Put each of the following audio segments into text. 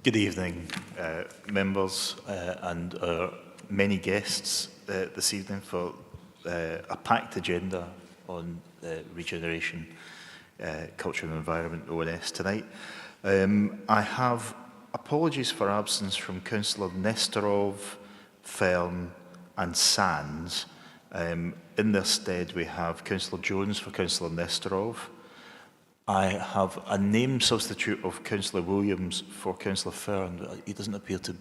Good evening, members and our many guests this evening for a packed agenda on regeneration, culture and environment, ONS tonight. I have apologies for absence from Councillor Nestorov, Fern and Sands. In their stead we have Councillor Jones for Councillor Nestorov. I have a name substitute of Councillor Williams for Councillor Fern, but he doesn't appear to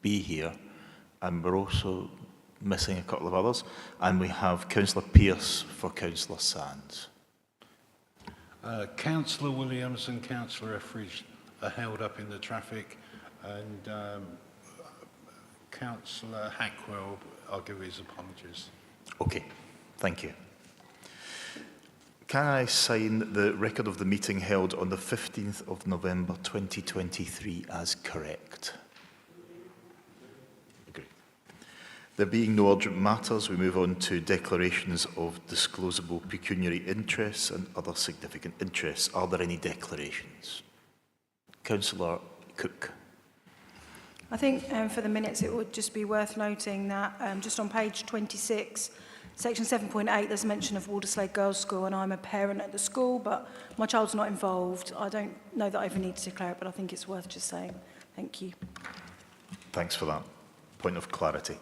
be here. And we're also missing a couple of others. And we have Councillor Pearce for Councillor Sands. Councillor Williams and Councillor Etheridge are held up in the traffic, and Councillor Hackwell, I'll give his apologies. Okay, thank you. Can I sign the record of the meeting held on the 15th of November 2023 as correct? Great. There being no urgent matters, we move on to declarations of disclosable pecuniary interests and other significant interests. Are there any declarations? Councillor Cook. I think for the minutes it would just be worth noting that just on page 26, section 7.8, there's mention of Walderslade Girls' School, and I'm a parent at the school, but my child's not involved. I don't know that I even need to declare it, but I think it's worth just saying. Thank you. Thanks for that point of clarity.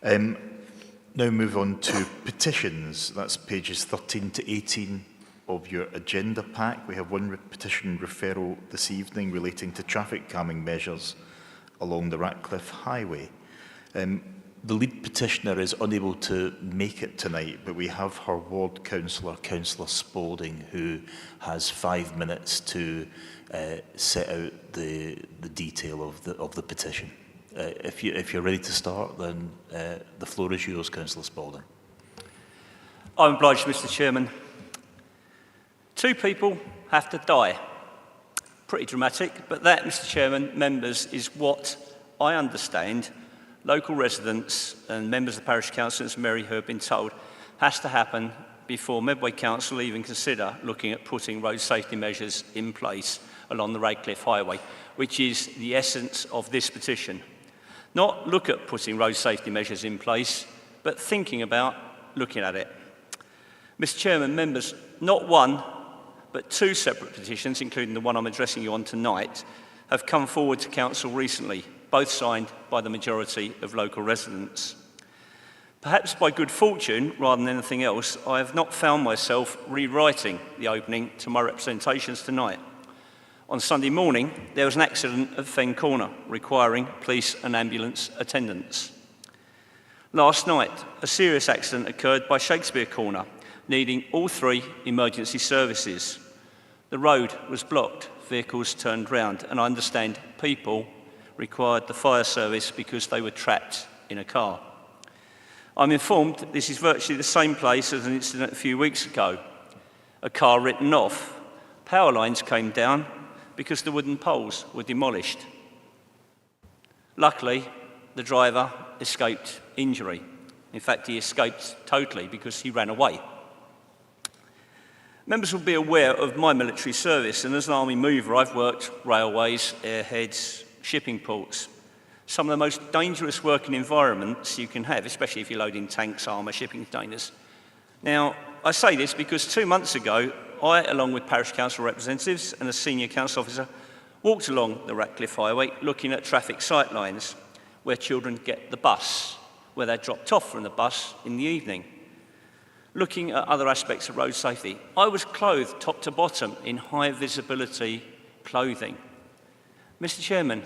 Now move on to petitions. That's pages 13 to 18 of your agenda pack. We have one petition referral this evening relating to traffic calming measures along the Ratcliffe Highway. The lead petitioner is unable to make it tonight, but we have her ward councillor, Councillor Spalding, who has 5 minutes to set out the detail of the petition. If you're ready to start, then the floor is yours, Councillor Spalding. I'm obliged, Mr. Chairman. 2 people have to die. Pretty dramatic, but that, Mr. Chairman, members, is what I understand local residents and members of the Parish Council and Mary who have been told has to happen before Medway Council even consider looking at putting road safety measures in place along the Ratcliffe Highway, which is the essence of this petition. Not look at putting road safety measures in place, but thinking about looking at it. Mr. Chairman, members, not one, but 2 separate petitions, including the one I'm addressing you on tonight, have come forward to Council recently, both signed by the majority of local residents. Perhaps by good fortune, rather than anything else, I have not found myself rewriting the opening to my representations tonight. On Sunday morning, there was an accident at Fen Corner requiring police and ambulance attendance. Last night, a serious accident occurred by Shakespeare Corner, needing all 3 emergency services. The road was blocked, vehicles turned round, and I understand people required the fire service because they were trapped in a car. I'm informed that this is virtually the same place as an incident a few weeks ago. A car written off. Power lines came down because the wooden poles were demolished. Luckily, the driver escaped injury. In fact, he escaped totally because he ran away. Members will be aware of my military service, and as an army mover, I've worked railways, airheads, shipping ports. Some of the most dangerous working environments you can have, especially if you're loading tanks, armour, shipping containers. Now, I say this because 2 months ago, I, along with Parish Council representatives and a senior council officer, walked along the Ratcliffe Highway looking at traffic sight lines where children get the bus, where they're dropped off from the bus in the evening. Looking at other aspects of road safety, I was clothed top to bottom in high visibility clothing. Mr. Chairman,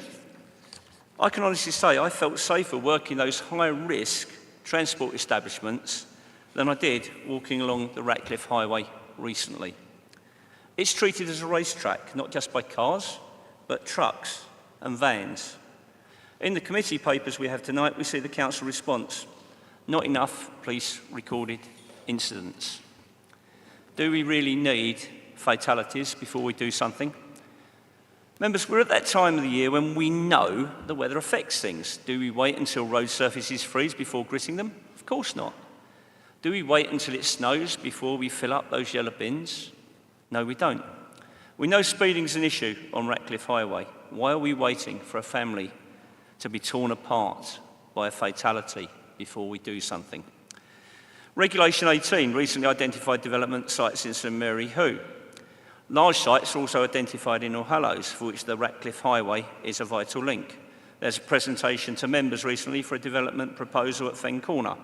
I can honestly say I felt safer working those high-risk transport establishments than I did walking along the Ratcliffe Highway recently. It's treated as a racetrack, not just by cars, but trucks and vans. In the committee papers we have tonight, we see the council response. Not enough police recorded incidents. Do we really need fatalities before we do something? Members, we're at that time of the year when we know the weather affects things. Do we wait until road surfaces freeze before gritting them? Of course not. Do we wait until it snows before we fill up those yellow bins? No, we don't. We know speeding is an issue on Ratcliffe Highway. Why are we waiting for a family to be torn apart by a fatality before we do something? Regulation 18 recently identified development sites in St Mary Who. Large sites are also identified in All Hallows, for which the Ratcliffe Highway is a vital link. There's a presentation to members recently for a development proposal at Fen Corner.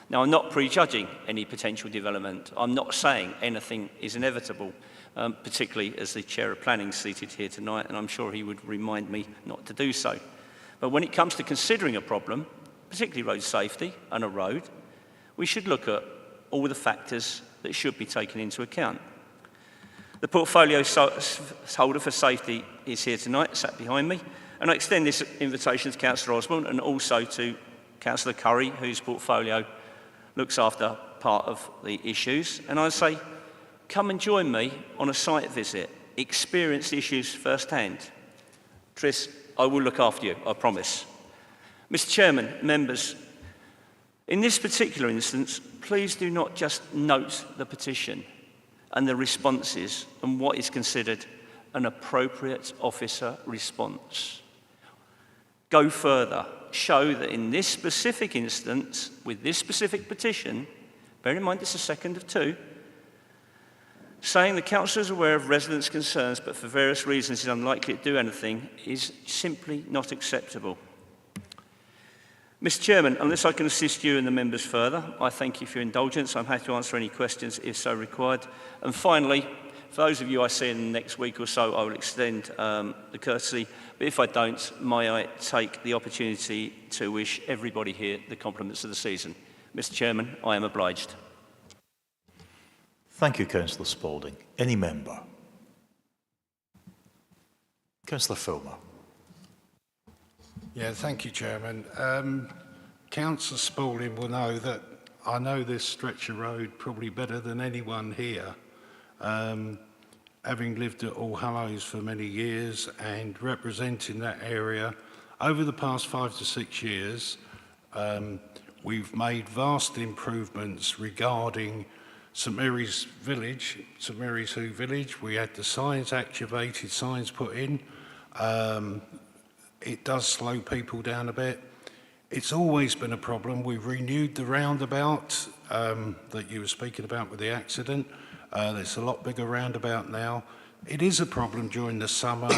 Now, I'm not prejudging any potential development. I'm not saying anything is inevitable, particularly as the Chair of Planning is seated here tonight, and I'm sure he would remind me not to do so. But when it comes to considering a problem, particularly road safety and a road, we should look at all the factors that should be taken into account. The portfolio holder for safety is here tonight, sat behind me, and I extend this invitation to Councillor Osborne and also to Councillor Curry, whose portfolio looks after part of the issues, and I say, come and join me on a site visit, experience the issues firsthand. Tris, I will look after you, I promise. Mr Chairman, members, in this particular instance, please do not just note the petition and the responses and what is considered an appropriate officer response. Go further. Show that in this specific instance, with this specific petition, bear in mind it's the second of two, saying the council is aware of residents' concerns but for various reasons is unlikely to do anything is simply not acceptable. Mr Chairman, unless I can assist you and the members further, I thank you for your indulgence. I'm happy to answer any questions if so required. And finally, for those of you I see in the next week or so, I will extend the courtesy. But if I don't, may I take the opportunity to wish everybody here the compliments of the season. Mr Chairman, I am obliged. Thank you, Councillor Spalding. Any member? Councillor Filmer. Yeah, thank you, Chairman. Councillor Spalding will know that I know this stretch of road probably better than anyone here. Having lived at All Hallows for many years and representing that area, over the past 5 to 6 years, we've made vast improvements regarding St Mary's Village, St Mary's Who Village. We had the signs activated, signs put in. It does slow people down a bit. It's always been a problem. We've renewed the roundabout that you were speaking about with the accident. There's a lot bigger roundabout now. It is a problem during the summer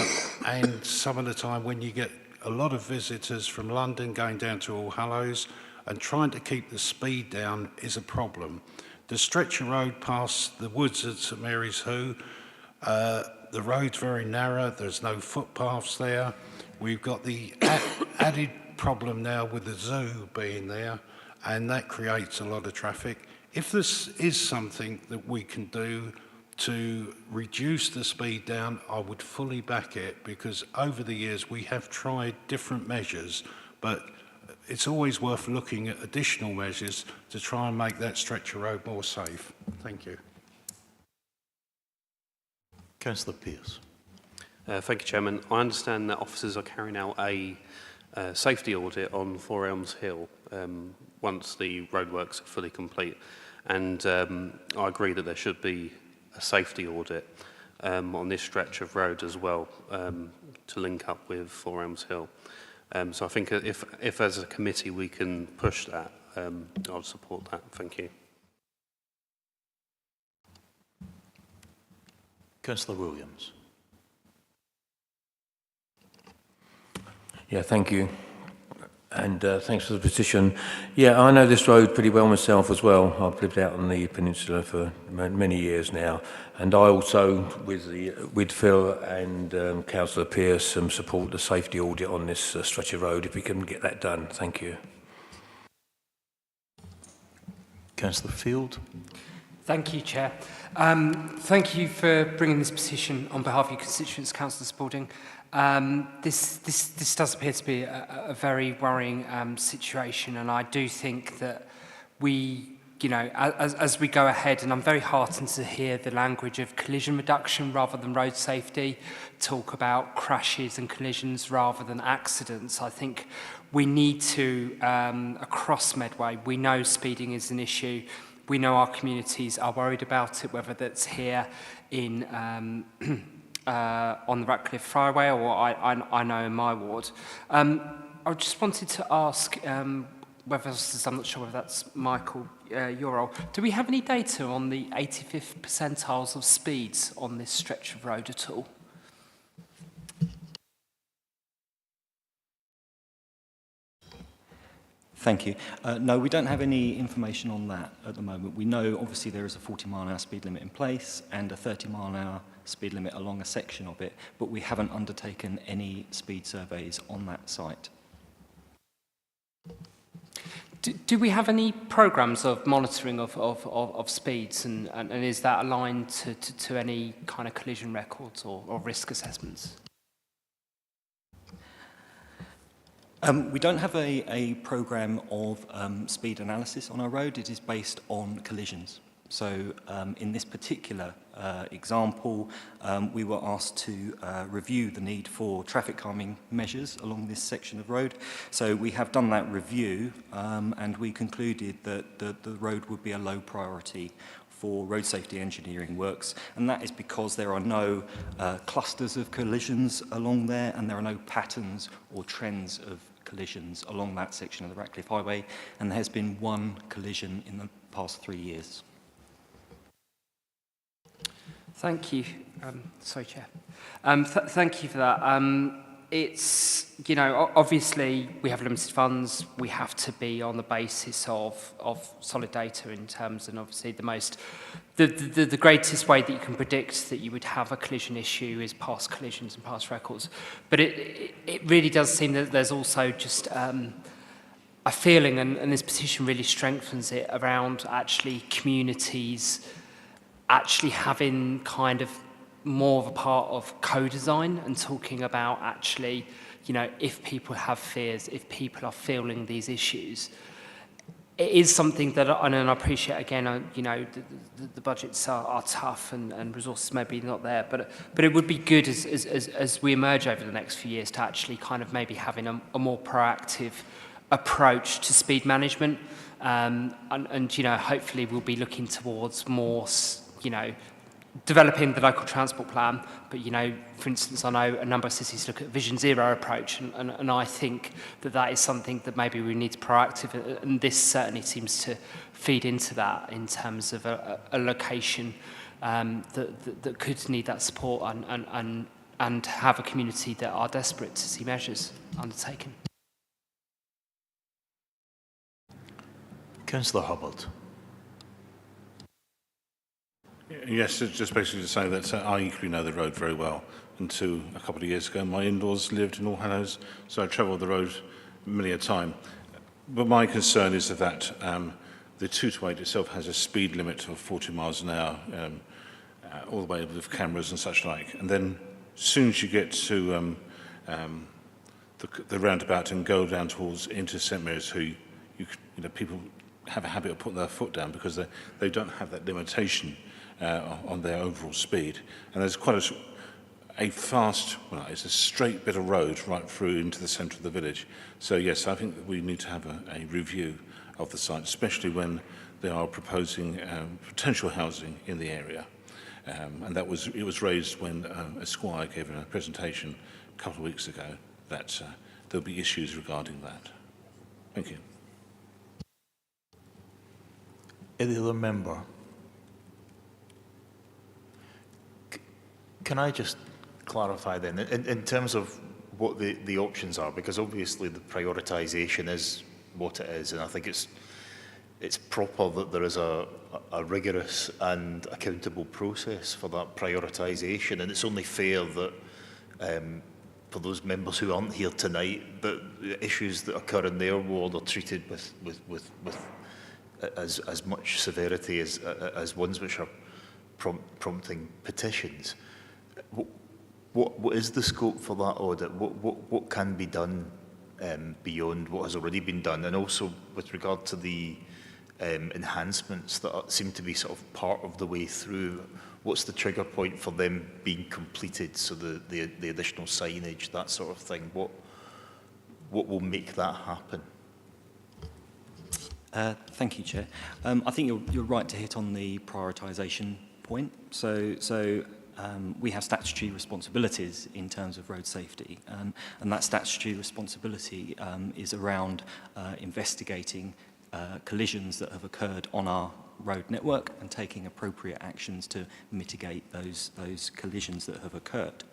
and some of the time when you get a lot of visitors from London going down to All Hallows, and trying to keep the speed down is a problem. The stretch of road past the woods at St Mary's Who, the road's very narrow, there's no footpaths there. We've got the added problem now with the zoo being there, and that creates a lot of traffic. If this is something that we can do to reduce the speed down, I would fully back it, because over the years we have tried different measures, but it's always worth looking at additional measures to try and make that stretch of road more safe. Thank you. Councillor Pearce. Thank you, Chairman. I understand that officers are carrying out a safety audit on Four Elms Hill once the roadworks are fully complete. And I agree that there should be a safety audit on this stretch of road as well to link up with Four Elms Hill. So I think if as a committee we can push that, I'll support that. Thank you. Councillor Williams. Yeah, thank you. And thanks for the petition. Yeah, I know this road pretty well myself as well. I've lived out on the peninsula for many years now. And I also, with Phil and Councillor Pearce, support the safety audit on this stretch of road, if we can get that done. Thank you. Councillor Field. Thank you, Chair. Thank you for bringing this petition on behalf of your constituents, Councillor Spalding. This does appear to be a very worrying situation, and I do think that we, as we go ahead, and I'm very heartened to hear the language of collision reduction rather than road safety, talk about crashes and collisions rather than accidents. I think we need to, across Medway, we know speeding is an issue. We know our communities are worried about it, whether that's here in on the Ratcliffe Highway, or I know in my ward. I just wanted to ask whether, I'm not sure whether that's Michael, your role. Do we have any data on the 85th percentiles of speeds on this stretch of road at all? Thank you. No, we don't have any information on that at the moment. We know, obviously, there is a 40-mile-an-hour speed limit in place and a 30-mile-an-hour speed limit along a section of it, but we haven't undertaken any speed surveys on that site. Do we have any programs of monitoring of speeds, and is that aligned to any kind of collision records or risk assessments? We don't have a programme of speed analysis on our road. It is based on collisions. So in this particular example, we were asked to review the need for traffic calming measures along this section of road. So we have done that review and we concluded that the road would be a low priority for road safety engineering works, and that is because there are no clusters of collisions along there, and there are no patterns or trends of collisions along that section of the Ratcliffe Highway, and there has been one collision in the past 3 years. Thank you. Sorry, Chair. Thank you for that. It's, you know, obviously we have limited funds. We have to be on the basis of solid data in terms, and obviously the greatest way that you can predict that you would have a collision issue is past collisions and past records. But it really does seem that there's also just a feeling, and this petition really strengthens it, around actually communities actually having kind of more of a part of co-design and talking about actually, you know, if people have fears, if people are feeling these issues, it is something that, and I appreciate, again, you know, the budgets are tough and resources maybe not there, but it would be good as we emerge over the next few years to actually kind of maybe having a more proactive approach to speed management, and you know, hopefully we'll be looking towards more, you know, developing the local transport plan, but, you know, for instance, I know a number of cities look at Vision Zero approach, and I think that is something that maybe we need to proactive, and this certainly seems to feed into that in terms of a location that could need that support and have a community that are desperate to see measures undertaken. Councillor Hubbard. Yes, just basically to say that I equally know the road very well. Until a couple of years ago, my in-laws lived in All Hallows, so I travelled the road many a time. But my concern is that the 228 itself has a speed limit of 40 miles an hour, all the way with cameras and such like. And then as soon as you get to the roundabout and go down towards into St Mary's, you know, people have a habit of putting their foot down because they don't have that limitation on their overall speed, and there's quite a fast, well, it's a straight bit of road right through into the centre of the village. So yes, I think that we need to have a review of the site, especially when they are proposing potential housing in the area, and it was raised when Esquire gave a presentation a couple of weeks ago that there'll be issues regarding that. Thank you. Any other member? Can I just clarify then, in terms of what the options are, because obviously the prioritisation is what it is, and I think it's proper that there is a rigorous and accountable process for that prioritisation, and it's only fair that for those members who aren't here tonight, that the issues that occur in their ward are treated with as much severity as ones which are prompting petitions. What is the scope for that audit? What can be done beyond what has already been done? And also with regard to the enhancements that seem to be sort of part of the way through, what's the trigger point for them being completed? So the additional signage, that sort of thing, what will make that happen? Thank you, Chair. I think you're right to hit on the prioritisation point. So we have statutory responsibilities in terms of road safety, and that statutory responsibility is around investigating collisions that have occurred on our road network and taking appropriate actions to mitigate those collisions that have occurred.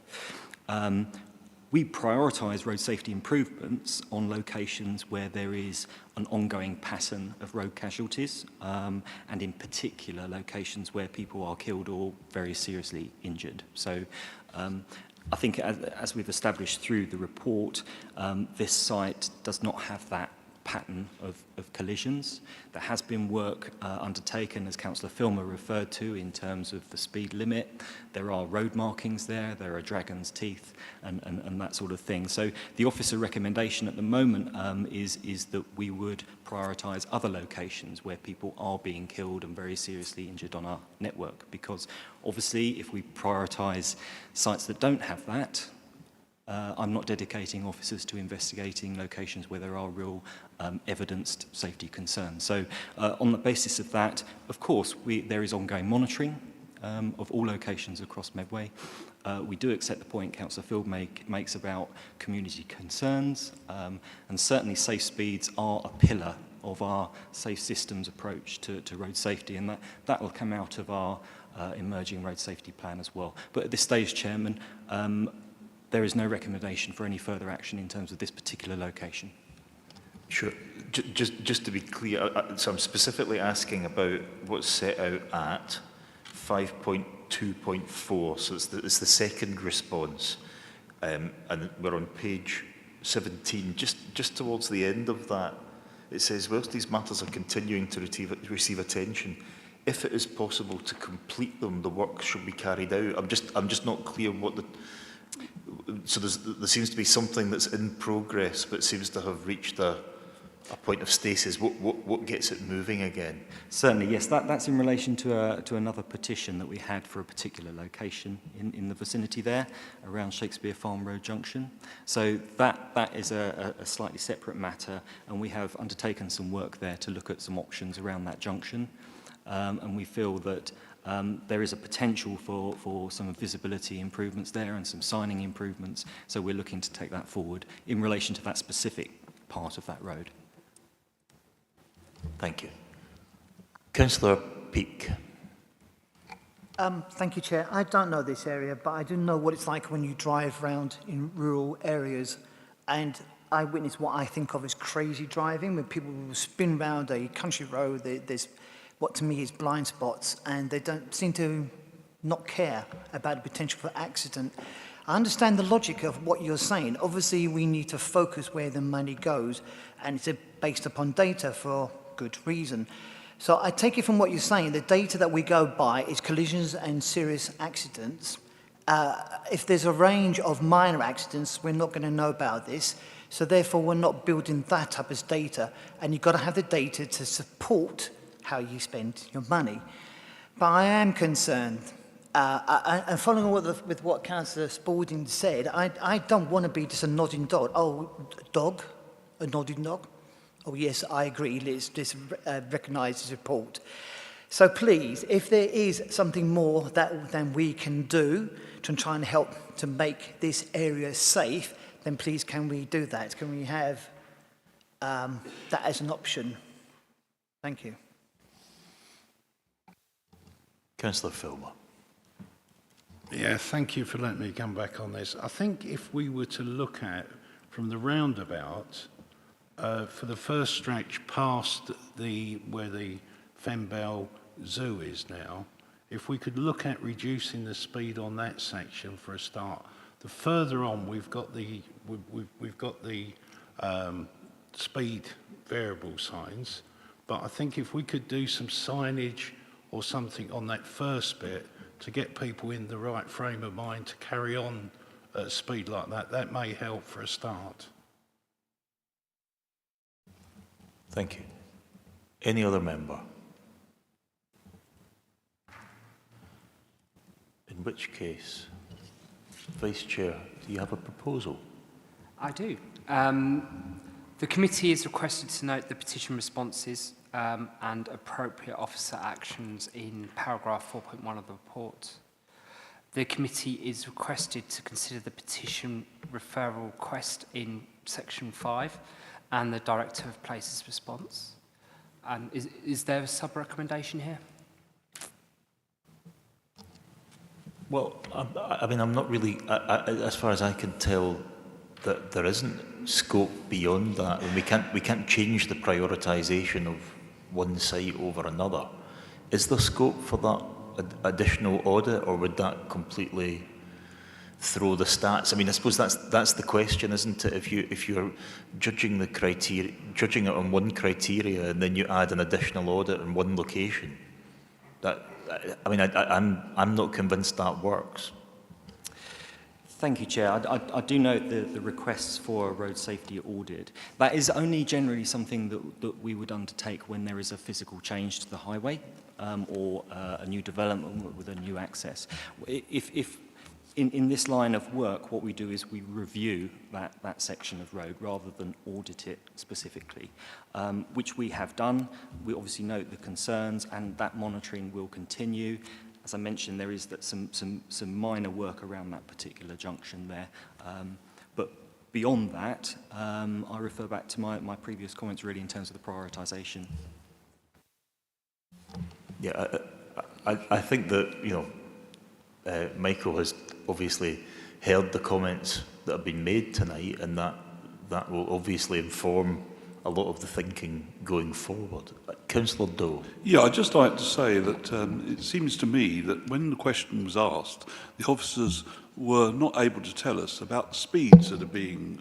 We prioritise road safety improvements on locations where there is an ongoing pattern of road casualties, and in particular locations where people are killed or very seriously injured. So I think as we've established through the report, this site does not have that pattern of collisions. There has been work undertaken, as Councillor Filmer referred to, in terms of the speed limit. There are road markings there are dragon's teeth and that sort of thing. So the officer recommendation at the moment is that we would prioritise other locations where people are being killed and very seriously injured on our network, because obviously if we prioritise sites that don't have that, I'm not dedicating officers to investigating locations where there are real evidenced safety concerns. So on the basis of that, of course, there is ongoing monitoring of all locations across Medway. We do accept the point Councillor Field makes about community concerns, and certainly safe speeds are a pillar of our safe systems approach to road safety, and that will come out of our emerging road safety plan as well. But at this stage, Chairman, there is no recommendation for any further action in terms of this particular location. Sure. Just to be clear, so I'm specifically asking about what's set out at 5.2.4. So it's the second response, and we're on page 17. Just towards the end of that, it says, whilst these matters are continuing to receive attention, if it is possible to complete them, the work should be carried out. I'm just not clear what the. So there seems to be something that's in progress, but seems to have reached a point of stasis. What gets it moving again? Certainly, yes. That's in relation to another petition that we had for a particular location in the vicinity there, around Shakespeare Farm Road Junction. So that is a slightly separate matter, and we have undertaken some work there to look at some options around that junction, and we feel that there is a potential for some visibility improvements there and some signing improvements, so we're looking to take that forward in relation to that specific part of that road. Thank you. Councillor Peake. Thank you, Chair. I don't know this area, but I do know what it's like when you drive around in rural areas, and I witness what I think of as crazy driving, when people will spin round a country road. There's what to me is blind spots, and they don't seem to not care about the potential for accident. I understand the logic of what you're saying. Obviously, we need to focus where the money goes, and it's based upon data for good reason. So I take it from what you're saying, the data that we go by is collisions and serious accidents. If there's a range of minor accidents, we're not going to know about this. So therefore, we're not building that up as data, and you've got to have the data to support how you spend your money. But I am concerned, and following with what Councillor Spalding said, I don't want to be just a nodding dog. Oh, dog? A nodding dog? Oh yes, I agree, let's recognise this report. So please, if there is something more than we can do to try and help to make this area safe, then please can we do that? Can we have that as an option? Thank you. Councillor Filmer. Yeah, thank you for letting me come back on this. I think if we were to look at, from the roundabout, for the first stretch past where the Fembroke Zoo is now, if we could look at reducing the speed on that section for a start. The further on, we've got the speed variable signs, but I think if we could do some signage or something on that first bit to get people in the right frame of mind to carry on at a speed like that, that may help for a start. Thank you. Any other member? In which case, Vice Chair, do you have a proposal? I do. The committee is requested to note the petition responses and appropriate officer actions in paragraph 4.1 of the report. The committee is requested to consider the petition referral request in section 5 and the Director of Places response. Is there a sub-recommendation here? Well, I mean, I'm not really, as far as I can tell, that there isn't scope beyond that. And we can't change the prioritisation of one site over another. Is there scope for that additional audit, or would that completely throw the stats? I mean, I suppose that's the question, isn't it? If you're judging the criteria, judging it on one criteria, and then you add an additional audit in one location, I'm not convinced that works. Thank you, Chair. I do note the requests for a road safety audit. That is only generally something that we would undertake when there is a physical change to the highway or a new development with a new access. If in this line of work, what we do is we review that section of road rather than audit it specifically, which we have done. We obviously note the concerns, and that monitoring will continue. As I mentioned, there is some minor work around that particular junction there. But beyond that, I refer back to my previous comments really in terms of the prioritisation. Yeah, I think that, Michael has obviously heard the comments that have been made tonight, and that will obviously inform a lot of the thinking going forward. Councillor Doe. Yeah, I'd just like to say that it seems to me that when the question was asked, the officers were not able to tell us about the speeds that are being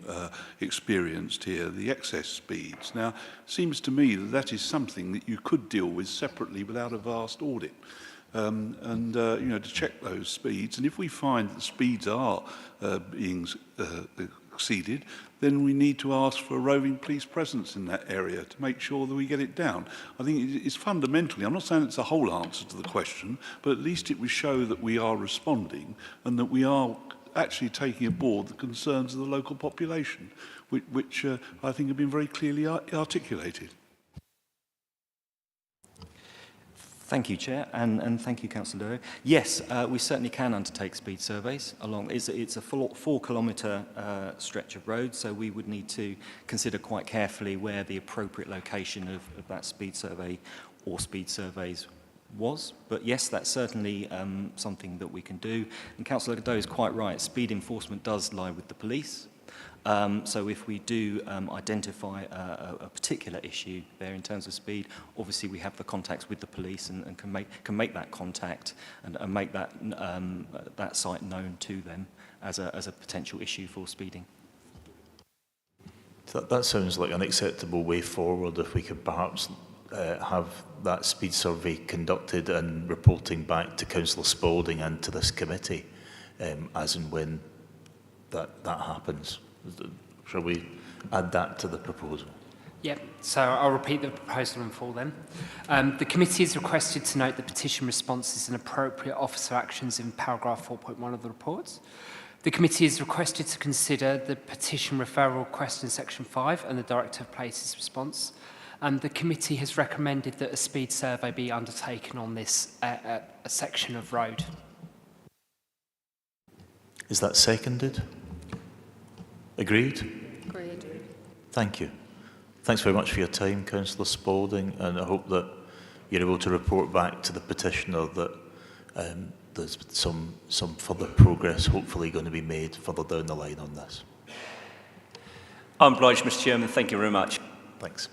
experienced here, the excess speeds. Now, it seems to me that is something that you could deal with separately without a vast audit. To check those speeds. And if we find that the speeds are being exceeded, then we need to ask for a roving police presence in that area to make sure that we get it down. I think it's fundamentally, I'm not saying it's a whole answer to the question, but at least it would show that we are responding and that we are actually taking aboard the concerns of the local population, which I think have been very clearly articulated. Thank you, Chair, and thank you, Councillor Doe. Yes, we certainly can undertake speed surveys along. It's a 4-kilometre stretch of road, so we would need to consider quite carefully where the appropriate location of that speed survey or speed surveys was. But yes, that's certainly something that we can do. And Councillor Doe is quite right. Speed enforcement does lie with the police. So if we do identify a particular issue there in terms of speed, obviously we have the contacts with the police and can make that contact and make that site known to them as a potential issue for speeding. That sounds like an acceptable way forward, if we could perhaps have that speed survey conducted and reporting back to Councillor Spalding and to this committee as and when that happens. Shall we add that to the proposal? Yep, so I'll repeat the proposal in full then. The committee is requested to note the petition responses and appropriate officer actions in paragraph 4.1 of the reports. The committee is requested to consider the petition referral request in section 5 and the Director of Places response. And the committee has recommended that a speed survey be undertaken on this a section of road. Is that seconded? Agreed? Agreed. Thank you. Thanks very much for your time, Councillor Spalding, and I hope that you're able to report back to the petitioner that there's some further progress hopefully going to be made further down the line on this. I'm obliged, Mr. Chairman. Thank you very much. Thanks.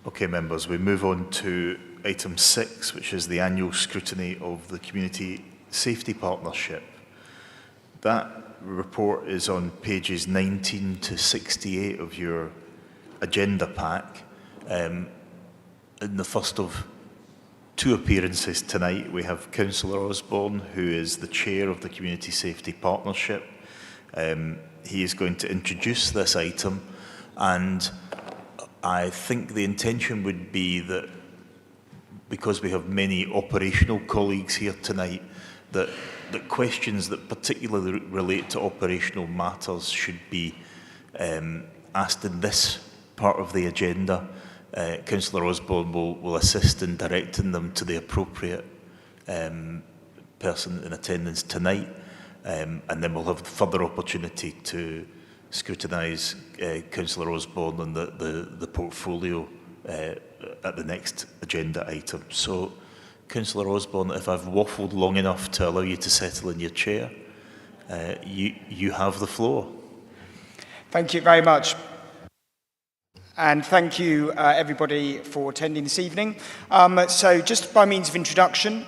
Okay, members, we move on to item 6, which is the annual scrutiny of the Community Safety Partnership. That report is on pages 19 to 68 of your agenda pack. In the first of 2 appearances tonight, we have Councillor Osborne, who is the chair of the Community Safety Partnership. He is going to introduce this item, and I think the intention would be that, because we have many operational colleagues here tonight, that questions that particularly relate to operational matters should be asked in this part of the agenda, Councillor Osborne will assist in directing them to the appropriate person in attendance tonight, and then we'll have further opportunity to scrutinise Councillor Osborne and the portfolio at the next agenda item. So, Councillor Osborne, if I've waffled long enough to allow you to settle in your chair, you have the floor. Thank you very much. And thank you, everybody, for attending this evening. So just by means of introduction,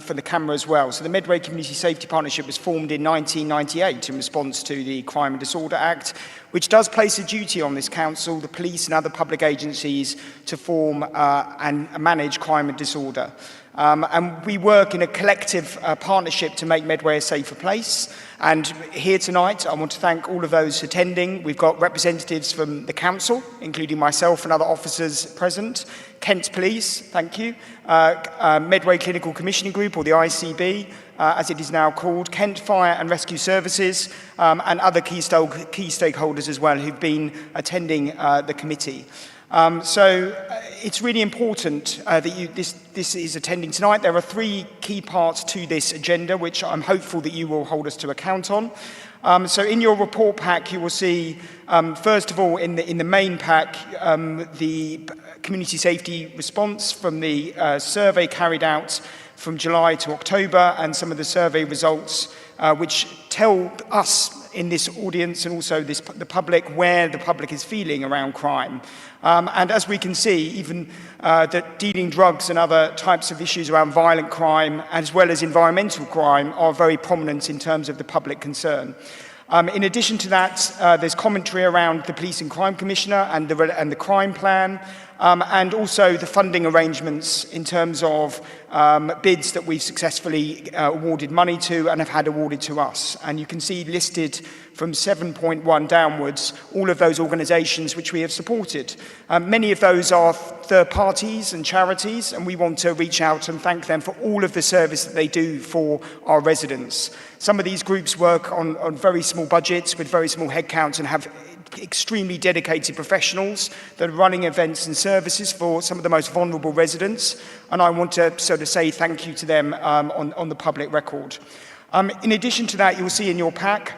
for the camera as well. So the Medway Community Safety Partnership was formed in 1998 in response to the Crime and Disorder Act, which does place a duty on this council, the police and other public agencies to form and manage crime and disorder. And we work in a collective partnership to make Medway a safer place. And here tonight, I want to thank all of those attending. We've got representatives from the council, including myself and other officers present. Kent Police, thank you. Medway Clinical Commissioning Group, or the ICB, as it is now called. Kent Fire and Rescue Services, and other key stakeholders as well who've been attending the committee. So it's really important that this is attending tonight. There are three key parts to this agenda, which I'm hopeful that you will hold us to account on. So in your report pack, you will see, first of all, in the main pack, the community safety response from the survey carried out from July to October, and some of the survey results which tell us in this audience and also the public where the public is feeling around crime. And as we can see, even that dealing drugs and other types of issues around violent crime, as well as environmental crime, are very prominent in terms of the public concern. In addition to that, there's commentary around the Police and Crime Commissioner and the crime plan, and also the funding arrangements in terms of bids that we've successfully awarded money to and have had awarded to us. And you can see listed from 7.1 downwards all of those organisations which we have supported. Many of those are third parties and charities, and we want to reach out and thank them for all of the service that they do for our residents. Some of these groups work on very small budgets with very small headcounts and have extremely dedicated professionals that are running events and services for some of the most vulnerable residents, and I want to sort of say thank you to them on the public record. In addition to that, you'll see in your pack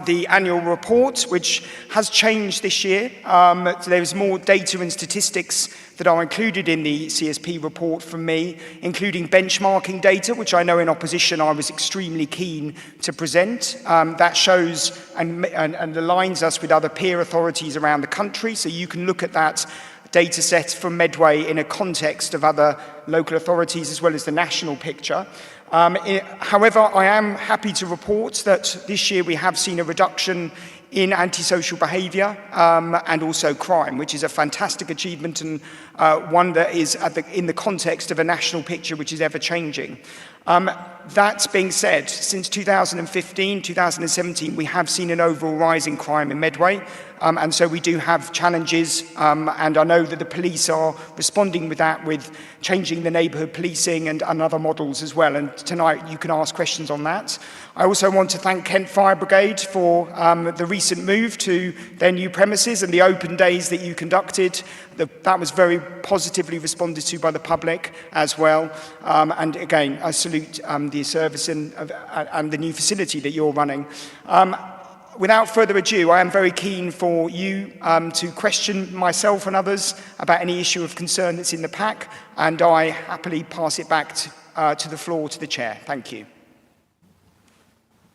the annual report, which has changed this year. So there's more data and statistics that are included in the CSP report from me, including benchmarking data, which I know in opposition I was extremely keen to present. That shows and aligns us with other peer authorities around the country, so you can look at that data set from Medway in a context of other local authorities as well as the national picture. However, I am happy to report that this year we have seen a reduction in antisocial behaviour and also crime, which is a fantastic achievement and one that is in the context of a national picture which is ever changing. That being said, since 2015, 2017, we have seen an overall rise in crime in Medway, and so we do have challenges, and I know that the police are responding with that, with changing the neighbourhood policing and other models as well, and tonight you can ask questions on that. I also want to thank Kent Fire Brigade for the recent move to their new premises and the open days that you conducted. That was very positively responded to by the public as well, and again, I salute the service and the new facility that you're running. Without further ado, I am very keen for you to question myself and others about any issue of concern that's in the pack, and I happily pass it back to the floor to the chair. Thank you.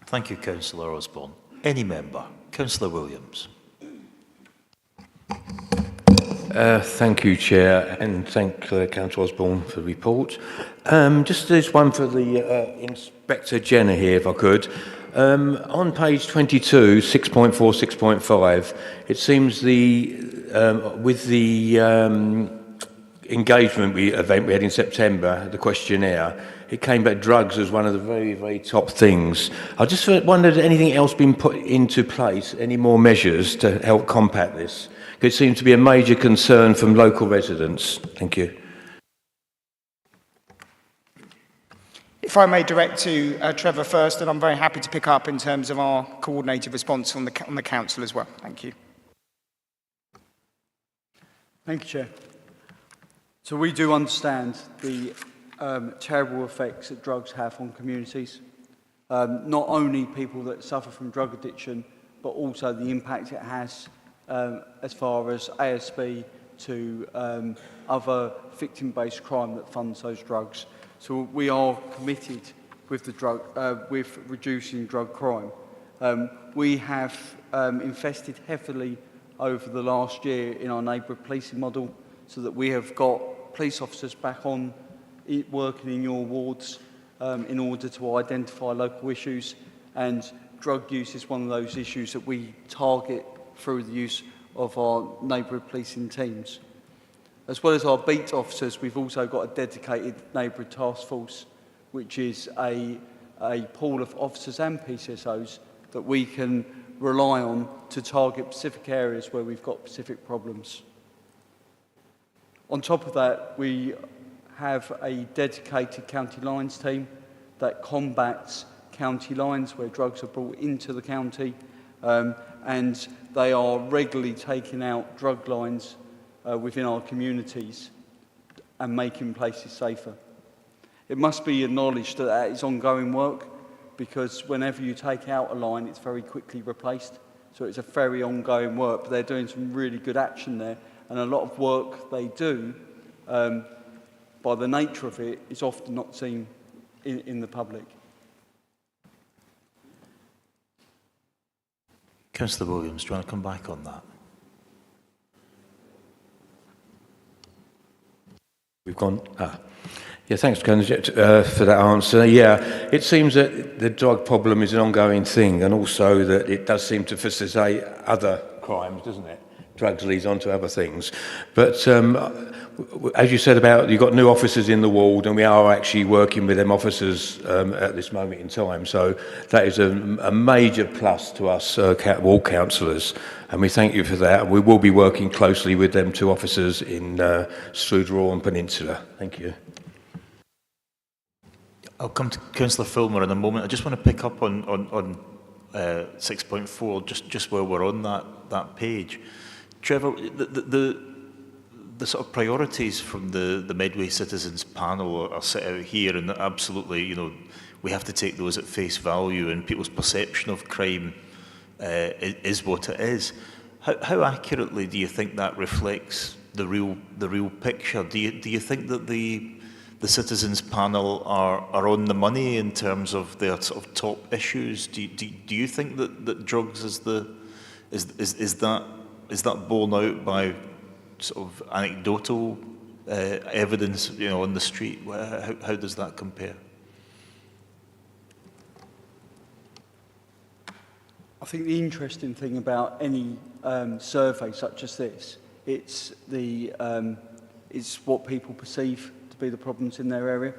Thank you, Councillor Osborne. Any member? Councillor Williams. Thank you, Chair, and thank Councillor Osborne for the report. Just this one for the Inspector Jenner here, if I could. On page 22, 6.4, 6.5, it seems with the engagement event we had in September, the questionnaire, it came back drugs as one of the very, very top things. I just wondered, has anything else been put into place, any more measures to help combat this? It seems to be a major concern from local residents. Thank you. If I may direct to Trevor first, and I'm very happy to pick up in terms of our coordinated response on the council as well. Thank you. Thank you, Chair. So we do understand the terrible effects that drugs have on communities. Not only people that suffer from drug addiction, but also the impact it has as far as ASB to other victim-based crime that funds those drugs. So we are committed with with reducing drug crime. We have invested heavily over the last year in our neighbourhood policing model, so that we have got police officers back on working in your wards in order to identify local issues, and drug use is one of those issues that we target through the use of our neighbourhood policing teams. As well as our beat officers, we've also got a dedicated neighbourhood task force, which is a pool of officers and PCSOs that we can rely on to target specific areas where we've got specific problems. On top of that, we have a dedicated county lines team that combats county lines where drugs are brought into the county, and they are regularly taking out drug lines within our communities and making places safer. It must be acknowledged that that is ongoing work, because whenever you take out a line, it's very quickly replaced. So it's a very ongoing work, but they're doing some really good action there. And a lot of work they do, by the nature of it, is often not seen in the public. Councillor Williams, do you want to come back on that? We've gone. Yeah, thanks, Councillor, for that answer. Yeah, it seems that the drug problem is an ongoing thing, and also that it does seem to facilitate other crimes, doesn't it? Drugs leads on to other things. But as you said about, you've got new officers in the ward, and we are actually working with them officers at this moment in time. So that is a major plus to us ward councillors, and we thank you for that. We will be working closely with them two officers in Scrutiny and Peninsula. Thank you. I'll come to Councillor Filmer in a moment. I just want to pick up on 6.4, just while we're on that page. Trevor, the sort of priorities from the Medway Citizens panel are set out here, and absolutely, you know, we have to take those at face value, and people's perception of crime is what it is. How accurately do you think that reflects the real picture? Do you think that the Citizens panel are on the money in terms of their sort of top issues? Do you think that drugs is that borne out by sort of anecdotal evidence, you know, on the street? How does that compare? I think the interesting thing about any survey such as this, it's what people perceive to be the problems in their area,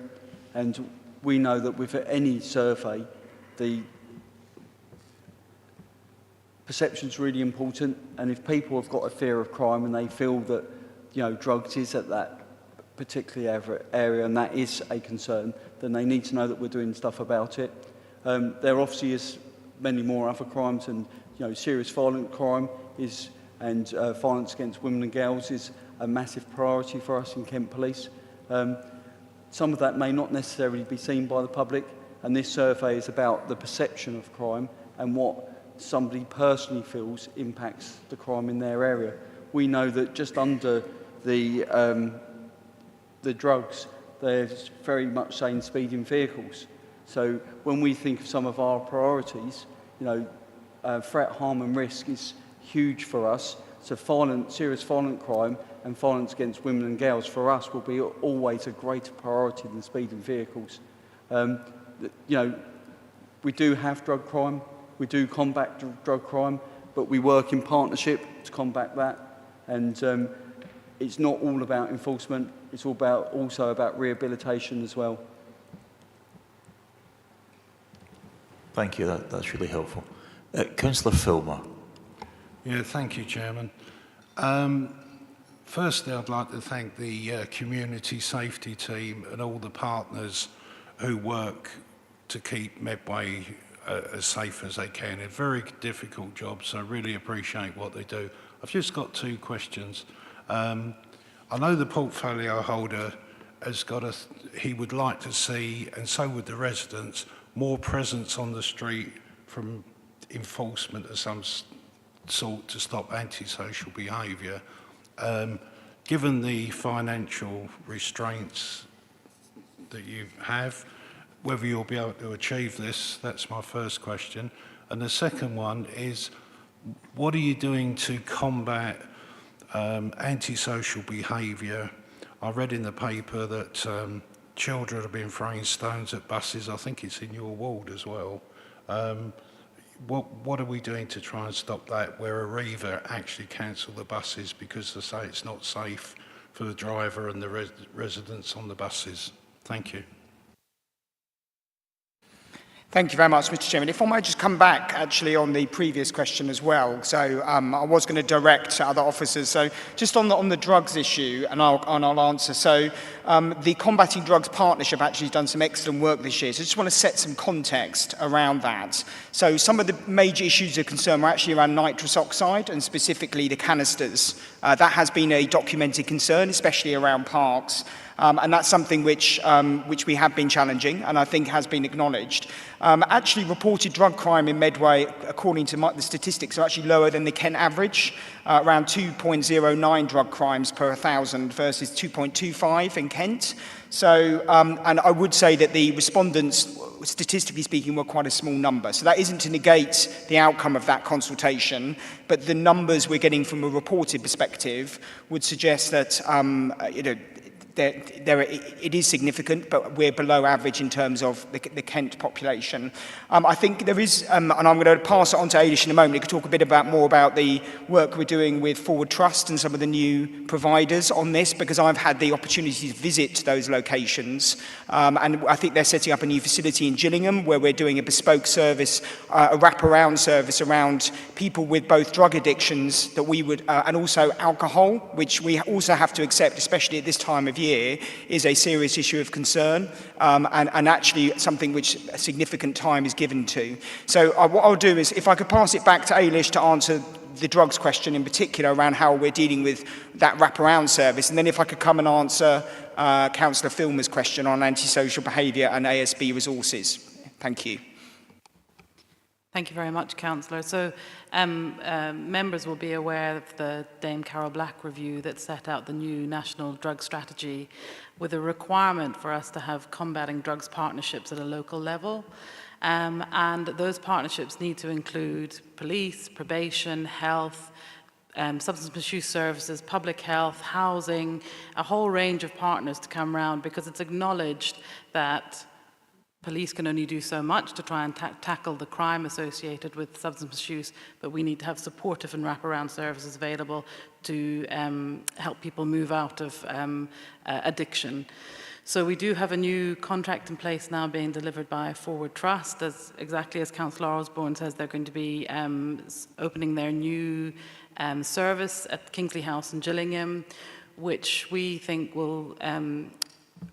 and we know that with any survey, the perception is really important, and if people have got a fear of crime and they feel that, you know, drugs is at that particular area and that is a concern, then they need to know that we're doing stuff about it. There obviously is many more other crimes, and, you know, serious violent crime is, and violence against women and girls is a massive priority for us in Kent Police. Some of that may not necessarily be seen by the public, and this survey is about the perception of crime and what somebody personally feels impacts the crime in their area. We know that just under the drugs, there's very much saying speeding vehicles. So when we think of some of our priorities, you know, threat, harm and risk is huge for us. So serious violent crime and violence against women and girls for us will be always a greater priority than speeding vehicles. You know, we do have drug crime, we do combat drug crime, but we work in partnership to combat that. And it's not all about enforcement, it's also about rehabilitation as well. Thank you, that's really helpful. Councillor Filmer. Yeah, thank you, Chairman. Firstly, I'd like to thank the community safety team and all the partners who work to keep Medway as safe as they can. A very difficult job, so I really appreciate what they do. I've just got two questions. I know the portfolio holder has got he would like to see, and so would the residents, more presence on the street from enforcement of some sort to stop antisocial behaviour. Given the financial restraints that you have, whether you'll be able to achieve this, that's my first question. And the second one is, what are you doing to combat antisocial behaviour? I read in the paper that children have been throwing stones at buses. I think it's in your ward as well. What are we doing to try and stop that, where Arriva actually cancel the buses because they say it's not safe for the driver and the residents on the buses? Thank you. Thank you very much, Mr. Chairman. If I might just come back actually on the previous question as well. So I was going to direct to other officers. So just on the drugs issue, and I'll answer. So the Combating Drugs Partnership actually has done some excellent work this year. So I just want to set some context around that. So some of the major issues of concern were actually around nitrous oxide and specifically the canisters. That has been a documented concern, especially around parks. And that's something which we have been challenging and I think has been acknowledged. Actually, reported drug crime in Medway, according to the statistics, are actually lower than the Kent average, around 2.09 drug crimes per 1,000 versus 2.25 in Kent. So, and I would say that the respondents, statistically speaking, were quite a small number. So that isn't to negate the outcome of that consultation, but the numbers we're getting from a reported perspective would suggest that, it is significant, but we're below average in terms of the Kent population. I think there is, and I'm going to pass it on to Ailish in a moment, he could talk a bit more about the work we're doing with Forward Trust and some of the new providers on this, because I've had the opportunity to visit those locations. And I think they're setting up a new facility in Gillingham where we're doing a bespoke service, a wraparound service around people with both drug addictions that we would, and also alcohol, which we also have to accept, especially at this time of year, is a serious issue of concern and actually something which a significant time is given to. So what I'll do is, if I could pass it back to Ailish to answer the drugs question in particular around how we're dealing with that wraparound service, and then if I could come and answer Councillor Filmer's question on antisocial behaviour and ASB resources. Thank you. Thank you very much, Councillor. So members will be aware of the Dame Carol Black review that set out the new national drug strategy with a requirement for us to have combating drugs partnerships at a local level. And those partnerships need to include police, probation, health, substance misuse services, public health, housing, a whole range of partners to come around, because it's acknowledged that police can only do so much to try and tackle the crime associated with substance misuse, but we need to have supportive and wraparound services available to help people move out of addiction. So we do have a new contract in place now being delivered by Forward Trust. Exactly as Councillor Osborne says, they're going to be opening their new service at Kingsley House in Gillingham, which we think will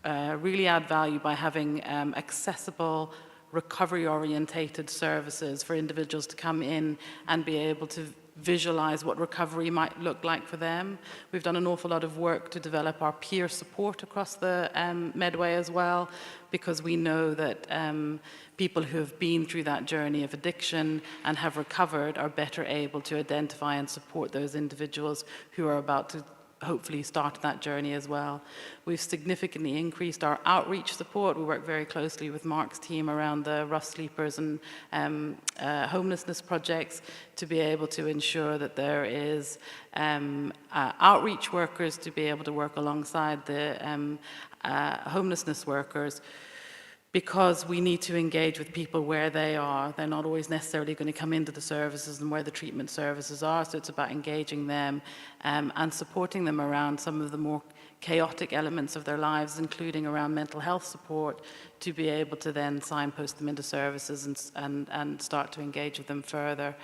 really add value by having accessible, recovery-orientated services for individuals to come in and be able to visualize what recovery might look like for them. We've done an awful lot of work to develop our peer support across the Medway as well, because we know that people who have been through that journey of addiction and have recovered are better able to identify and support those individuals who are about to hopefully start that journey as well. We've significantly increased our outreach support. We work very closely with Mark's team around the rough sleepers and homelessness projects to be able to ensure that there is outreach workers to be able to work alongside the homelessness workers, because we need to engage with people where they are. They're not always necessarily going to come into the services and where the treatment services are, so it's about engaging them and supporting them around some of the more chaotic elements of their lives, including around mental health support, to be able to then signpost them into services and start to engage with them further.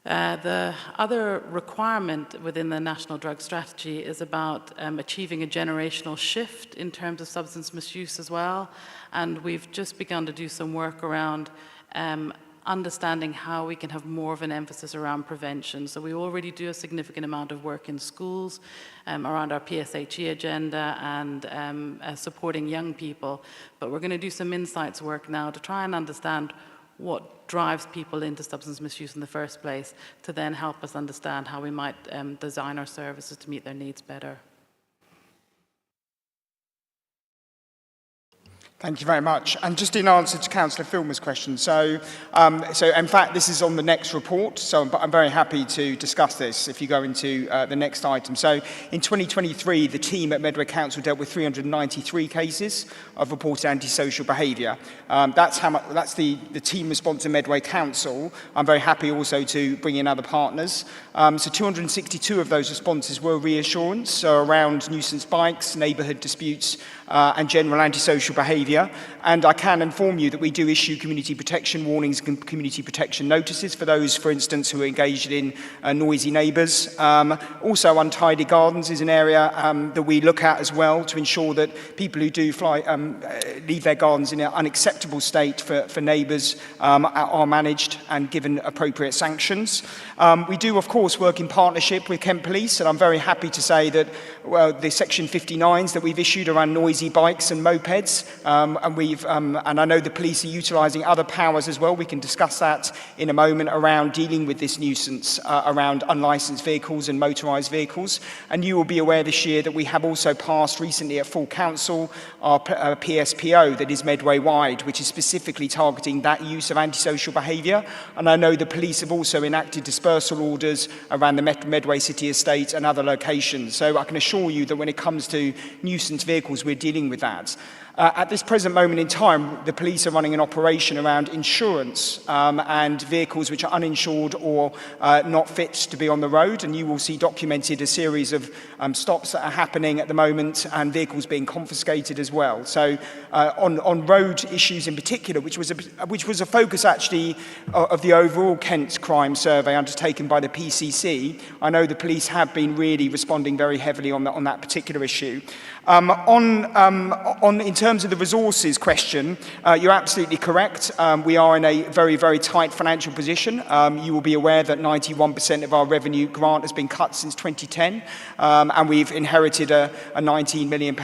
The other requirement within the National Drug Strategy is about achieving a generational shift in terms of substance misuse as well. And we've just begun to do some work around understanding how we can have more of an emphasis around prevention. So we already do a significant amount of work in schools around our PSHE agenda and supporting young people. But we're going to do some insights work now to try and understand what drives people into substance misuse in the first place, to then help us understand how we might design our services to meet their needs better. Thank you very much. And just in answer to Councillor Filmer's question, so in fact this is on the next report, so I'm very happy to discuss this if you go into the next item. So in 2023, the team at Medway Council dealt with 393 cases of reported antisocial behaviour. That's the team response to Medway Council. I'm very happy also to bring in other partners. So 262 of those responses were reassurance, so around nuisance bikes, neighbourhood disputes, and general antisocial behaviour. And I can inform you that we do issue community protection warnings and community protection notices for those, for instance, who are engaged in noisy neighbours. Also, untidy gardens is an area that we look at as well to ensure that people who do leave their gardens in an unacceptable state for neighbours are managed and given appropriate sanctions. We do, of course, work in partnership with Kent Police, and I'm very happy to say that the Section 59s that we've issued around noisy bikes and mopeds, and I know the police are utilising other powers as well. We can discuss that in a moment around dealing with this nuisance around unlicensed vehicles and motorised vehicles. And you will be aware this year that we have also passed recently at full council our PSPO that is Medway wide, which is specifically targeting that use of antisocial behaviour. And I know the police have also enacted dispersal orders around the Medway City Estate and other locations. So I can assure you that when it comes to nuisance vehicles, we're dealing with that. At this present moment in time, the police are running an operation around insurance and vehicles which are uninsured or not fit to be on the road, and you will see documented a series of stops that are happening at the moment and vehicles being confiscated as well. So on road issues in particular, which was a focus actually of the overall Kent crime survey undertaken by the PCC, I know the police have been really responding very heavily on that particular issue. In terms of the resources question, you're absolutely correct. We are in a very, very tight financial position. You will be aware that 91% of our revenue grant has been cut since 2010, and we've inherited a £19 million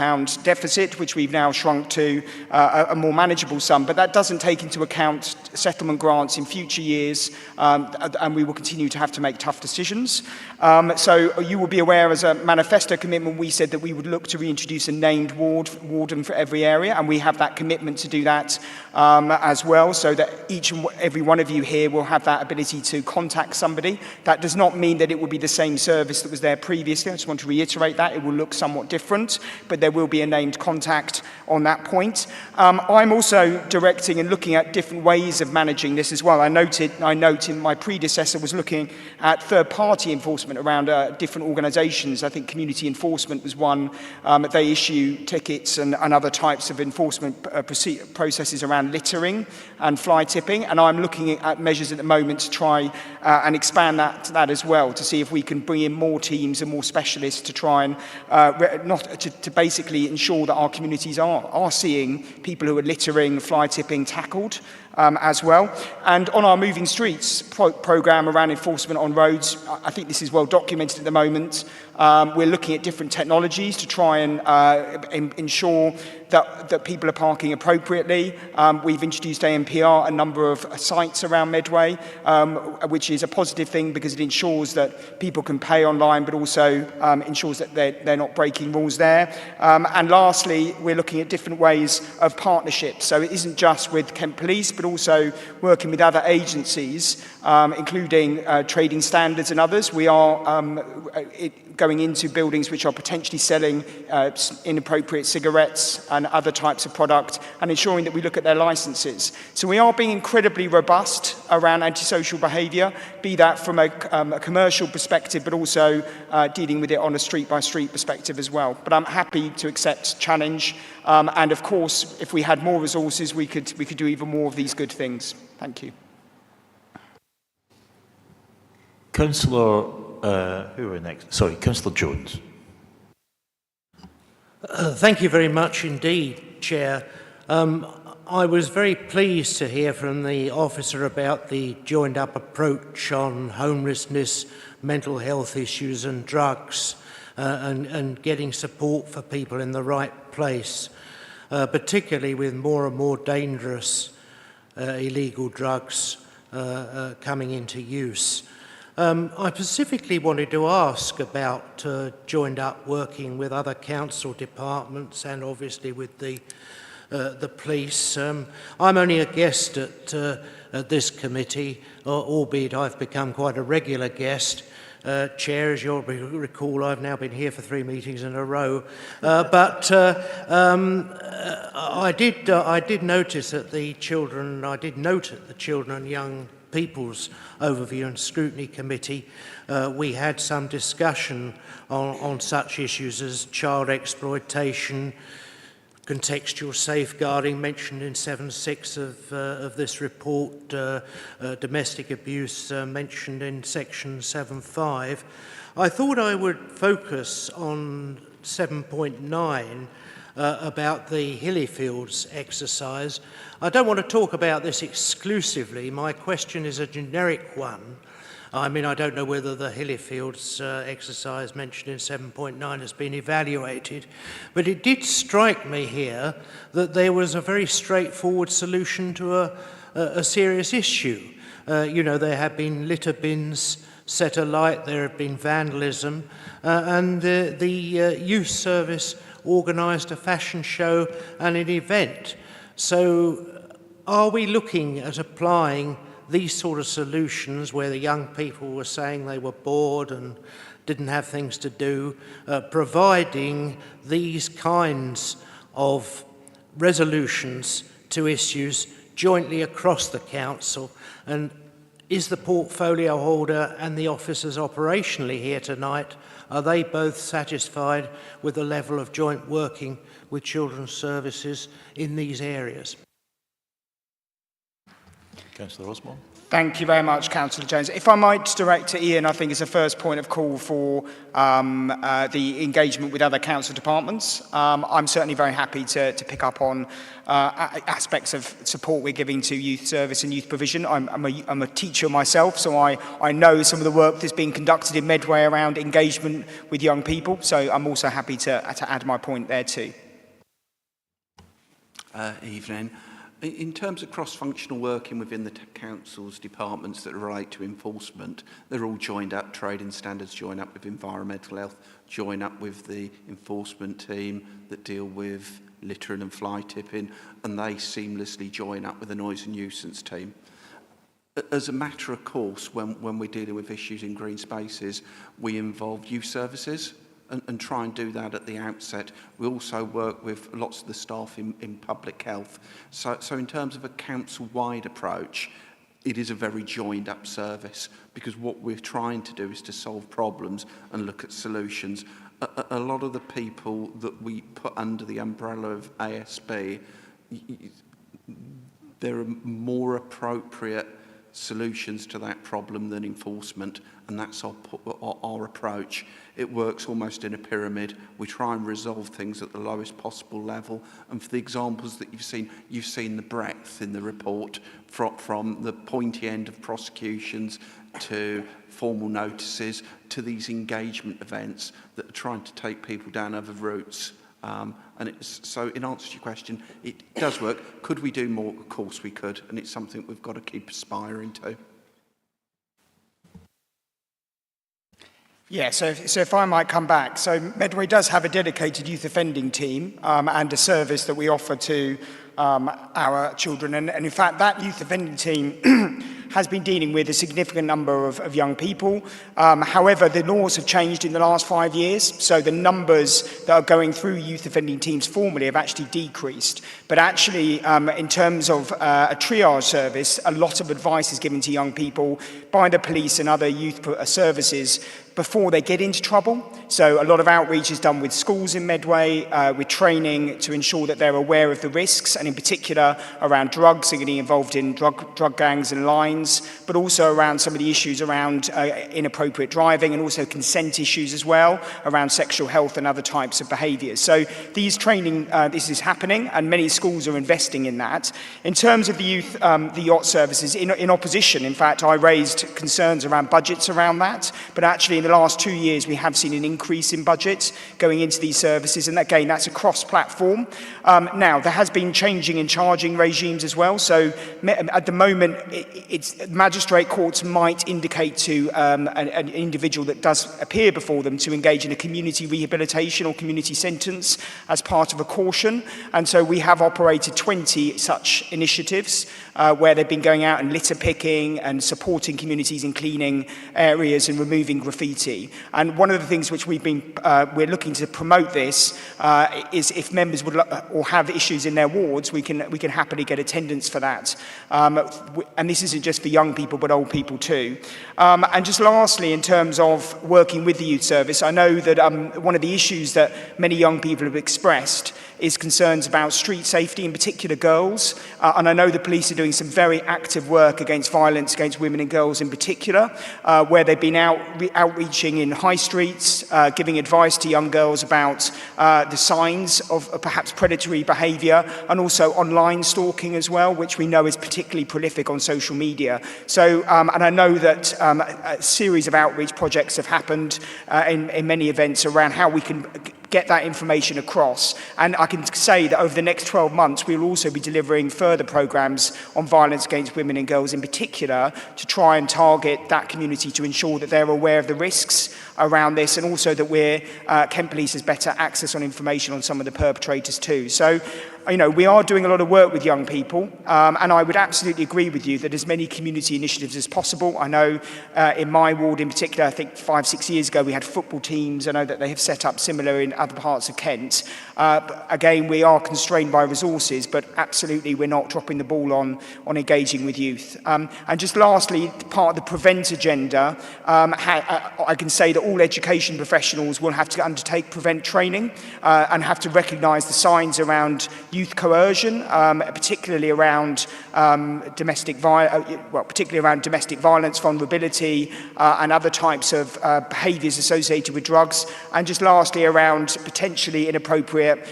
deficit, which we've now shrunk to a more manageable sum. But that doesn't take into account settlement grants in future years, and we will continue to have to make tough decisions. So you will be aware, as a manifesto commitment, we said that we would look to reintroduce a named warden for every area, and we have that commitment to do that as well, so that each and every one of you here will have that ability to contact somebody. That does not mean that it will be the same service that was there previously. I just want to reiterate that. It will look somewhat different, but there will be a named contact on that point. I'm also directing and looking at different ways of managing this as well. I note in my predecessor was looking at third-party enforcement around different organisations. I think community enforcement was one. They issue tickets and other types of enforcement processes around littering and fly tipping, and I'm looking at measures at the moment to try and expand that as well, to see if we can bring in more teams and more specialists to try and to basically ensure that our communities are seeing people who are littering, fly tipping tackled as well. And on our Moving Streets programme around enforcement on roads, I think this is well documented at the moment. We're looking at different technologies to try and ensure that people are parking appropriately. We've introduced ANPR a number of sites around Medway, which is a positive thing because it ensures that people can pay online, but also ensures that they're not breaking rules there. And lastly, we're looking at different ways of partnerships. So it isn't just with Kent Police, but also working with other agencies, including trading standards and others. We are going into buildings which are potentially selling inappropriate cigarettes and other types of product, and ensuring that we look at their licences. So we are being incredibly robust around antisocial behaviour, be that from a commercial perspective, but also dealing with it on a street-by-street perspective as well. But I'm happy to accept challenge, and of course, if we had more resources, we could do even more of these good things. Thank you. Councillor, who are next? Sorry, Councillor Jones. Thank you very much indeed, Chair. I was very pleased to hear from the officer about the joined-up approach on homelessness, mental health issues and drugs, and getting support for people in the right place, particularly with more and more dangerous illegal drugs coming into use. I specifically wanted to ask about joined up working with other council departments and obviously with the police. I'm only a guest at this committee, albeit I've become quite a regular guest. Chair, as you'll recall, I've now been here for 3 meetings in a row. But I did notice that the children, I did note at the Children and Young People's Overview and Scrutiny Committee, we had some discussion on such issues as child exploitation, contextual safeguarding mentioned in 7.6 of this report, domestic abuse mentioned in section 7.5. I thought I would focus on 7.9 about the Hillyfields exercise. I don't want to talk about this exclusively. My question is a generic one. I mean, I don't know whether the Hillyfields exercise mentioned in 7.9 has been evaluated, but it did strike me here that there was a very straightforward solution to a serious issue. You know, there have been litter bins set alight, there have been vandalism, and the youth service organised a fashion show and an event. So are we looking at applying these sort of solutions where the young people were saying they were bored and didn't have things to do, providing these kinds of resolutions to issues jointly across the council? And is the portfolio holder and the officers operationally here tonight, are they both satisfied with the level of joint working with children's services in these areas? Councillor Osborne. Thank you very much, Councillor Jones. If I might direct to Ian, I think it's a first point of call for the engagement with other council departments. I'm certainly very happy to pick up on aspects of support we're giving to youth service and youth provision. I'm a teacher myself, so I know some of the work that's being conducted in Medway around engagement with young people, so I'm also happy to add my point there too. Evening. In terms of cross-functional working within the council's departments that relate to enforcement, they're all joined up, trading standards join up with environmental health, join up with the enforcement team that deal with littering and fly tipping, and they seamlessly join up with the noise and nuisance team. As a matter of course, when we're dealing with issues in green spaces, we involve youth services and try and do that at the outset. We also work with lots of the staff in public health. So in terms of a council-wide approach, it is a very joined-up service because what we're trying to do is to solve problems and look at solutions. A lot of the people that we put under the umbrella of ASB, there are more appropriate solutions to that problem than enforcement, and that's our approach. It works almost in a pyramid. We try and resolve things at the lowest possible level, and for the examples that you've seen the breadth in the report from the pointy end of prosecutions to formal notices to these engagement events that are trying to take people down other routes. So in answer to your question, it does work. Could we do more? Of course we could, and it's something we've got to keep aspiring to. Yeah, so if I might come back. So Medway does have a dedicated youth offending team and a service that we offer to our children. And in fact, that youth offending team has been dealing with a significant number of young people. However, the laws have changed in the last 5 years. So the numbers that are going through youth offending teams formally have actually decreased. But actually, in terms of a triage service, a lot of advice is given to young people by the police and other youth services before they get into trouble. So a lot of outreach is done with schools in Medway, with training to ensure that they're aware of the risks, and in particular around drugs and getting involved in drug gangs and lines, but also around some of the issues around inappropriate driving, and also consent issues as well, around sexual health and other types of behaviours. So these training, this is happening, and many schools are investing in that. In terms of the youth, the yacht services, in opposition, in fact, I raised concerns around budgets around that, but actually in the last 2 years we have seen an increase in budgets going into these services, and again, that's across platform. Now, there has been changing in charging regimes as well, so at the moment, magistrate courts might indicate to an individual that does appear before them to engage in a community rehabilitation or community sentence as part of a caution, and so we have operated 20 such initiatives where they've been going out and litter picking and supporting communities in cleaning areas and removing graffiti. And one of the things which we're looking to promote this is if members would or have issues in their wards, we can happily get attendance for that. And this isn't just for young people, but old people too. And just lastly, in terms of working with the youth service, I know that one of the issues that many young people have expressed is concerns about street safety, in particular girls. And I know the police are doing some very active work against violence against women and girls in particular, where they've been outreaching in high streets, giving advice to young girls about the signs of perhaps predatory behaviour, and also online stalking as well, which we know is particularly prolific on social media. So, and I know that a series of outreach projects have happened in many events around how we can get that information across. And I can say that over the next 12 months, we will also be delivering further programmes on violence against women and girls in particular, to try and target that community to ensure that they're aware of the risks around this, and also that Kent Police has better access on information on some of the perpetrators too. So, you know, we are doing a lot of work with young people, and I would absolutely agree with you that as many community initiatives as possible. I know in my ward in particular, I think 5-6 years ago, we had football teams. I know that they have set up similar in other parts of Kent. But again, we are constrained by resources, but absolutely we're not dropping the ball on engaging with youth. And just lastly, part of the prevent agenda, I can say that all education professionals will have to undertake prevent training and have to recognise the signs around youth coercion, particularly around domestic violence, vulnerability, and other types of behaviours associated with drugs. And just lastly, around potentially inappropriate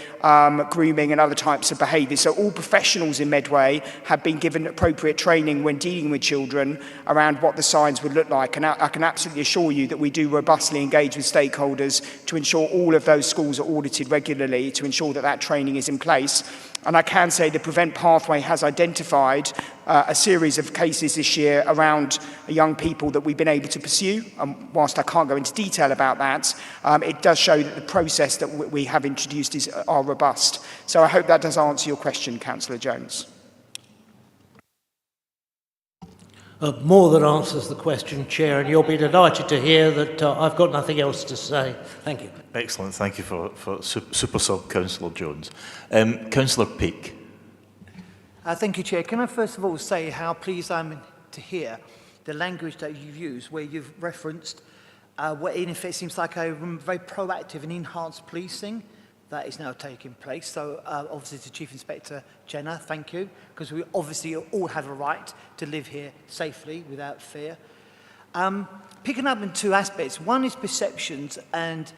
grooming and other types of behaviours. So all professionals in Medway have been given appropriate training when dealing with children around what the signs would look like. And I can absolutely assure you that we do robustly engage with stakeholders to ensure all of those schools are audited regularly, to ensure that that training is in place. And I can say the Prevent Pathway has identified a series of cases this year around young people that we've been able to pursue. Whilst I can't go into detail about that, it does show that the process that we have introduced are robust. So I hope that does answer your question, Councillor Jones. More than answers the question, Chair, and you'll be delighted to hear that I've got nothing else to say. Thank you. Excellent. Thank you for Super Sub Councillor Jones. Councillor Peake. Thank you, Chair. Can I first of all say how pleased I'm to hear the language that you've used, where you've referenced what in effect seems like a very proactive and enhanced policing that is now taking place. So obviously to Chief Inspector Jenner, thank you, because we obviously all have a right to live here safely without fear. Picking up in two aspects. One is perceptions, and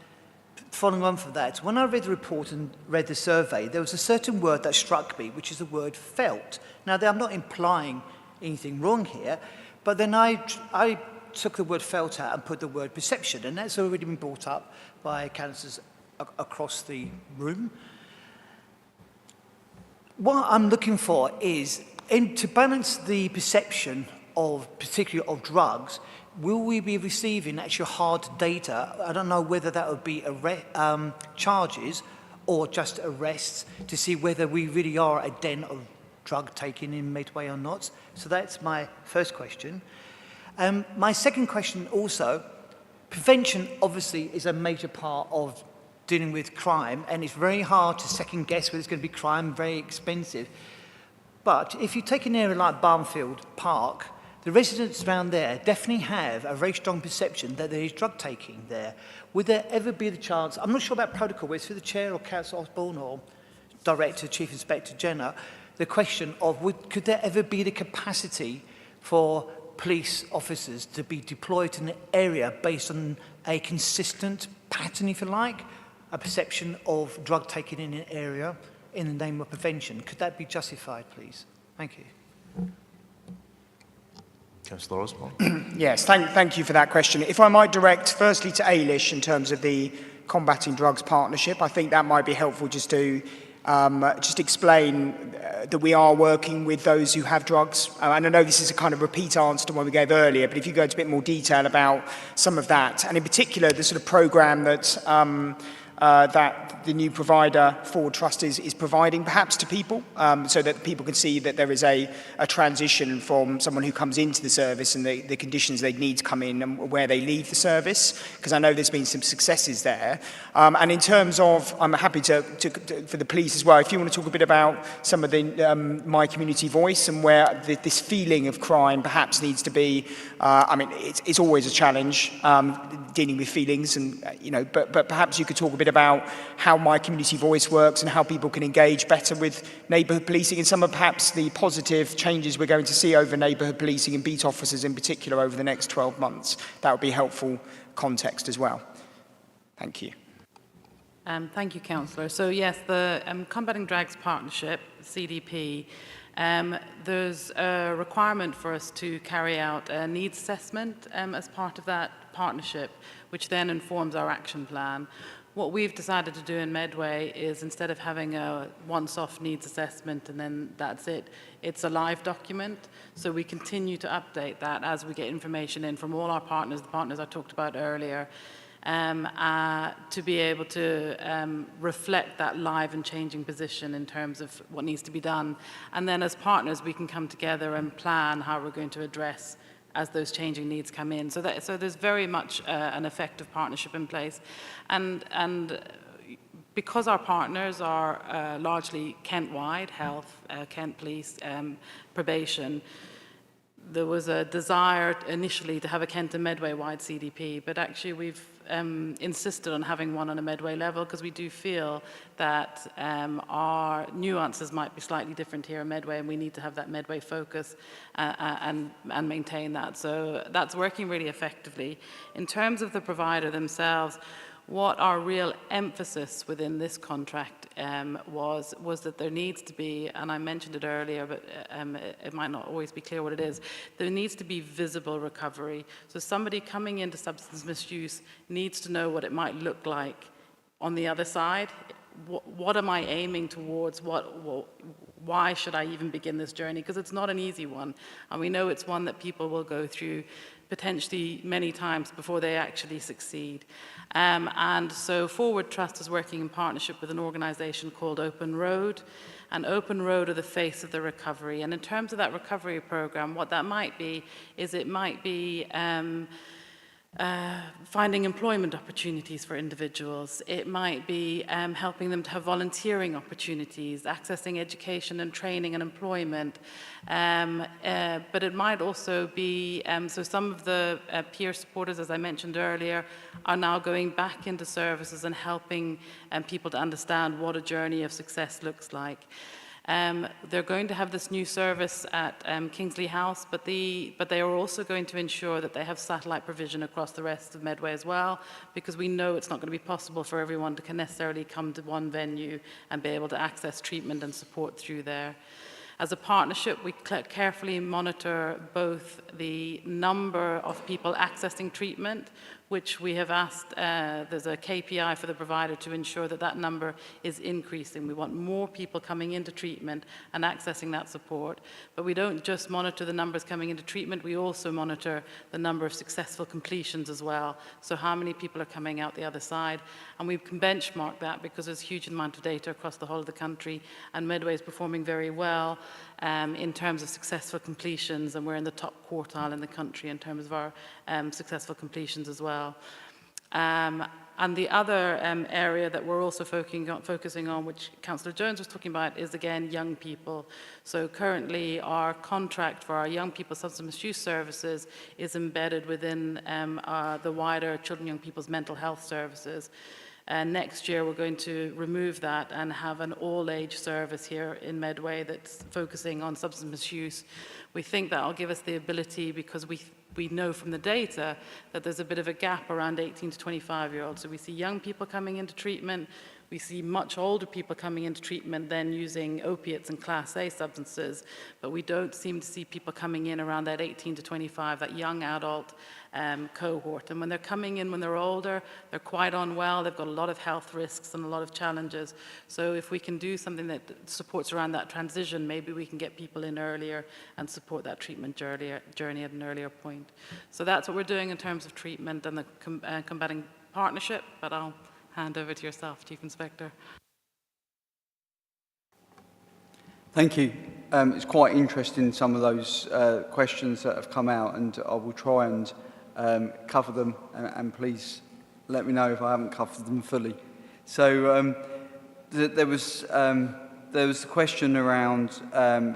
following on from that, when I read the report and read the survey, there was a certain word that struck me, which is the word felt. Now, I'm not implying anything wrong here, but then I took the word felt out and put the word perception, and that's already been brought up by councillors across the room. What I'm looking for is, to balance the perception of, particularly of drugs, will we be receiving actual hard data? I don't know whether that would be charges or just arrests to see whether we really are a den of drug taking in Medway or not. So that's my first question. My second question also, prevention obviously is a major part of dealing with crime, and it's very hard to second guess whether it's going to be crime, very expensive. But if you take an area like Barnfield Park, the residents around there definitely have a very strong perception that there is drug taking there. Would there ever be the chance, I'm not sure about protocol, whether it's through the Chair or Councillor Osborne or Director, Chief Inspector Jenner, the question of could there ever be the capacity for police officers to be deployed in an area based on a consistent pattern, if you like, a perception of drug taking in an area in the name of prevention? Could that be justified, please? Thank you. Councillor Osborne. Yes, thank you for that question. If I might direct firstly to Ailish in terms of the Combating Drugs Partnership, I think that might be helpful just to just explain that we are working with those who have drugs. And I know this is a kind of repeat answer to one we gave earlier, but if you go into a bit more detail about some of that, and in particular the sort of programme that that the new provider, Forward Trust, is providing perhaps to people, so that people can see that there is a transition from someone who comes into the service and the conditions they need to come in and where they leave the service, because I know there's been some successes there. And in terms of, I'm happy to for the police as well, if you want to talk a bit about some of the My Community Voice and where this feeling of crime perhaps needs to be, I mean, it's always a challenge dealing with feelings, and but perhaps you could talk a bit about how My Community Voice works and how people can engage better with neighbourhood policing and some of perhaps the positive changes we're going to see over neighbourhood policing and beat officers in particular over the next 12 months. That would be helpful context as well. Thank you. Thank you, Councillor. So yes, the Combating Drugs Partnership, CDP, there's a requirement for us to carry out a needs assessment as part of that partnership, which then informs our action plan. What we've decided to do in Medway is, instead of having a once-off needs assessment and then that's it, it's a live document. So we continue to update that as we get information in from all our partners, the partners I talked about earlier, to be able to reflect that live and changing position in terms of what needs to be done. And then as partners, we can come together and plan how we're going to address as those changing needs come in. So there's very much an effective partnership in place. And because our partners are largely Kent-wide, health, Kent Police, probation, there was a desire initially to have a Kent and Medway-wide CDP, but actually we've insisted on having one on a Medway level because we do feel that our nuances might be slightly different here in Medway, and we need to have that Medway focus and maintain that. So that's working really effectively. In terms of the provider themselves, what our real emphasis within this contract was that there needs to be, and I mentioned it earlier, but it might not always be clear what it is, there needs to be visible recovery. So somebody coming into substance misuse needs to know what it might look like on the other side. What am I aiming towards? Why should I even begin this journey? Because it's not an easy one. And we know it's one that people will go through potentially many times before they actually succeed. And so Forward Trust is working in partnership with an organisation called Open Road. And Open Road are the face of the recovery. And in terms of that recovery programme, what that might be is it might be finding employment opportunities for individuals. It might be helping them to have volunteering opportunities, accessing education and training and employment. But it might also be, so some of the peer supporters, as I mentioned earlier, are now going back into services and helping people to understand what a journey of success looks like. They're going to have this new service at Kingsley House, but they are also going to ensure that they have satellite provision across the rest of Medway as well, because we know it's not going to be possible for everyone to necessarily come to one venue and be able to access treatment and support through there. As a partnership, we carefully monitor both the number of people accessing treatment, which we have asked, there's a KPI for the provider to ensure that that number is increasing. We want more people coming into treatment and accessing that support. But we don't just monitor the numbers coming into treatment, we also monitor the number of successful completions as well. So how many people are coming out the other side? And we can benchmark that because there's a huge amount of data across the whole of the country, and Medway is performing very well in terms of successful completions, and we're in the top quartile in the country in terms of our successful completions as well. And the other area that we're also focusing on, which Councillor Jones was talking about, is again young people. So currently our contract for our young people substance misuse services is embedded within the wider children and young people's mental health services. And next year we're going to remove that and have an all-age service here in Medway that's focusing on substance misuse. We think that will give us the ability, because we know from the data that there's a bit of a gap around 18 to 25-year-olds. So we see young people coming into treatment, we see much older people coming into treatment then using opiates and Class A substances, but we don't seem to see people coming in around that 18 to 25, that young adult cohort. And when they're coming in when they're older, they're quite unwell, they've got a lot of health risks and a lot of challenges. So if we can do something that supports around that transition, maybe we can get people in earlier and support that treatment journey at an earlier point. So that's what we're doing in terms of treatment and the combating partnership, but I'll hand over to yourself, Chief Inspector. Thank you. It's quite interesting, some of those questions that have come out, and I will try and cover them, and please let me know if I haven't covered them fully. So there was the question around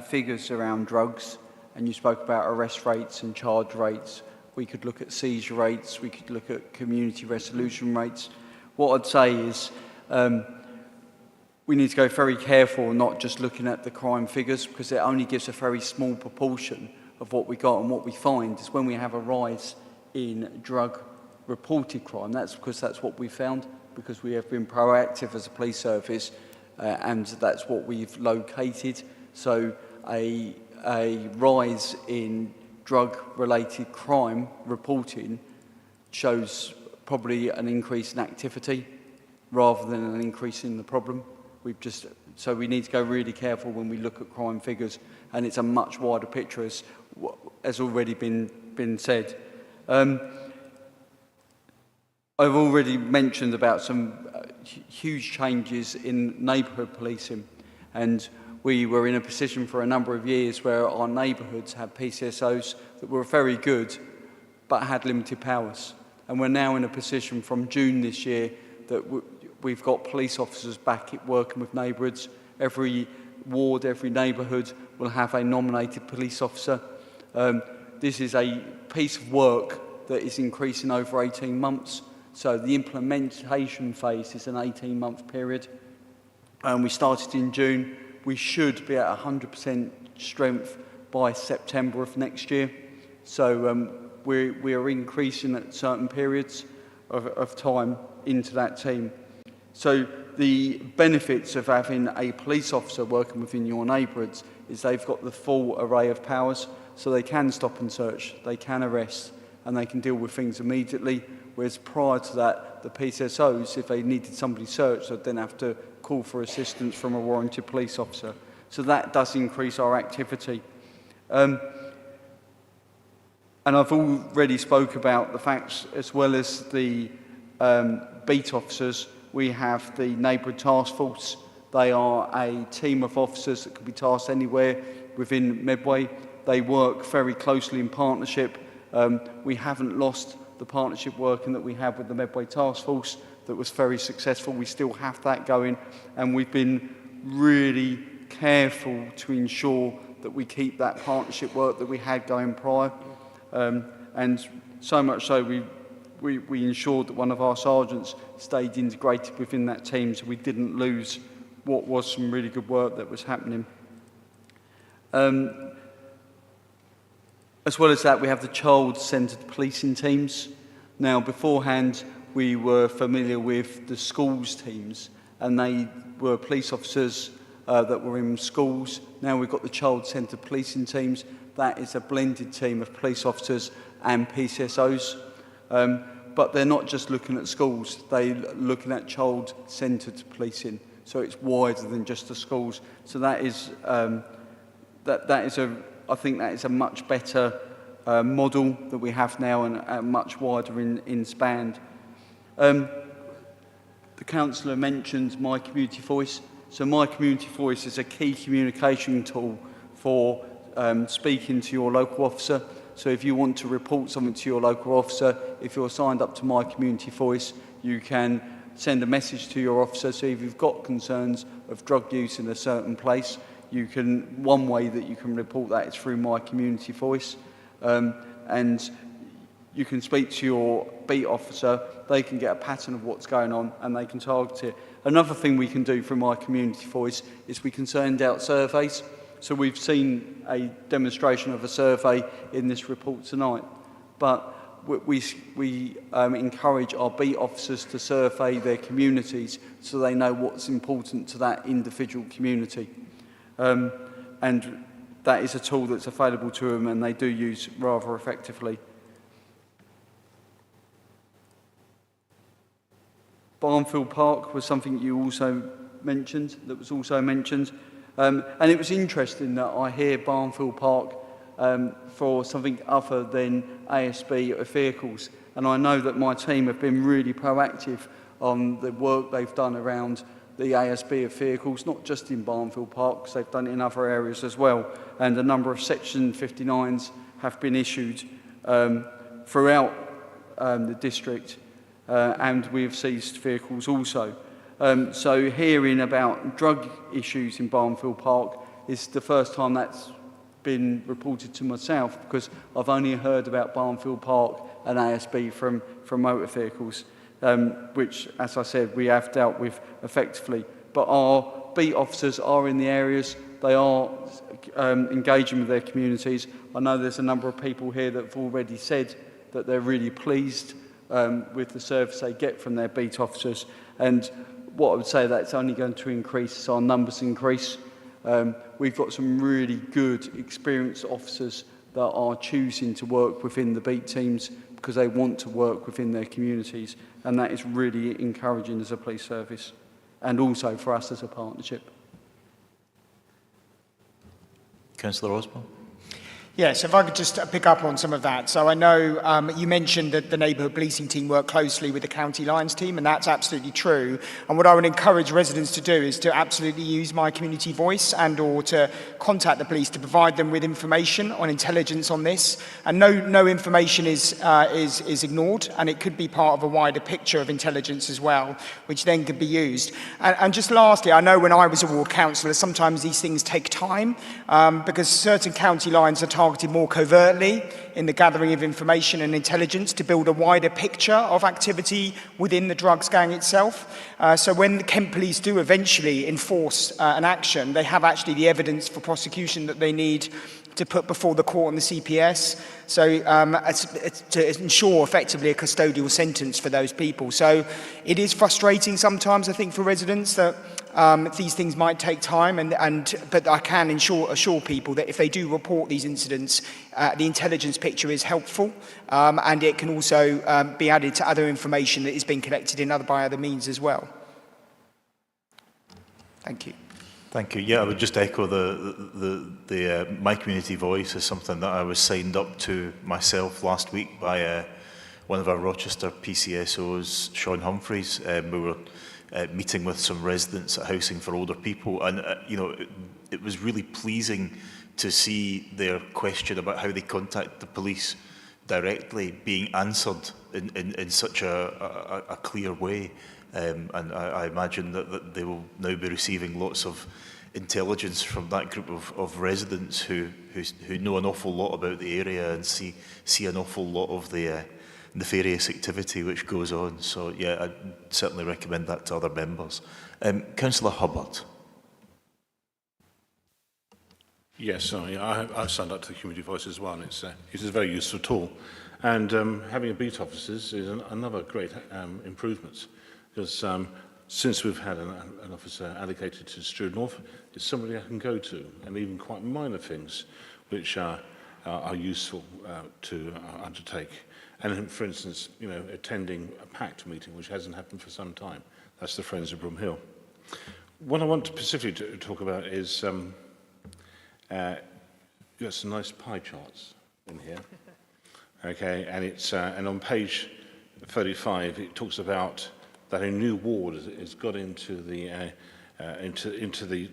figures around drugs, and you spoke about arrest rates and charge rates. We could look at seizure rates, we could look at community resolution rates. What I'd say is we need to go very careful, not just looking at the crime figures, because it only gives a very small proportion of what we got. And what we find is when we have a rise in drug-reported crime, that's because that's what we found, because we have been proactive as a police service, and that's what we've located. So a rise in drug-related crime reporting shows probably an increase in activity rather than an increase in the problem. So we need to go really careful when we look at crime figures, and it's a much wider picture, as has already been said. I've already mentioned about some huge changes in neighbourhood policing, and we were in a position for a number of years where our neighbourhoods had PCSOs that were very good but had limited powers. And we're now in a position from June this year that we've got police officers back working with neighbourhoods. Every ward, every neighbourhood will have a nominated police officer. This is a piece of work that is increasing over 18 months. So the implementation phase is an 18-month period. We started in June. We should be at 100% strength by September of next year. So we are increasing at certain periods of time into that team. So the benefits of having a police officer working within your neighbourhoods is they've got the full array of powers, so they can stop and search, they can arrest, and they can deal with things immediately, whereas prior to that, the PCSOs, if they needed somebody searched, they'd then have to call for assistance from a warranted police officer. So that does increase our activity. And I've already spoke about the facts, as well as the beat officers. We have the neighbourhood task force. They are a team of officers that can be tasked anywhere within Medway. They work very closely in partnership. We haven't lost the partnership working that we have with the Medway task force that was very successful. We still have that going, and we've been really careful to ensure that we keep that partnership work that we had going prior. And so much so we ensured that one of our sergeants stayed integrated within that team, so we didn't lose what was some really good work that was happening. As well as that, we have the child-centred policing teams. Now, beforehand, we were familiar with the schools teams, and they were police officers that were in schools. Now we've got the child-centred policing teams. That is a blended team of police officers and PCSOs. But they're not just looking at schools, they're looking at child-centred policing. So it's wider than just the schools. So that is, I think that is a much better model that we have now, and much wider in span. The councillor mentioned My Community Voice. So My Community Voice is a key communication tool for speaking to your local officer. So if you want to report something to your local officer, if you're signed up to My Community Voice, you can send a message to your officer. So if you've got concerns of drug use in a certain place, one way that you can report that is through My Community Voice. And you can speak to your beat officer, they can get a pattern of what's going on and they can target it. Another thing we can do from My Community Voice is we can send out surveys. So we've seen a demonstration of a survey in this report tonight, but we encourage our beat officers to survey their communities so they know what's important to that individual community. And that is a tool that's available to them and they do use rather effectively. Barnfield Park was something you also mentioned, and it was interesting that I hear Barnfield Park for something other than ASB vehicles. And I know that my team have been really proactive on the work they've done around the ASB of vehicles, not just in Barnfield Park, because they've done it in other areas as well. And a number of Section 59s have been issued throughout the district, and we've seized vehicles also. So hearing about drug issues in Barnfield Park is the first time that's been reported to myself, because I've only heard about Barnfield Park and ASB from motor vehicles, which, as I said, we have dealt with effectively. But our beat officers are in the areas, they are engaging with their communities. I know there's a number of people here that have already said that they're really pleased with the service they get from their beat officers. And what I would say, that's only going to increase as our numbers increase. We've got some really good, experienced officers that are choosing to work within the beat teams because they want to work within their communities, and that is really encouraging as a police service, and also for us as a partnership. Councillor Osborne. Yes, if I could just pick up on some of that. So I know you mentioned that the neighbourhood policing team work closely with the County Lions team, and that's absolutely true. And what I would encourage residents to do is to absolutely use My Community Voice and or to contact the police to provide them with information on intelligence on this. And no information is ignored, and it could be part of a wider picture of intelligence as well, which then could be used. And just lastly, I know when I was a ward councillor, sometimes these things take time because certain county lines are targeted more covertly in the gathering of information and intelligence to build a wider picture of activity within the drugs gang itself. So when the Kent police do eventually enforce an action, they have actually the evidence for prosecution that they need to put before the court and the CPS, so to ensure effectively a custodial sentence for those people. So it is frustrating sometimes, I think, for residents that these things might take time, but I can assure people that if they do report these incidents, the intelligence picture is helpful, and it can also be added to other information that is being collected by other means as well. Thank you. Thank you. Yeah, I would just echo the My Community Voice is something that I was signed up to myself last week by one of our Rochester PCSOs, Sean Humphreys. We were meeting with some residents at Housing for Older People, and it was really pleasing to see their question about how they contact the police directly being answered in such a clear way. And I imagine that they will now be receiving lots of intelligence from that group of residents who know an awful lot about the area and see an awful lot of the nefarious activity which goes on. So yeah, I'd certainly recommend that to other members. Councillor Hubbard. Yes, I've signed up to the Community Voice as well, and it's a very useful tool. And having a beat officers is another great improvement. Because since we've had an officer allocated to Strood North, it's somebody I can go to, and even quite minor things which are useful to undertake. And for instance, attending a PACT meeting, which hasn't happened for some time. That's the Friends of Broom Hill. What I want to specifically talk about is you've got some nice pie charts in here. Okay, and it's and on page 35 it talks about that a new ward has got into the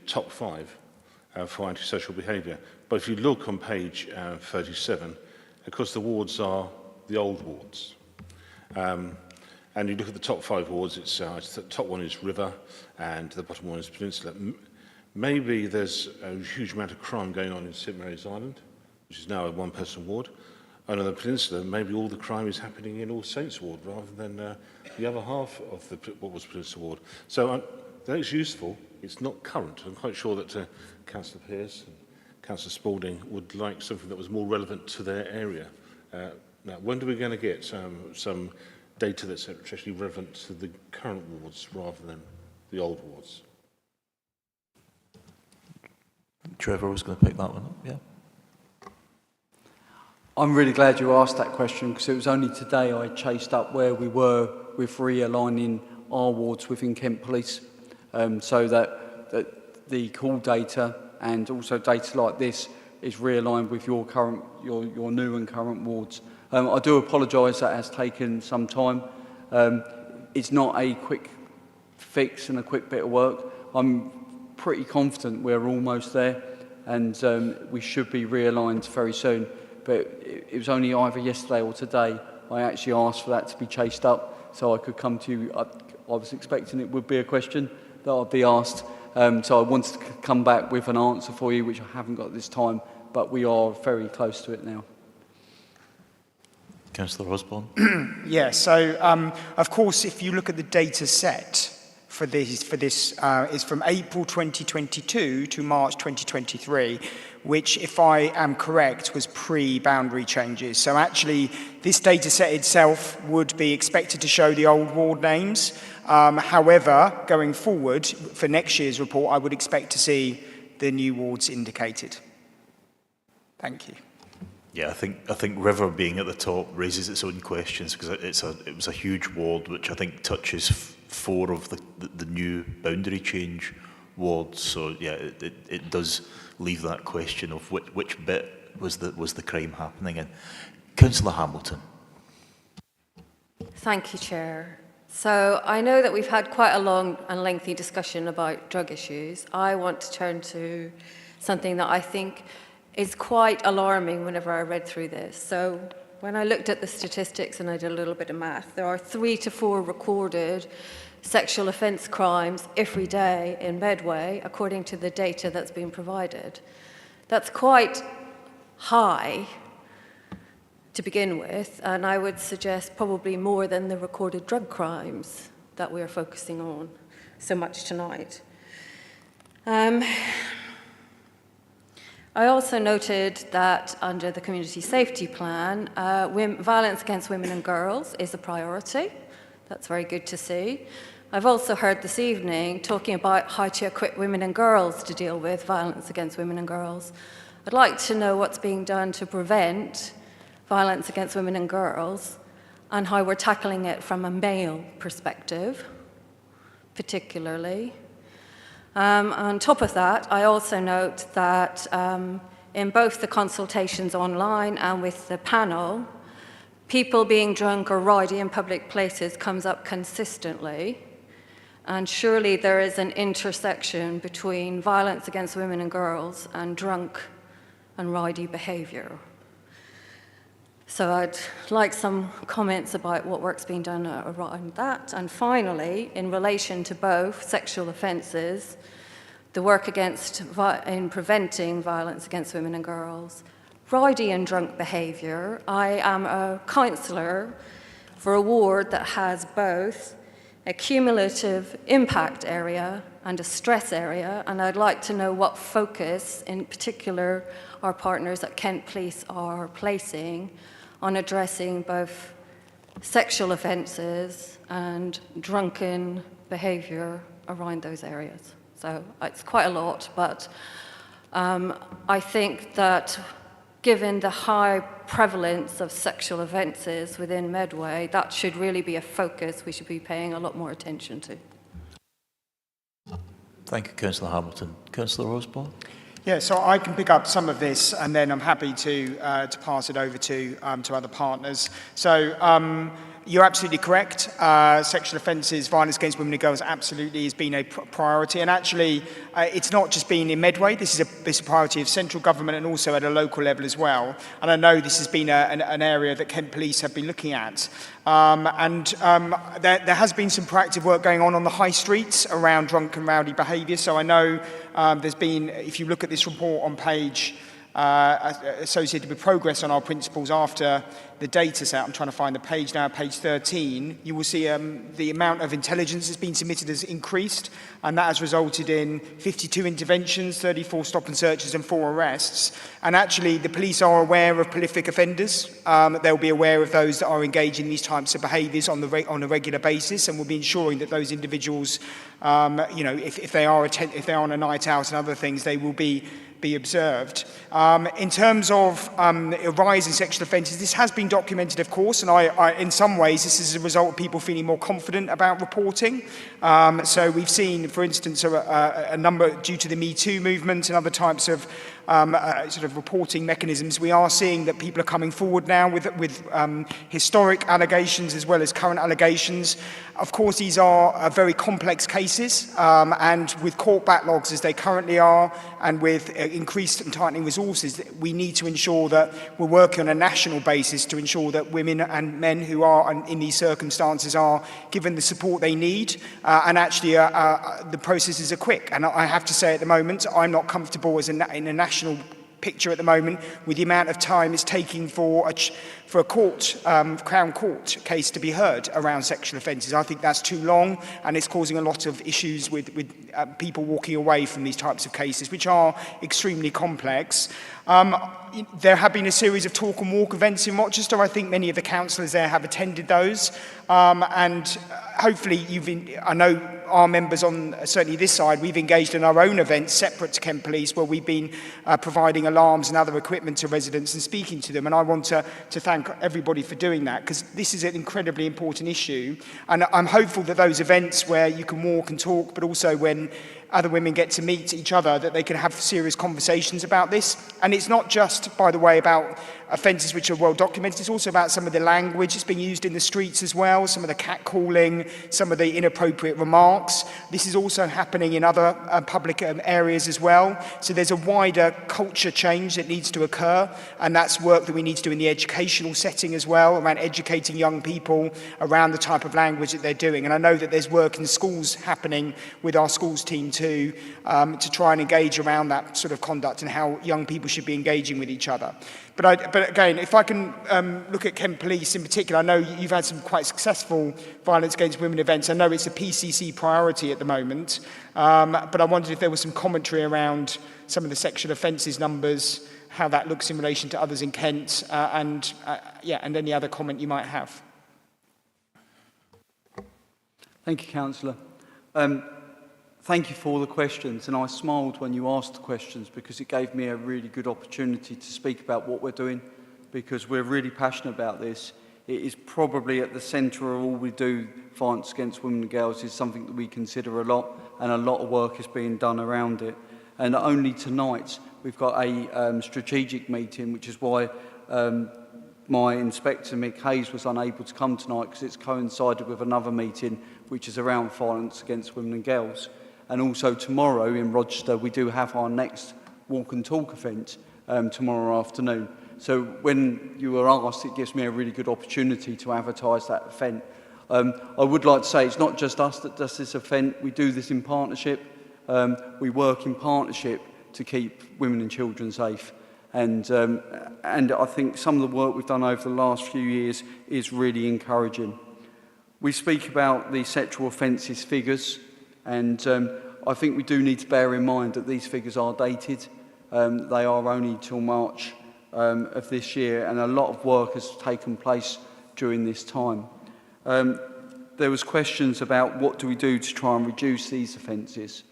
top 5 for antisocial behaviour. But if you look on page 37, of course the wards are the old wards. And you look at the top 5 wards, the top one is River and the bottom one is Peninsula. Maybe there's a huge amount of crime going on in St Mary's Island, which is now a one-person ward. And on the Peninsula, maybe all the crime is happening in All Saints Ward rather than the other half of what was Peninsula Ward. So that is useful. It's not current. I'm quite sure that Councillor Pearce and Councillor Spalding would like something that was more relevant to their area. Now, when are we going to get some data that's actually relevant to the current wards rather than the old wards? Trevor was going to pick that one up, yeah. I'm really glad you asked that question because it was only today I chased up where we were with realigning our wards within Kent Police, so that the call data and also data like this is realigned with your new and current wards. I do apologise that has taken some time. It's not a quick fix and a quick bit of work. I'm pretty confident we're almost there and we should be realigned very soon. But it was only either yesterday or today I actually asked for that to be chased up so I could come to you. I was expecting it would be a question that I'd be asked. So I wanted to come back with an answer for you, which I haven't got this time, but we are very close to it now. Councillor Osborne. Yeah, so of course, if you look at the data set for this is from April 2022 to March 2023, which, if I am correct, was pre-boundary changes. So actually, this data set itself would be expected to show the old ward names. However, going forward, for next year's report, I would expect to see the new wards indicated. Thank you. Yeah, I think River being at the top raises its own questions because it was a huge ward which I think touches 4 of the new boundary change wards. So yeah, it does leave that question of which bit was the crime happening in. Councillor Hamilton. Thank you, Chair. So I know that we've had quite a long and lengthy discussion about drug issues. I want to turn to something that I think is quite alarming whenever I read through this. So when I looked at the statistics and I did a little bit of math, there are 3 to 4 recorded sexual offence crimes every day in Medway, according to the data that's been provided. That's quite high to begin with, and I would suggest probably more than the recorded drug crimes that we're focusing on so much tonight. I also noted that under the Community Safety Plan, violence against women and girls is a priority. That's very good to see. I've also heard this evening talking about how to equip women and girls to deal with violence against women and girls. I'd like to know what's being done to prevent violence against women and girls and how we're tackling it from a male perspective, particularly. On top of that, I also note that in both the consultations online and with the panel, people being drunk or rowdy in public places comes up consistently. And surely there is an intersection between violence against women and girls and drunk and rowdy behaviour. So I'd like some comments about what work's being done around that. And finally, in relation to both sexual offences, the work in preventing violence against women and girls, rowdy and drunk behaviour. I am a councillor for a ward that has both a cumulative impact area and a stress area, and I'd like to know what focus, in particular, our partners at Kent Police are placing on addressing both sexual offences and drunken behaviour around those areas. So it's quite a lot, but I think that given the high prevalence of sexual offences within Medway, that should really be a focus we should be paying a lot more attention to. Thank you, Councillor Hamilton. Councillor Osborne. Yeah, so I can pick up some of this, and then I'm happy to pass it over to other partners. So You're absolutely correct. Sexual offences, violence against women and girls absolutely has been a priority. And actually, it's not just been in Medway. This is a priority of central government and also at a local level as well. And I know this has been an area that Kent Police have been looking at. There has been some proactive work going on the high streets around drunk and rowdy behaviour. So I know there's been, if you look at this report on page associated with progress on our principles after the data set, I'm trying to find the page now, page 13, you will see the amount of intelligence that's been submitted has increased, and that has resulted in 52 interventions, 34 stop and searches and 4 arrests. And actually the police are aware of prolific offenders. They'll be aware of those that are engaging in these types of behaviours on a regular basis, and will be ensuring that those individuals, if they are on a night out and other things, they will be observed. In terms of a rise in sexual offences, this has been documented, of course, and I in some ways this is a result of people feeling more confident about reporting. So we've seen, for instance, a number, due to the Me Too movement and other types of sort of reporting mechanisms, we are seeing that people are coming forward now with historic allegations as well as current allegations. Of course, these are very complex cases, and with court backlogs as they currently are, and with increased and tightening resources, we need to ensure that we're working on a national basis to ensure that women and men who are in these circumstances are given the support they need, and actually the processes are quick. And I have to say at the moment, I'm not comfortable in a national picture at the moment with the amount of time it's taking for a Crown Court case to be heard around sexual offences. I think that's too long, and it's causing a lot of issues with people walking away from these types of cases, which are extremely complex. There have been a series of talk and walk events in Rochester. I think many of the councillors there have attended those, and hopefully I know our members on certainly this side, we've engaged in our own events separate to Kent Police, where we've been providing alarms and other equipment to residents and speaking to them. And I want to thank everybody for doing that, because this is an incredibly important issue. And I'm hopeful that those events where you can walk and talk, but also when other women get to meet each other, that they can have serious conversations about this. And it's not just, by the way, about offences which are well documented, it's also about some of the language that's being used in the streets as well, some of the catcalling, some of the inappropriate remarks. This is also happening in other public areas as well. So there's a wider culture change that needs to occur, and that's work that we need to do in the educational setting as well, around educating young people around the type of language that they're doing. And I know that there's work in schools happening with our schools team too, to try and engage around that sort of conduct and how young people should be engaging with each other. But again, if I can look at Kent Police in particular, I know you've had some quite successful violence against women events. I know it's a PCC priority at the moment, but I wondered if there was some commentary around some of the sexual offences numbers, how that looks in relation to others in Kent, and any other comment you might have. Thank you, Councillor. Thank you for all the questions, and I smiled when you asked the questions because it gave me a really good opportunity to speak about what we're doing, because we're really passionate about this. It is probably at the centre of all we do. Violence against women and girls is something that we consider a lot, and a lot of work is being done around it. And only tonight we've got a strategic meeting, which is why my Inspector Mick Hayes was unable to come tonight, because it's coincided with another meeting which is around violence against women and girls. And also tomorrow in Rochester, we do have our next walk and talk event tomorrow afternoon. So when you were asked, it gives me a really good opportunity to advertise that event. I would like to say it's not just us that does this event. We do this in partnership. We work in partnership to keep women and children safe. And I think some of the work we've done over the last few years is really encouraging. We speak about the sexual offences figures, and I think we do need to bear in mind that these figures are dated. They are only till March of this year, and a lot of work has taken place during this time. There was questions about what do we do to try and reduce these offences,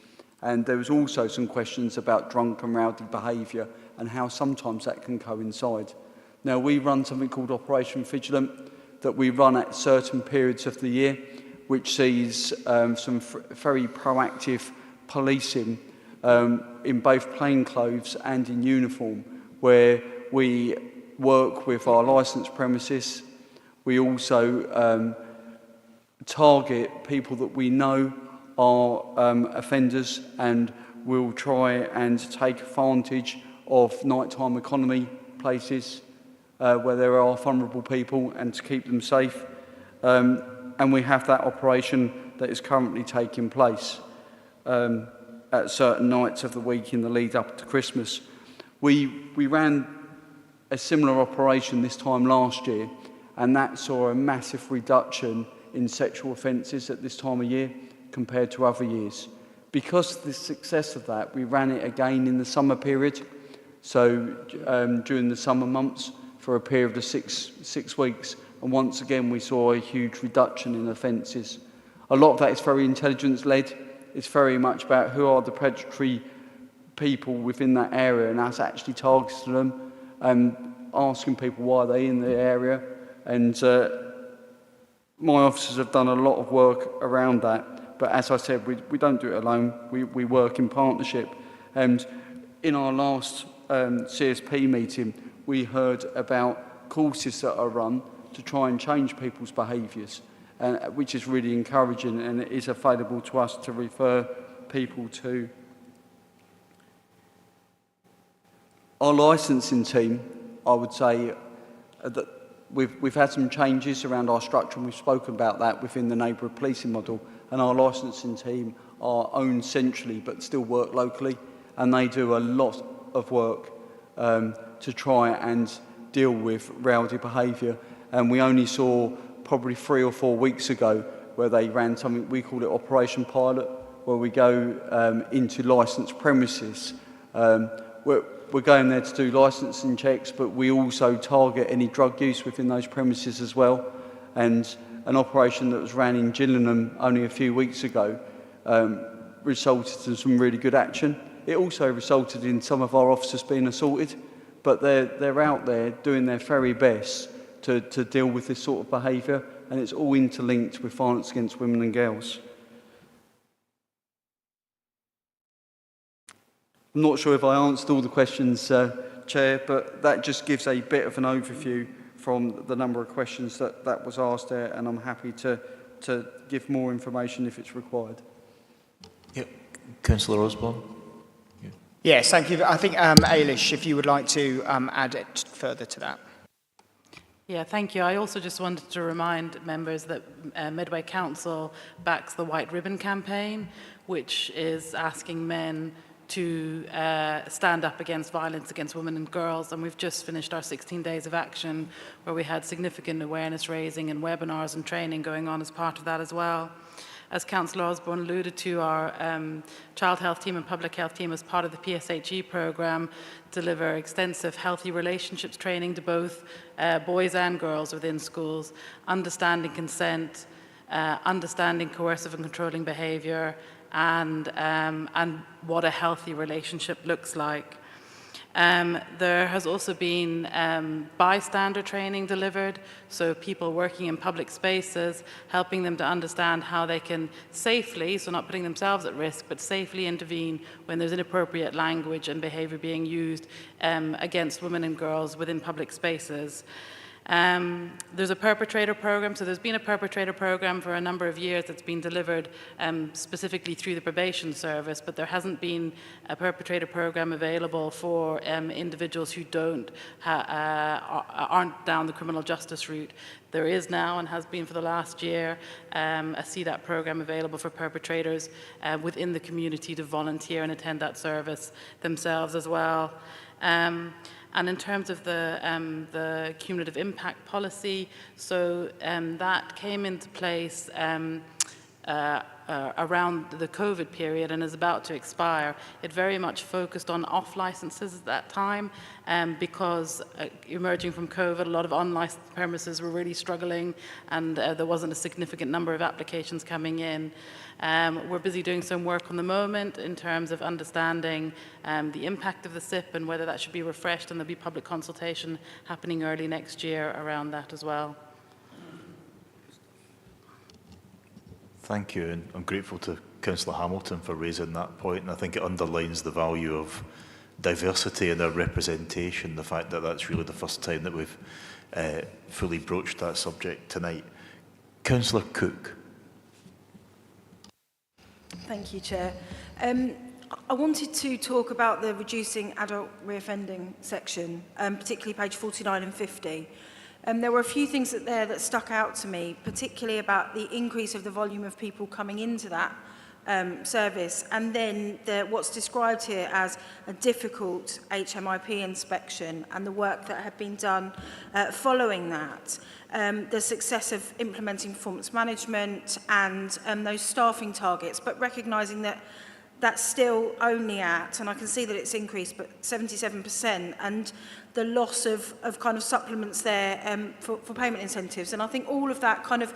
and there was also some questions about drunk and rowdy behaviour and how sometimes that can coincide. Now, we run something called Operation Vigilant that we run at certain periods of the year, which sees some very proactive policing in both plainclothes and in uniform, where we work with our licensed premises, We also target people that we know are offenders, and we'll try and take advantage of nighttime economy places where there are vulnerable people and to keep them safe. And we have that operation that is currently taking place at certain nights of the week in the lead up to Christmas. We ran a similar operation this time last year, and that saw a massive reduction in sexual offences at this time of year compared to other years. Because of the success of that, we ran it again in the summer period, so during the summer months for a period of six weeks, and once again we saw a huge reduction in offences. A lot of that is very intelligence-led. It's very much about who are the predatory people within that area, and us actually targeting them and asking people why they're in the area. And my officers have done a lot of work around that. But as I said, we don't do it alone. We work in partnership. And in our last CSP meeting, we heard about courses that are run to try and change people's behaviours, which is really encouraging, and it is available to us to refer people to. Our licensing team, I would say that we've had some changes around our structure, and we've spoken about that within the neighbourhood policing model, and our licensing team are owned centrally but still work locally, and they do a lot of work to try and deal with rowdy behaviour. And we only saw probably 3 or 4 weeks ago where they ran something, we call it Operation Pilot, where we go into licensed premises. We're going there to do licensing checks, but we also target any drug use within those premises as well. And an operation that was ran in Gillingham only a few weeks ago resulted in some really good action. It also resulted in some of our officers being assaulted, but they're out there doing their very best to deal with this sort of behaviour, and it's all interlinked with violence against women and girls. I'm not sure if I answered all the questions, Chair, but that just gives a bit of an overview from the number of questions that was asked there, and I'm happy to give more information if it's required. Yep. Councillor Osborne. Yeah. Yes, thank you. I think, Ailish, if you would like to add it further to that. Yeah, thank you. I also just wanted to remind members that Medway Council backs the White Ribbon campaign, which is asking men to stand up against violence against women and girls, and we've just finished our 16 days of action where we had significant awareness raising and webinars and training going on as part of that as well. As Councillor Osborne alluded to, our child health team and public health team, as part of the PSHE programme, deliver extensive healthy relationships training to both boys and girls within schools, understanding consent, understanding coercive and controlling behaviour, and what a healthy relationship looks like. There has also been bystander training delivered, so people working in public spaces, helping them to understand how they can safely, so not putting themselves at risk, but safely intervene when there's inappropriate language and behaviour being used against women and girls within public spaces. There's a perpetrator program, so there's been a perpetrator program for a number of years that's been delivered specifically through the probation service, but there hasn't been a perpetrator program available for individuals who aren't down the criminal justice route. There is now, and has been for the last year, a CDAP program available for perpetrators within the community to volunteer and attend that service themselves as well. And in terms of the cumulative impact policy, so that came into place around the COVID period and is about to expire. It very much focused on off licenses at that time because emerging from COVID, a lot of unlicensed premises were really struggling, and there wasn't a significant number of applications coming in. We're busy doing some work on the moment in terms of understanding the impact of the SIP and whether that should be refreshed, and there'll be public consultation happening early next year around that as well. Thank you, and I'm grateful to Councillor Hamilton for raising that point, and I think it underlines the value of diversity in our representation, the fact that that's really the first time that we've fully broached that subject tonight. Councillor Cook. Thank you, Chair. I wanted to talk about the reducing adult reoffending section, particularly page 49 and 50. There were a few things there that stuck out to me, particularly about the increase of the volume of people coming into that service, and then what's described here as a difficult HMIP inspection and the work that had been done following that. The success of implementing performance management and those staffing targets, but recognising that that's still only at, and I can see that it's increased, but 77%, and the loss of kind of supplements there for payment incentives. And I think all of that kind of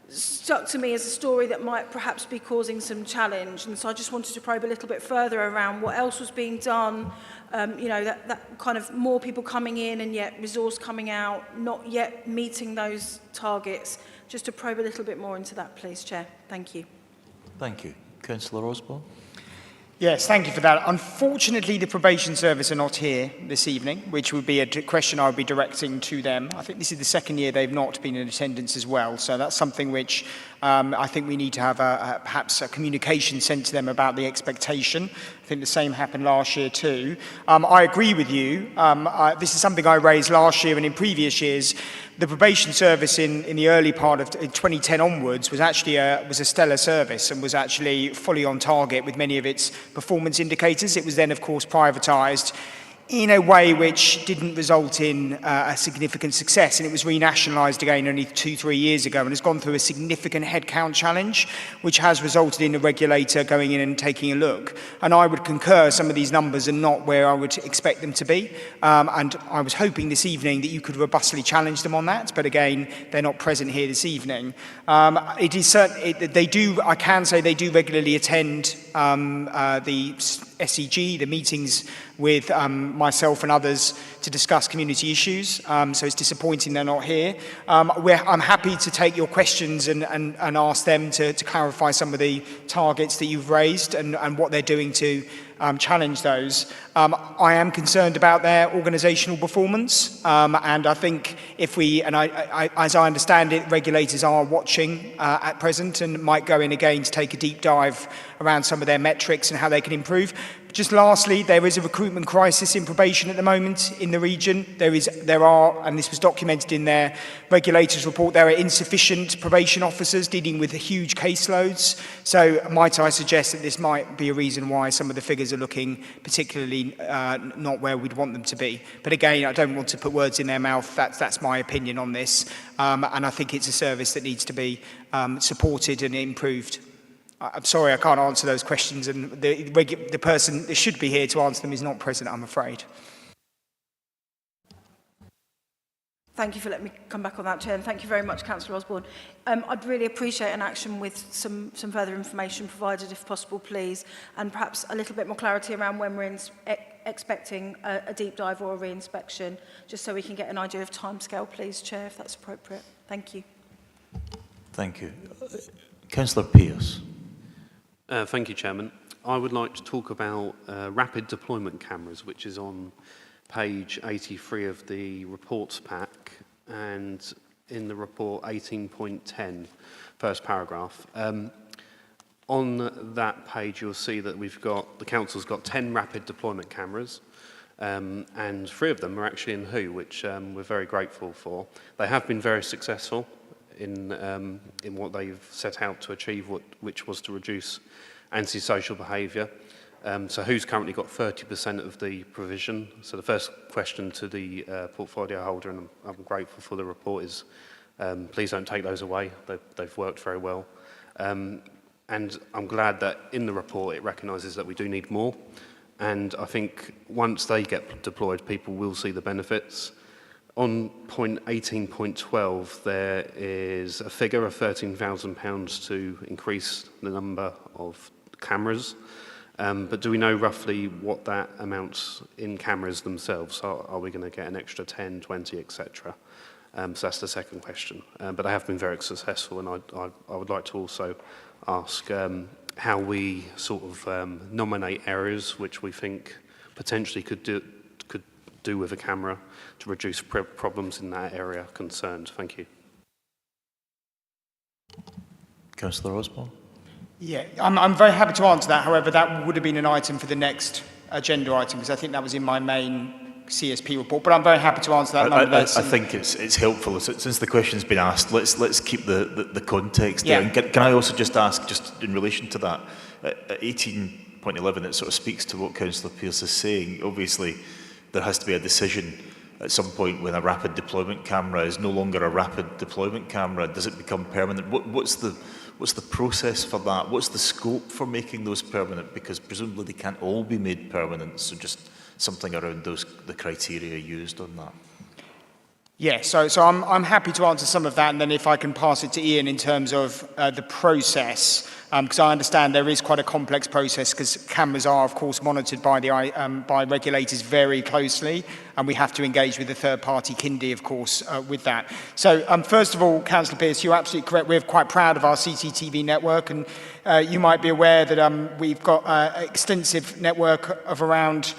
stuck to me as a story that might perhaps be causing some challenge. And so I just wanted to probe a little bit further around what else was being done, you know, that kind of more people coming in and yet resource coming out, not yet meeting those targets. Just to probe a little bit more into that, please, Chair. Thank you. Thank you. Councillor Osborne. Yes, thank you for that. Unfortunately, the probation service are not here this evening, which would be a question I would be directing to them. I think this is the second year they've not been in attendance as well, so that's something which I think we need to have perhaps a communication sent to them about the expectation. I think the same happened last year too. I agree with you. This is something I raised last year and in previous years. The probation service in the early part of 2010 onwards was actually a stellar service and was actually fully on target with many of its performance indicators. It was then, of course, privatised in a way which didn't result in a significant success, and it was renationalised again only 2-3 years ago and has gone through a significant headcount challenge, which has resulted in the regulator going in and taking a look. And I would concur some of these numbers are not where I would expect them to be, and I was hoping this evening that you could robustly challenge them on that, but again, they're not present here this evening. It is certain, they do, I can say they do regularly attend the SEG, the meetings with myself and others to discuss community issues, so it's disappointing they're not here. I'm happy to take your questions and ask them to clarify some of the targets that you've raised and what they're doing to challenge those. I am concerned about their organisational performance, and I think if we, and as I understand it, regulators are watching at present and might go in again to take a deep dive around some of their metrics and how they can improve. Just lastly, there is a recruitment crisis in probation at the moment in the region. There are, and this was documented in their regulators' report, there are insufficient probation officers dealing with huge caseloads. So might I suggest that this might be a reason why some of the figures are looking particularly not where we'd want them to be. But again, I don't want to put words in their mouth. That's my opinion on this. And I think it's a service that needs to be supported and improved. I'm sorry I can't answer those questions, and the person that should be here to answer them is not present, I'm afraid. Thank you for letting me come back on that, Chair, and thank you very much, Councillor Osborne. I'd really appreciate an action with some further information provided, if possible, please, and perhaps a little bit more clarity around when we're expecting a deep dive or a re-inspection, just so we can get an idea of timescale, please, Chair, if that's appropriate. Thank you. Thank you. Councillor Pearce. Thank you, Chairman. I would like to talk about rapid deployment cameras, which is on page 83 of the reports pack, and in the report 18.10, first paragraph. On that page, you'll see that the council's got 10 rapid deployment cameras, and 3 of them are actually in Who, which we're very grateful for. They have been very successful in what they've set out to achieve, which was to reduce antisocial behaviour. So Who's currently got 30% of the provision. So the first question to the portfolio holder, and I'm grateful for the report, is please don't take those away. They've worked very well. And I'm glad that in the report it recognises that we do need more. And I think once they get deployed, people will see the benefits. On point 18.12, there is a figure of £13,000 to increase the number of cameras. But do we know roughly what that amounts in cameras themselves? Are we going to get an extra 10, 20, etc.? So that's the second question. But they have been very successful, and I would like to also ask how we sort of nominate areas which we think potentially could do with a camera to reduce problems in that area concerned. Thank you. Councillor Osborne. Yeah, I'm very happy to answer that. However, that would have been an item for the next agenda item, because I think that was in my main CSP report. But I'm very happy to answer that nonetheless. I think it's helpful. Since the question's been asked, let's keep the context there. Yeah. And can I also just ask, just in relation to that, at 18.11, it sort of speaks to what Councillor Pearce is saying. Obviously, there has to be a decision at some point when a rapid deployment camera is no longer a rapid deployment camera. Does it become permanent? What's the process for that? What's the scope for making those permanent? Because presumably they can't all be made permanent. So just something around the criteria used on that. Yeah, so I'm happy to answer some of that, and then if I can pass it to Ian in terms of the process, because I understand there is quite a complex process, because cameras are, of course, monitored by by regulators very closely, and we have to engage with the third-party Kindy, of course, with that. So first of all, Councillor Pearce, you're absolutely correct. We're quite proud of our CCTV network, and you might be aware that we've got an extensive network of around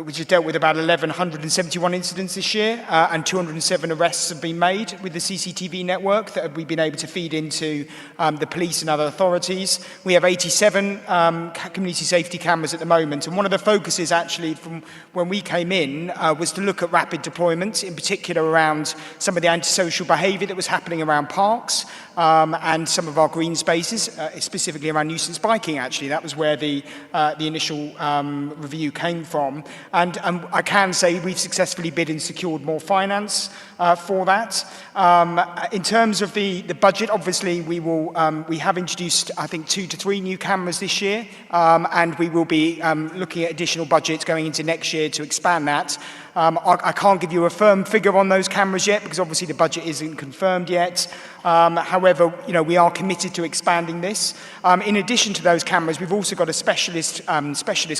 which has dealt with about 1,171 incidents this year, and 207 arrests have been made with the CCTV network that we've been able to feed into the police and other authorities. We have 87 community safety cameras at the moment, and one of the focuses actually from when we came in was to look at rapid deployment, in particular around some of the antisocial behaviour that was happening around parks and some of our green spaces, specifically around nuisance biking actually. That was where the initial review came from, and I can say we've successfully bid and secured more finance for that. In terms of the budget, obviously we have introduced I think 2 to 3 new cameras this year, and we will be looking at additional budgets going into next year to expand that. I can't give you a firm figure on those cameras yet because obviously the budget isn't confirmed yet. However, we are committed to expanding this. In addition to those cameras, we've also got a specialist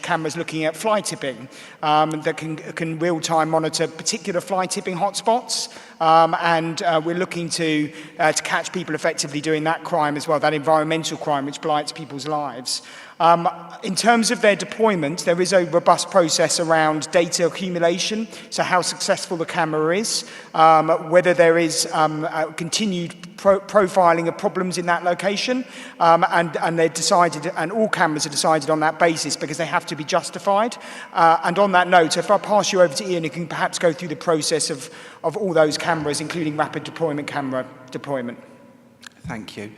cameras looking at fly tipping that can real-time monitor particular fly tipping hotspots. And we're looking to catch people effectively doing that crime as well, that environmental crime which blights people's lives. In terms of their deployment, there is a robust process around data accumulation, so how successful the camera is, whether there is continued profiling of problems in that location, and they're decided, and all cameras are decided on that basis because they have to be justified. And on that note, if I pass you over to Ian, you can perhaps go through the process of all those cameras, including rapid deployment camera deployment. Thank you.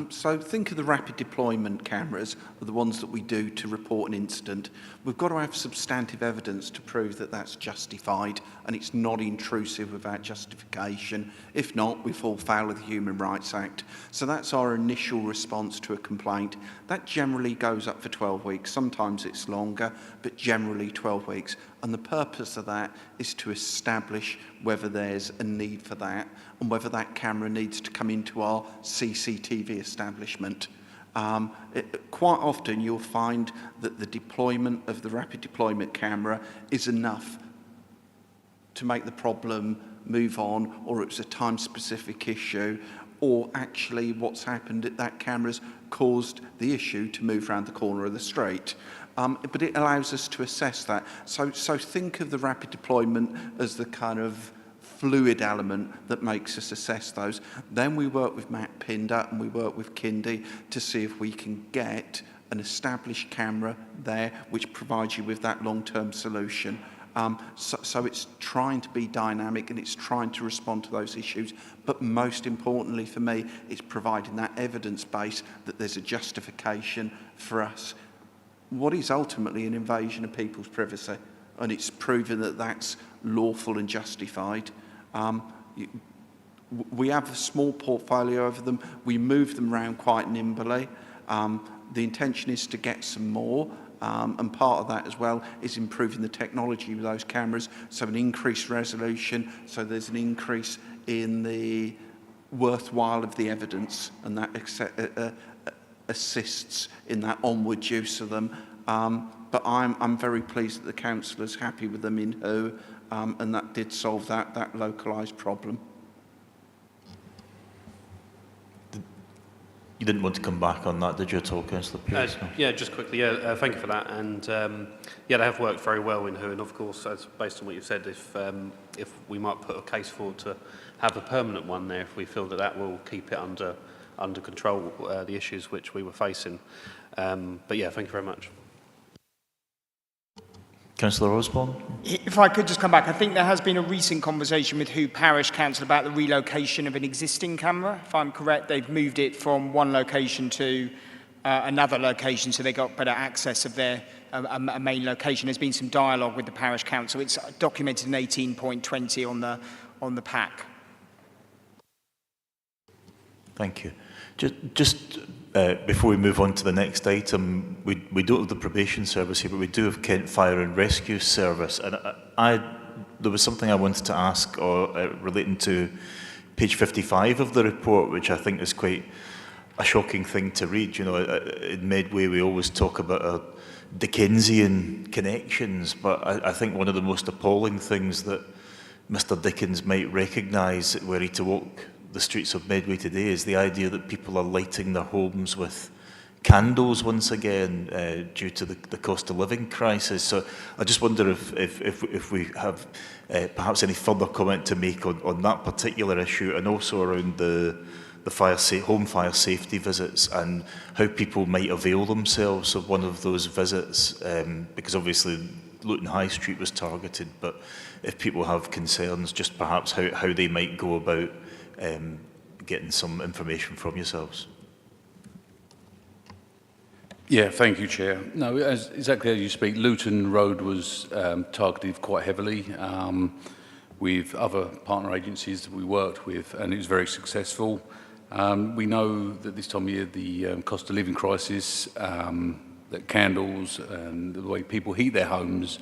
So think of the rapid deployment cameras, are the ones that we do to report an incident. We've got to have substantive evidence to prove that that's justified and it's not intrusive without justification. If not, we fall foul of the Human Rights Act. So that's our initial response to a complaint. That generally goes up for 12 weeks. Sometimes it's longer, but generally 12 weeks. And the purpose of that is to establish whether there's a need for that and whether that camera needs to come into our CCTV establishment. Quite often you'll find that the deployment of the rapid deployment camera is enough to make the problem move on, or it's a time-specific issue, or actually what's happened at that camera's caused the issue to move around the corner of the street. But it allows us to assess that. So think of the rapid deployment as the kind of fluid element that makes us assess those. Then we work with Matt Pinder and we work with Kindy to see if we can get an established camera there which provides you with that long-term solution. So it's trying to be dynamic and it's trying to respond to those issues. But most importantly for me, it's providing that evidence base that there's a justification for us. What is ultimately an invasion of people's privacy, and it's proven that that's lawful and justified. We have a small portfolio of them. We move them around quite nimbly. The intention is to get some more, and part of that as well is improving the technology with those cameras, so an increased resolution, so there's an increase in the worthwhile of the evidence, and that assists in that onward use of them. But I'm very pleased that the councillor's happy with them in who, and that did solve that localised problem. You didn't want to come back on that, did you at all, Councillor Pierce? Yeah, just quickly, thank you for that. And yeah, they have worked very well in Who, and of course, as based on what you've said, if we might put a case forward to have a permanent one there, if we feel that that will keep it under control, the issues which we were facing. But yeah, thank you very much. Councillor Osborne? If I could just come back, I think there has been a recent conversation with Who Parish Council about the relocation of an existing camera. If I'm correct, they've moved it from one location to another location, so they got better access of their a main location. There's been some dialogue with the Parish Council. It's documented in 18.20 on the pack. Thank you. Just before we move on to the next item, we don't have the probation service here, but we do have Kent Fire and Rescue Service. And there was something I wanted to ask relating to page 55 of the report, which I think is quite a shocking thing to read. You know, in Medway we always talk about Dickensian connections, but I think one of the most appalling things that Mr. Dickens might recognise were he to walk the streets of Medway today is the idea that people are lighting their homes with candles once again due to the cost of living crisis. So I just wonder if we have perhaps any further comment to make on that particular issue, and also around the home fire safety visits and how people might avail themselves of one of those visits, because obviously Luton High Street was targeted, but if people have concerns, just perhaps how they might go about getting some information from yourselves. Yeah, thank you, Chair. No, exactly as you speak, Luton Road was targeted quite heavily with other partner agencies that we worked with, and it was very successful. We know that this time of year, the cost of living crisis, that candles and the way people heat their homes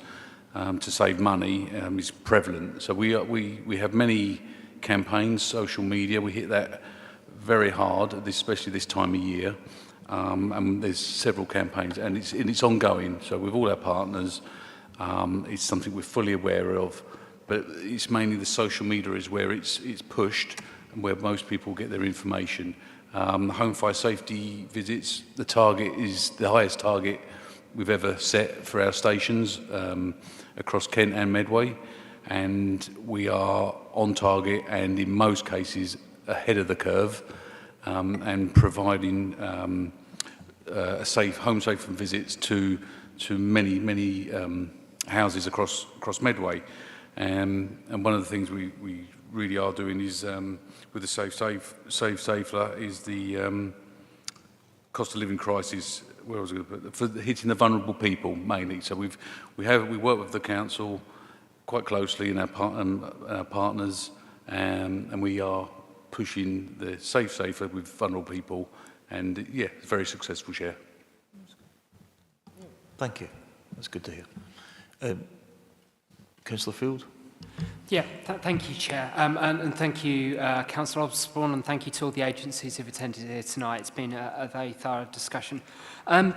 to save money is prevalent. So we have many campaigns, social media, we hit that very hard, especially this time of year. And there's several campaigns, and it's ongoing. So with all our partners, it's something we're fully aware of. But it's mainly the social media is where it's pushed and where most people get their information. Home fire safety visits, the target is the highest target we've ever set for our stations across Kent and Medway. And we are on target and in most cases ahead of the curve and providing home safe visits to many houses across Medway. And one of the things we really are doing is with the Save Safer is the cost of living crisis. Where was I going to put for hitting the vulnerable people mainly. So we work with the council quite closely and our partners, and we are pushing the Save Safer with vulnerable people, and yeah, very successful, Chair. Thank you. That's good to hear. Councillor Field? Yeah, thank you, Chair. And thank you, Councillor Osborne, and thank you to all the agencies who've attended here tonight. It's been a very thorough discussion.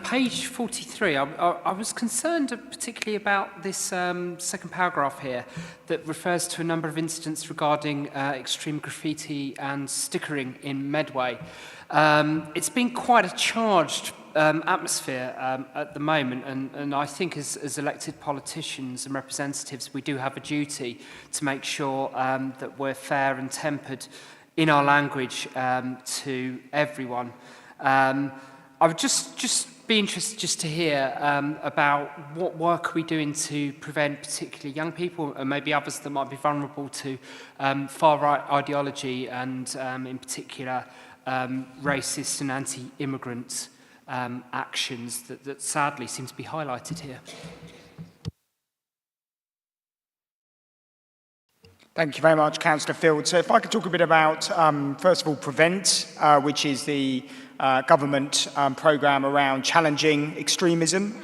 Page 43, I was concerned particularly about this second paragraph here that refers to a number of incidents regarding extreme graffiti and stickering in Medway. It's been quite a charged atmosphere at the moment, and I think as elected politicians and representatives, we do have a duty to make sure that we're fair and tempered in our language to everyone. I would just be interested just to hear about what work are we doing to prevent particularly young people and maybe others that might be vulnerable to far-right ideology and in particular racist and anti-immigrant actions that sadly seem to be highlighted here. Thank you very much, Councillor Field. So if I could talk a bit about, first of all, Prevent, which is the government programme around challenging extremism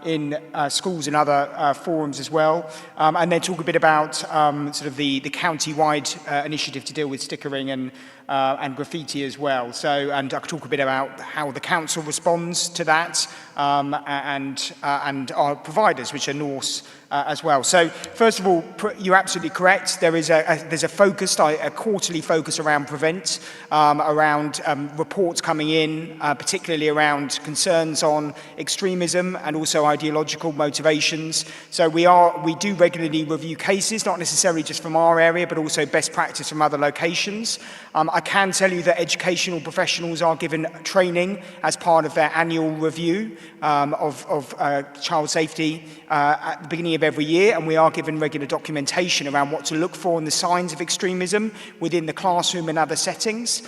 in schools and other forums as well, and then talk a bit about sort of the county-wide initiative to deal with stickering and and graffiti as well. So, and I could talk a bit about how the council responds to that, and our providers, which are Norse as well. So, first of all, you're absolutely correct. There's a focus, a quarterly focus around prevent, around reports coming in, particularly around concerns on extremism and also ideological motivations. So we do regularly review cases, not necessarily just from our area, but also best practice from other locations. I can tell you that educational professionals are given training as part of their annual review of child safety at the beginning of every year, and we are given regular documentation around what to look for and the signs of extremism within the classroom and other settings.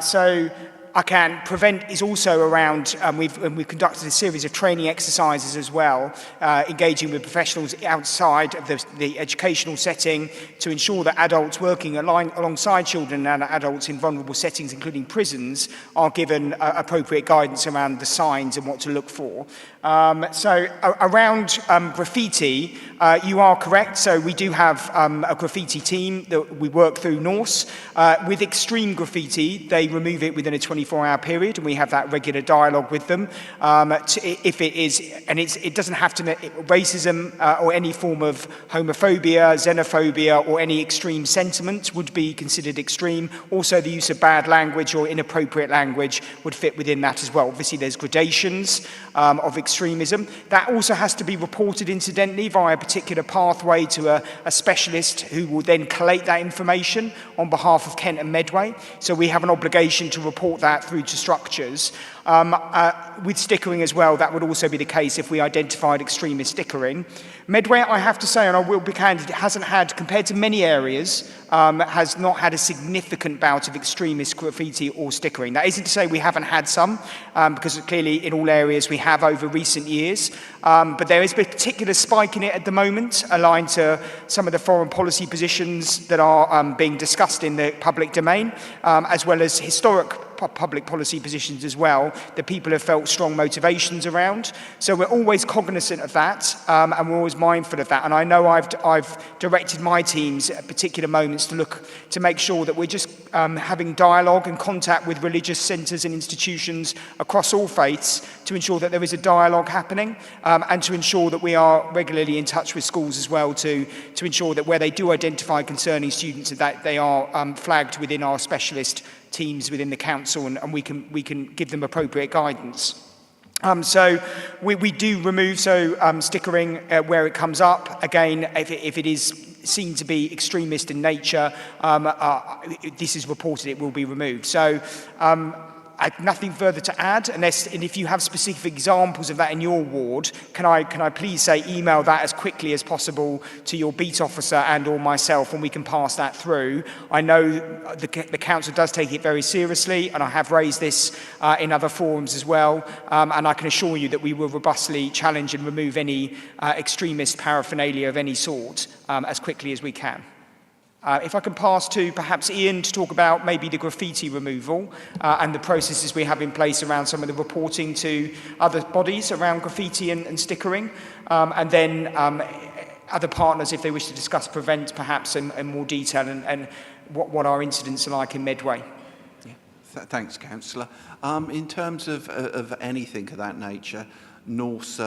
So prevent is also around, we've conducted a series of training exercises as well, engaging with professionals outside of the educational setting to ensure that adults working alongside children and adults in vulnerable settings, including prisons, are given appropriate guidance around the signs and what to look for. So around graffiti, you are correct. So we do have a graffiti team that we work through Norse. With extreme graffiti, they remove it within a 24-hour period, and we have that regular dialogue with them. If it is, and it doesn't have to, racism or any form of homophobia, xenophobia, or any extreme sentiment would be considered extreme. Also, the use of bad language or inappropriate language would fit within that as well. Obviously, there's gradations of extremism. That also has to be reported, incidentally, via a particular pathway to a specialist who will then collate that information on behalf of Kent and Medway. So we have an obligation to report that through to structures. With stickering as well, that would also be the case if we identified extremist stickering. Medway, I have to say, and I will be candid, hasn't had, compared to many areas, has not had a significant bout of extremist graffiti or stickering. That isn't to say we haven't had some, because clearly in all areas we have over recent years. But there is a particular spike in it at the moment, aligned to some of the foreign policy positions that are being discussed in the public domain, as well as historic public policy positions as well, that people have felt strong motivations around. So we're always cognizant of that, and we're always mindful of that. And I know I've directed my teams at particular moments to look to make sure that we're just having dialogue and contact with religious centres and institutions across all faiths to ensure that there is a dialogue happening, and to ensure that we are regularly in touch with schools as well to ensure that where they do identify concerning students, that they are flagged within our specialist teams within the council, and we can give them appropriate guidance. So we do remove stickering where it comes up. Again, if it is seen to be extremist in nature, this is reported, it will be removed. So nothing further to add, and if you have specific examples of that in your ward, can I please say email that as quickly as possible to your beat officer and or myself, and we can pass that through. I know the council does take it very seriously, and I have raised this in other forums as well, and I can assure you that we will robustly challenge and remove any extremist paraphernalia of any sort as quickly as we can. If I can pass to perhaps Ian to talk about maybe the graffiti removal and the processes we have in place around some of the reporting to other bodies around graffiti and stickering, and then other partners if they wish to discuss prevent perhaps in more detail and what our incidents are like in Medway. Yeah. Thanks, Councillor. In terms of anything of that nature, North's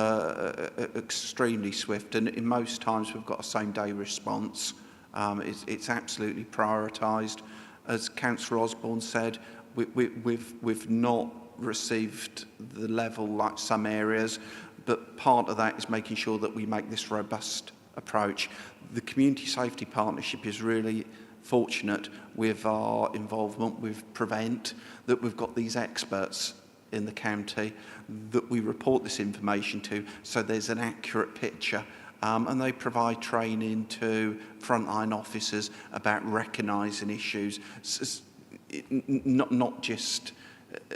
extremely swift, and in most times we've got a same-day response. It's absolutely prioritised. As Councillor Osborne said, we've not received the level like some areas, but part of that is making sure that we make this robust approach. The Community Safety Partnership is really fortunate with our involvement with Prevent, that we've got these experts in the county that we report this information to, so there's an accurate picture. And they provide training to frontline officers about recognising issues, not just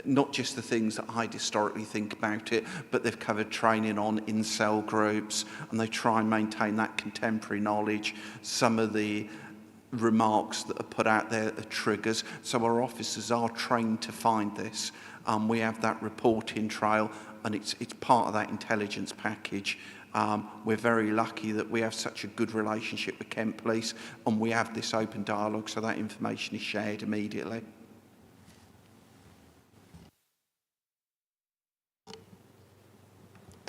the things that I'd historically think about it, but they've covered training on incel groups, and they try and maintain that contemporary knowledge. Some of the remarks that are put out there are triggers, so our officers are trained to find this. We have that reporting trail, and it's part of that intelligence package. We're very lucky that we have such a good relationship with Kent Police, and we have this open dialogue, so that information is shared immediately.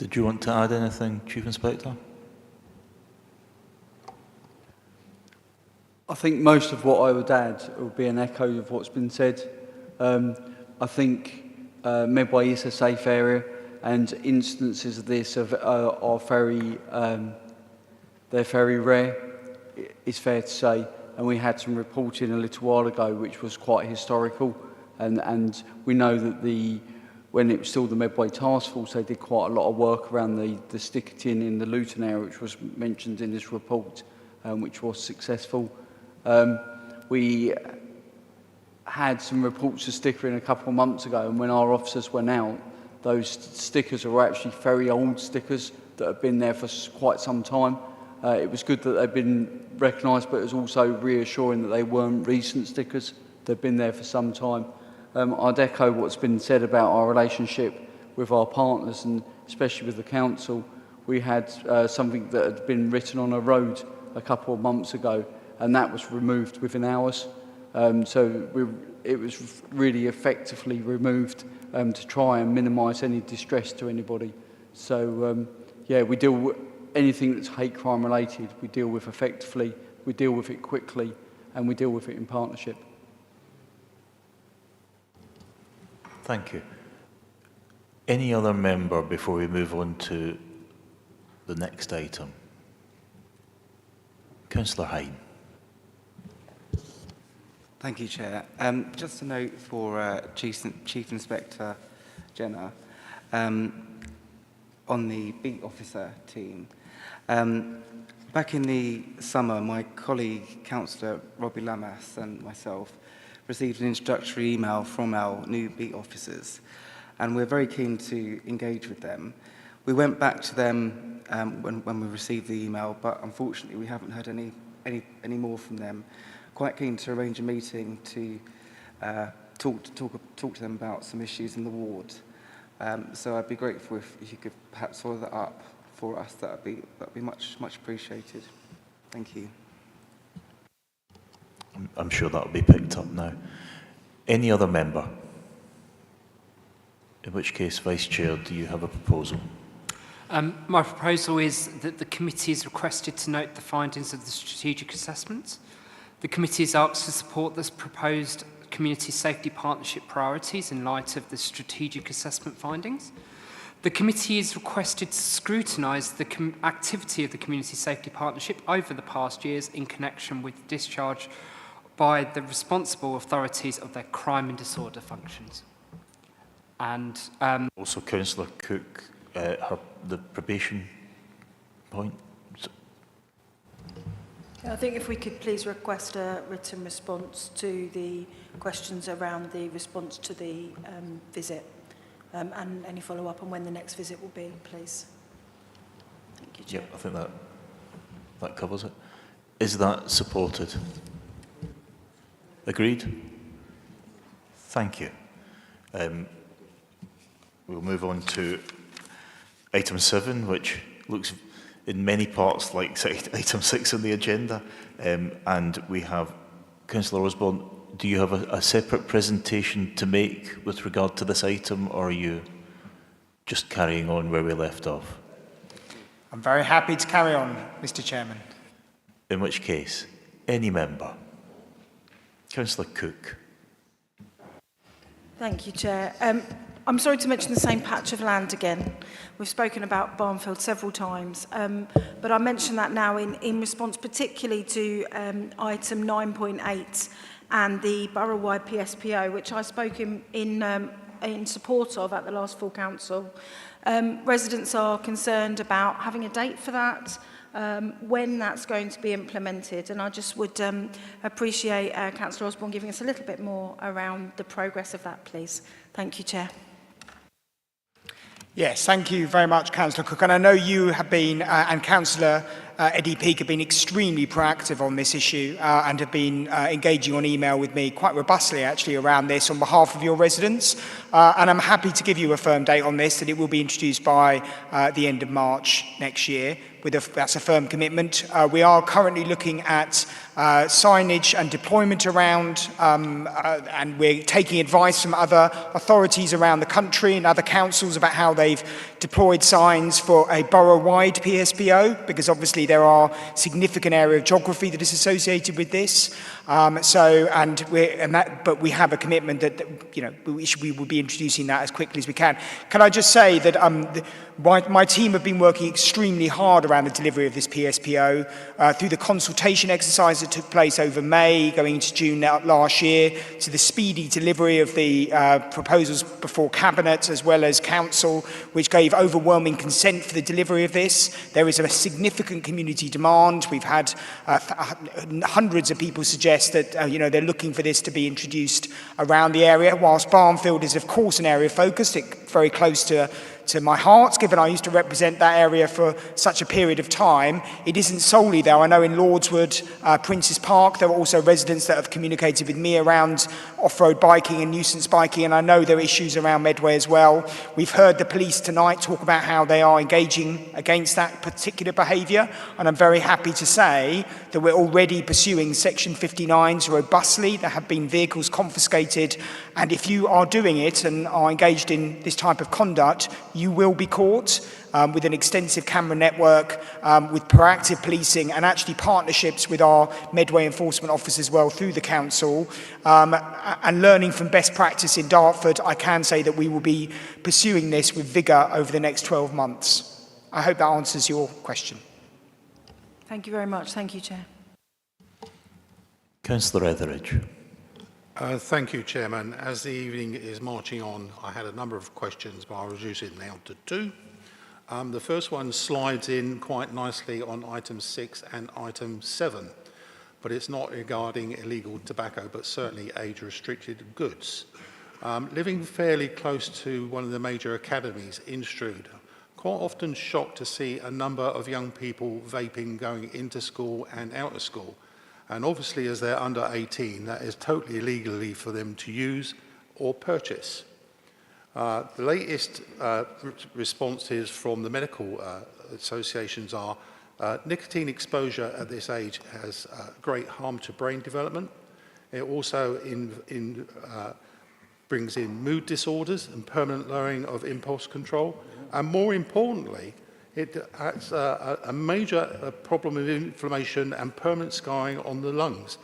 Did you want to add anything, Chief Inspector? I think most of what I would add would be an echo of what's been said. I think Medway is a safe area, and instances of this are very, they're very rare, it's fair to say. And we had some reporting a little while ago which was quite historical, and we know that when it was still the Medway Task Force, they did quite a lot of work around the sticker tin in the Luton area, which was mentioned in this report, which was successful. We had some reports of stickering a couple of months ago, and when our officers went out, those stickers were actually very old stickers that have been there for quite some time. It was good that they've been recognised, but it was also reassuring that they weren't recent stickers. They've been there for some time. I'd echo what's been said about our relationship with our partners, and especially with the council. We had something that had been written on a road a couple of months ago, and that was removed within hours. It was really effectively removed to try and minimise any distress to anybody. Yeah, we deal with anything that's hate crime related, we deal with effectively, we deal with it quickly, and we deal with it in partnership. Thank you. Any other member before we move on to the next item? Councillor Hine. Thank you, Chair. Just a note for Chief Inspector Jenner on the beat officer team. Back in the summer, my colleague, Councillor Robbie Lamas, and myself received an introductory email from our new beat officers, and we're very keen to engage with them. We went back to them when we received the email, but unfortunately we haven't heard any more from them. Quite keen to arrange a meeting to talk to them about some issues in the ward. So I'd be grateful if you could perhaps follow that up for us. That'd be much appreciated. Thank you. I'm sure that'll be picked up now. Any other member? In which case, Vice Chair, do you have a proposal? My proposal is that the committee is requested to note the findings of the strategic assessment. The committee is asked to support this proposed community safety partnership priorities in light of the strategic assessment findings. The committee is requested to scrutinise the activity of the community safety partnership over the past years in connection with discharge by the responsible authorities of their crime and disorder functions. And also, Councillor Cook, the probation point. I think if we could please request a written response to the questions around the response to the visit and any follow-up on when the next visit will be, please. Thank you, Chair. Yep, I think that covers it. Is that supported? Agreed? Thank you. We'll move on to item 7, which looks in many parts like item 6 on the agenda. And we have Councillor Osborne. Do you have a separate presentation to make with regard to this item, or are you just carrying on where we left off? I'm very happy to carry on, Mr. Chairman. In which case, any member? Councillor Cook. Thank you, Chair. I'm sorry to mention the same patch of land again. We've spoken about Barnfield several times, but I mention that now in response particularly to item 9.8 and the borough-wide PSPO, which I spoke in support of at the last full council. Residents are concerned about having a date for that, when that's going to be implemented, and I just would appreciate Councillor Osborne giving us a little bit more around the progress of that, please. Thank you, Chair. Yes, thank you very much, Councillor Cook. And I know you have been, and Councillor Eddie Peake have been extremely proactive on this issue and have been engaging on email with me quite robustly actually around this on behalf of your residents. And I'm happy to give you a firm date on this, that it will be introduced by the end of March next year. That's a firm commitment. We are currently looking at signage and deployment around, and we're taking advice from other authorities around the country and other councils about how they've deployed signs for a borough-wide PSPO, because obviously there are significant area of geography that is associated with this. But we have a commitment that we will be introducing that as quickly as we can. Can I just say that my team have been working extremely hard around the delivery of this PSPO through the consultation exercise that took place over May, going into June last year, to the speedy delivery of the proposals before Cabinet as well as Council, which gave overwhelming consent for the delivery of this. There is a significant community demand. We've had hundreds of people suggest that they're looking for this to be introduced around the area. Whilst Barnfield is of course an area of focus, it's very close to my heart, given I used to represent that area for such a period of time. It isn't solely though. I know in Lordswood, Princes Park, there are also residents that have communicated with me around off-road biking and nuisance biking, and I know there are issues around Medway as well. We've heard the police tonight talk about how they are engaging against that particular behaviour, and I'm very happy to say that we're already pursuing Section 59s robustly. There have been vehicles confiscated, and if you are doing it and are engaged in this type of conduct, you will be caught with an extensive camera network, with proactive policing and actually partnerships with our Medway enforcement office as well through the council. And learning from best practice in Dartford, I can say that we will be pursuing this with vigour over the next 12 months. I hope that answers your question. Thank you very much. Thank you, Chair. Councillor Etheridge. Thank you, Chairman. As the evening is marching on, I had a number of questions, but I'll reduce it now to two. The first one slides in quite nicely on item 6 and item 7, but it's not regarding illegal tobacco, but certainly age-restricted goods. Living fairly close to one of the major academies in Strood, quite often shocked to see a number of young people vaping going into school and out of school. And obviously, as they're under 18, that is totally illegally for them to use or purchase. The latest responses from the medical associations are nicotine exposure at this age has great harm to brain development. It also brings in mood disorders and permanent lowering of impulse control. And more importantly, it has a major problem of inflammation and permanent scarring on the lungs.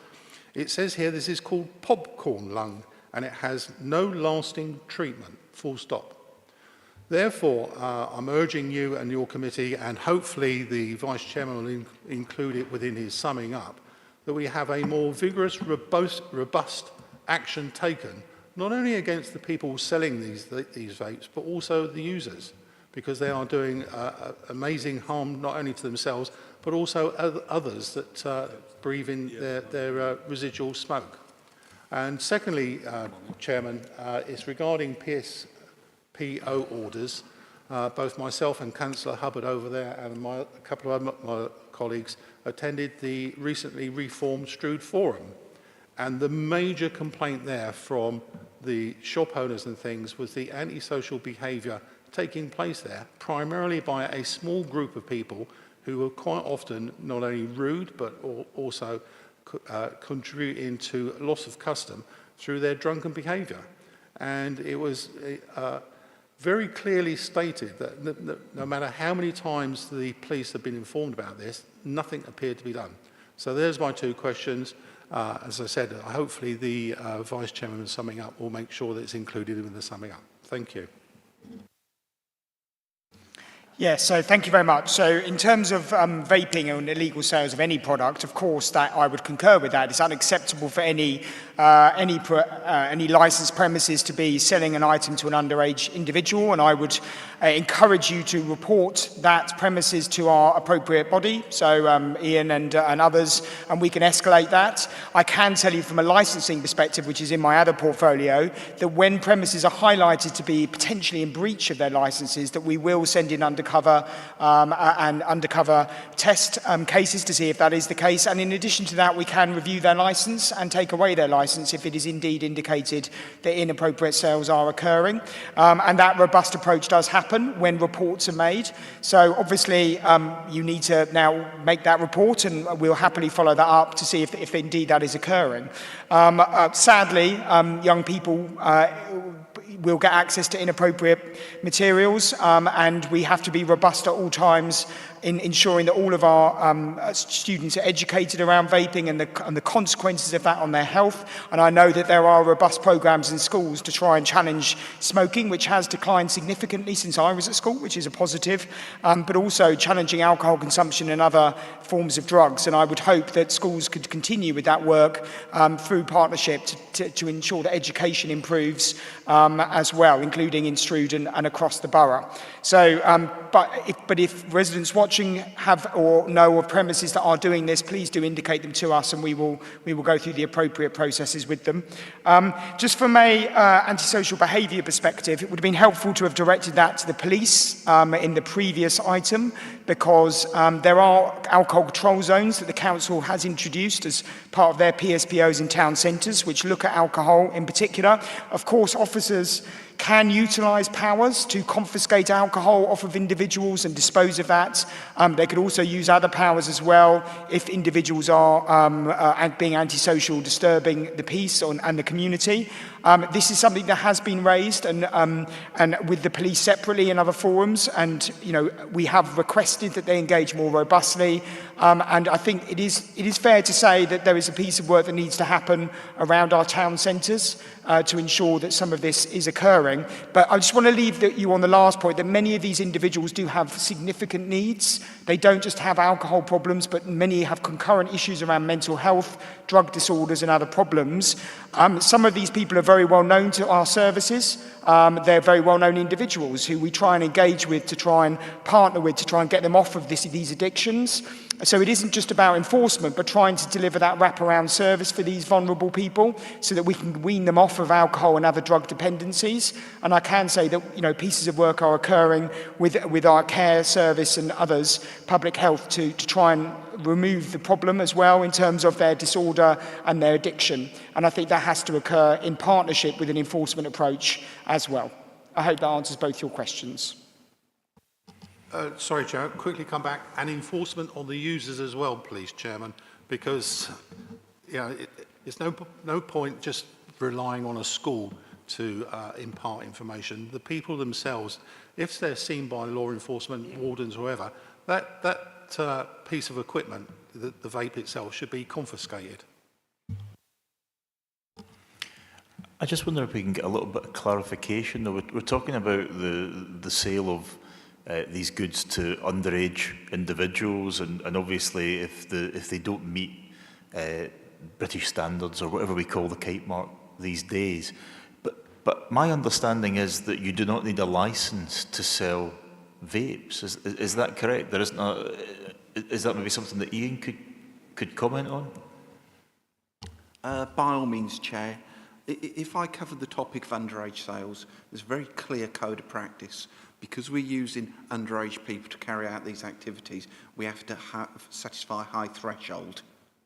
It says here this is called popcorn lung, and it has no lasting treatment, full stop. Therefore, I'm urging you and your committee, and hopefully the Vice Chairman will include it within his summing up, that we have a more vigorous, robust action taken, not only against the people selling these vapes, but also the users, because they are doing amazing harm not only to themselves, but also others that breathe in their residual smoke. And secondly, Chairman, it's regarding PSPO orders. Both myself and Councillor Hubbard over there and a couple of my colleagues attended the recently reformed Strood Forum. And the major complaint there from the shop owners and things was the antisocial behaviour taking place there, primarily by a small group of people who were quite often not only rude, but also contributing to loss of custom through their drunken behaviour. And it was very clearly stated that no matter how many times the police have been informed about this, nothing appeared to be done. So there's my two questions. As I said, hopefully the Vice Chairman summing up will make sure that it's included in the summing up. Thank you. Yes, so thank you very much. So in terms of vaping and illegal sales of any product, of course, that I would concur with that. It's unacceptable for any any licensed premises to be selling an item to an underage individual, and I would encourage you to report that premises to our appropriate body, so Ian and others, and we can escalate that. I can tell you from a licensing perspective, which is in my other portfolio, that when premises are highlighted to be potentially in breach of their licenses, that we will send in undercover and undercover test cases to see if that is the case. And in addition to that, we can review their license and take away their license if it is indeed indicated that inappropriate sales are occurring. And that robust approach does happen when reports are made. So obviously you need to now make that report, and we'll happily follow that up to see if indeed that is occurring. Sadly, young people will get access to inappropriate materials, and we have to be robust at all times in ensuring that all of our students are educated around vaping and the consequences of that on their health. And I know that there are robust programs in schools to try and challenge smoking, which has declined significantly since I was at school, which is a positive, but also challenging alcohol consumption and other forms of drugs. And I would hope that schools could continue with that work through partnership to ensure that education improves as well, including in Strood and across the borough. So, but if residents watching have or know of premises that are doing this, please do indicate them to us, and we will go through the appropriate processes with them. Just from a antisocial behaviour perspective, it would have been helpful to have directed that to the police in the previous item, because there are alcohol control zones that the council has introduced as part of their PSPOs in town centres, which look at alcohol in particular. Of course, officers can utilise powers to confiscate alcohol off of individuals and dispose of that. They could also use other powers as well if individuals are being antisocial, disturbing the peace and the community. This is something that has been raised and with the police separately in other forums, and we have requested that they engage more robustly. And I think it is fair to say that there is a piece of work that needs to happen around our town centres to ensure that some of this is occurring. But I just want to leave you on the last point, that many of these individuals do have significant needs. They don't just have alcohol problems, but many have concurrent issues around mental health, drug disorders and other problems. Some of these people are very well known to our services. They're very well known individuals who we try and engage with, to try and partner with, to try and get them off of these addictions. So it isn't just about enforcement, but trying to deliver that wraparound service for these vulnerable people so that we can wean them off of alcohol and other drug dependencies. And I can say that pieces of work are occurring with our care service and others, public health, to try and remove the problem as well in terms of their disorder and their addiction. And I think that has to occur in partnership with an enforcement approach as well. I hope that answers both your questions. Sorry, Chair, quickly come back. And enforcement on the users as well, please, Chairman, because it's no point just relying on a school to impart information. The people themselves, if they're seen by law enforcement, wardens, whoever, that piece of equipment, the vape itself, should be confiscated. I just wonder if we can get a little bit of clarification. We're talking about the sale of these goods to underage individuals, and obviously if they don't meet British standards or whatever we call the kite mark these days. But my understanding is that you do not need a license to sell vapes. Is that correct? There isn't is that maybe something that Ian could comment on? By all means, Chair. If I cover the topic of underage sales, there's a very clear code of practice. Because we're using underage people to carry out these activities, we have to satisfy a high threshold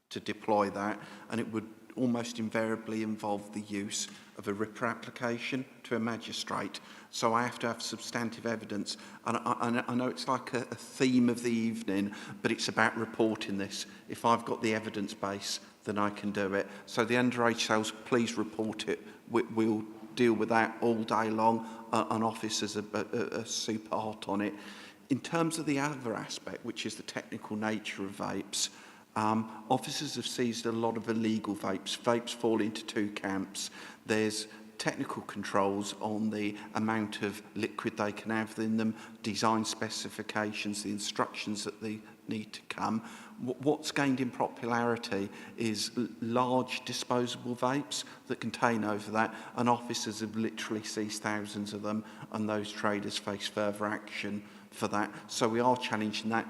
to deploy that, and it would almost invariably involve the use of a RIPA application to a magistrate. So I have to have substantive evidence. And I know it's like a theme of the evening, but it's about reporting this. If I've got the evidence base, then I can do it. So the underage sales, please report it. We'll deal with that all day long. An officer's a super hot on it. In terms of the other aspect, which is the technical nature of vapes, officers have seized a lot of illegal vapes. Vapes fall into two camps. There's technical controls on the amount of liquid they can have in them, design specifications, the instructions that the need to come. What's gained in popularity is large disposable vapes that contain over that, and officers have literally seized thousands of them, and those traders face further action for that. So we are challenging that.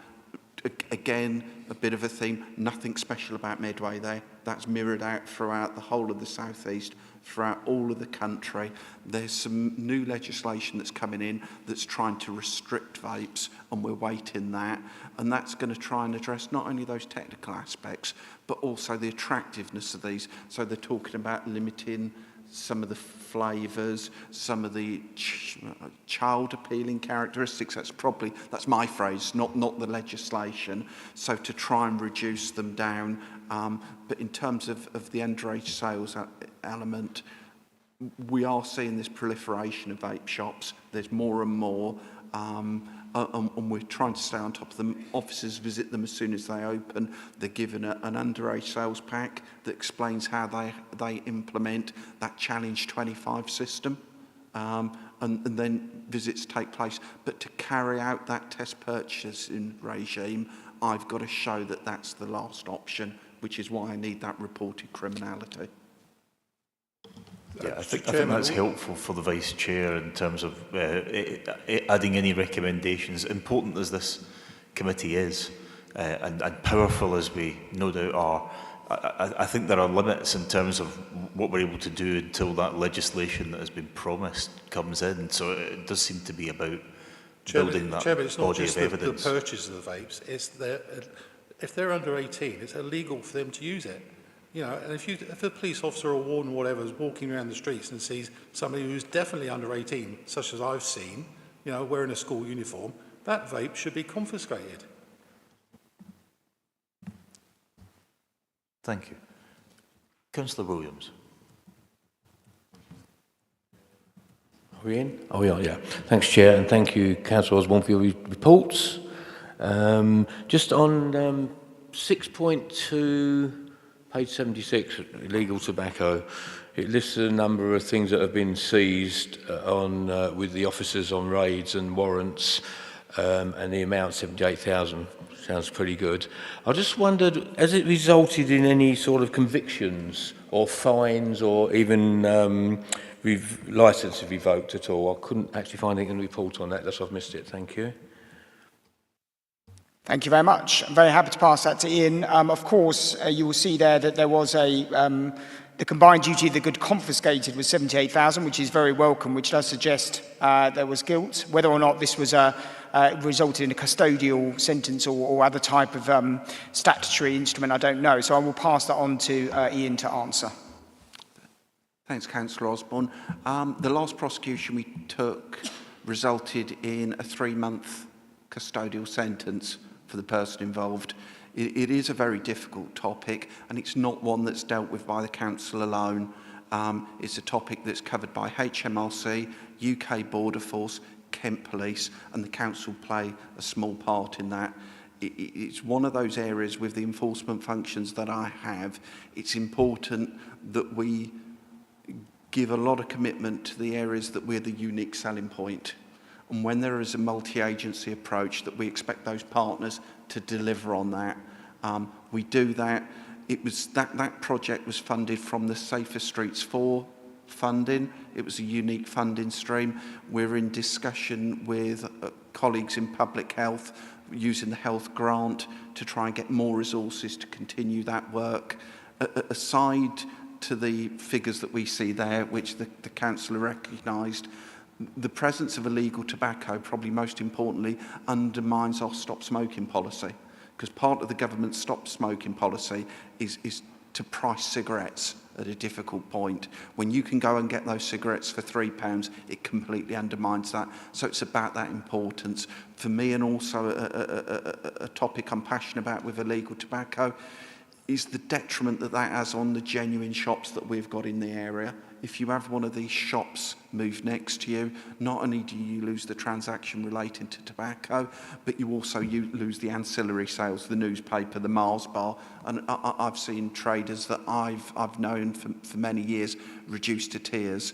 Again, a bit of a theme, nothing special about Medway there. That's mirrored out throughout the whole of the South East, throughout all of the country. There's some new legislation that's coming in that's trying to restrict vapes, and we're waiting that. And that's going to try and address not only those technical aspects, but also the attractiveness of these. So they're talking about limiting some of the flavours, some of the child-appealing characteristics. That's my phrase, not the legislation. So to try and reduce them down. But in terms of the underage sales element, we are seeing this proliferation of vape shops. There's more and more. And we're trying to stay on top of them. Officers visit them as soon as they open. They're given an underage sales pack that explains how they implement that Challenge 25 system. And then visits take place. But to carry out that test purchasing regime, I've got to show that that's the last option, which is why I need that reported criminality. Yeah, I think that's helpful for the Vice Chair in terms of adding any recommendations, important as this committee is, and powerful as we no doubt are. I think there are limits in terms of what we're able to do until that legislation that has been promised comes in. So it does seem to be about building that body of evidence. The purchase of the vapes. It's if they're under 18, it's illegal for them to use it. You know, and if a police officer or warden or whatever is walking around the streets and sees somebody who's definitely under 18, such as I've seen, you know, wearing a school uniform, that vape should be confiscated. Thank you. Councillor Williams. Are we in? Oh, we are, yeah. Thanks, Chair, and thank you, Councillor Osborne, for your reports. Just on 6.2... Page 76, illegal tobacco. It lists a number of things that have been seized with the officers on raids and warrants, and the amount 78,000 sounds pretty good. I just wondered, has it resulted in any sort of convictions or fines or even licence revoked at all? I couldn't actually find anything in the report on that, unless I've missed it. Thank you. Thank you very much. I'm very happy to pass that to Ian. Of course, you will see there that there was the combined duty of the good confiscated was 78,000, which is very welcome, which does suggest there was guilt. Whether or not this was resulted in a custodial sentence or other type of statutory instrument, I don't know. So I will pass that on to Ian to answer. Thanks, Councillor Osborne. The last prosecution we took resulted in a 3-month custodial sentence for the person involved. It is a very difficult topic, and it's not one that's dealt with by the council alone. It's a topic that's covered by HMRC, UK Border Force, Kent Police, and the council play a small part in that. It's one of those areas with the enforcement functions that I have. It's important that we give a lot of commitment to the areas that we're the unique selling point. And when there is a multi-agency approach, that we expect those partners to deliver on that. We do that. It was that project was funded from the Safer Streets 4 funding. It was a unique funding stream. We're in discussion with colleagues in public health using the health grant to try and get more resources to continue that work. Aside to the figures that we see there, which the councillor recognised, the presence of illegal tobacco, probably most importantly, undermines our stop smoking policy. Because part of the government's stop smoking policy is to price cigarettes at a difficult point. When you can go and get those cigarettes for £3, it completely undermines that. So it's about that importance. For me, and also a topic I'm passionate about with illegal tobacco, is the detriment that has on the genuine shops that we've got in the area. If you have one of these shops moved next to you, not only do you lose the transaction relating to tobacco, but you also lose the ancillary sales, the newspaper, the Mars bar. And I've seen traders that I've known for many years reduced to tears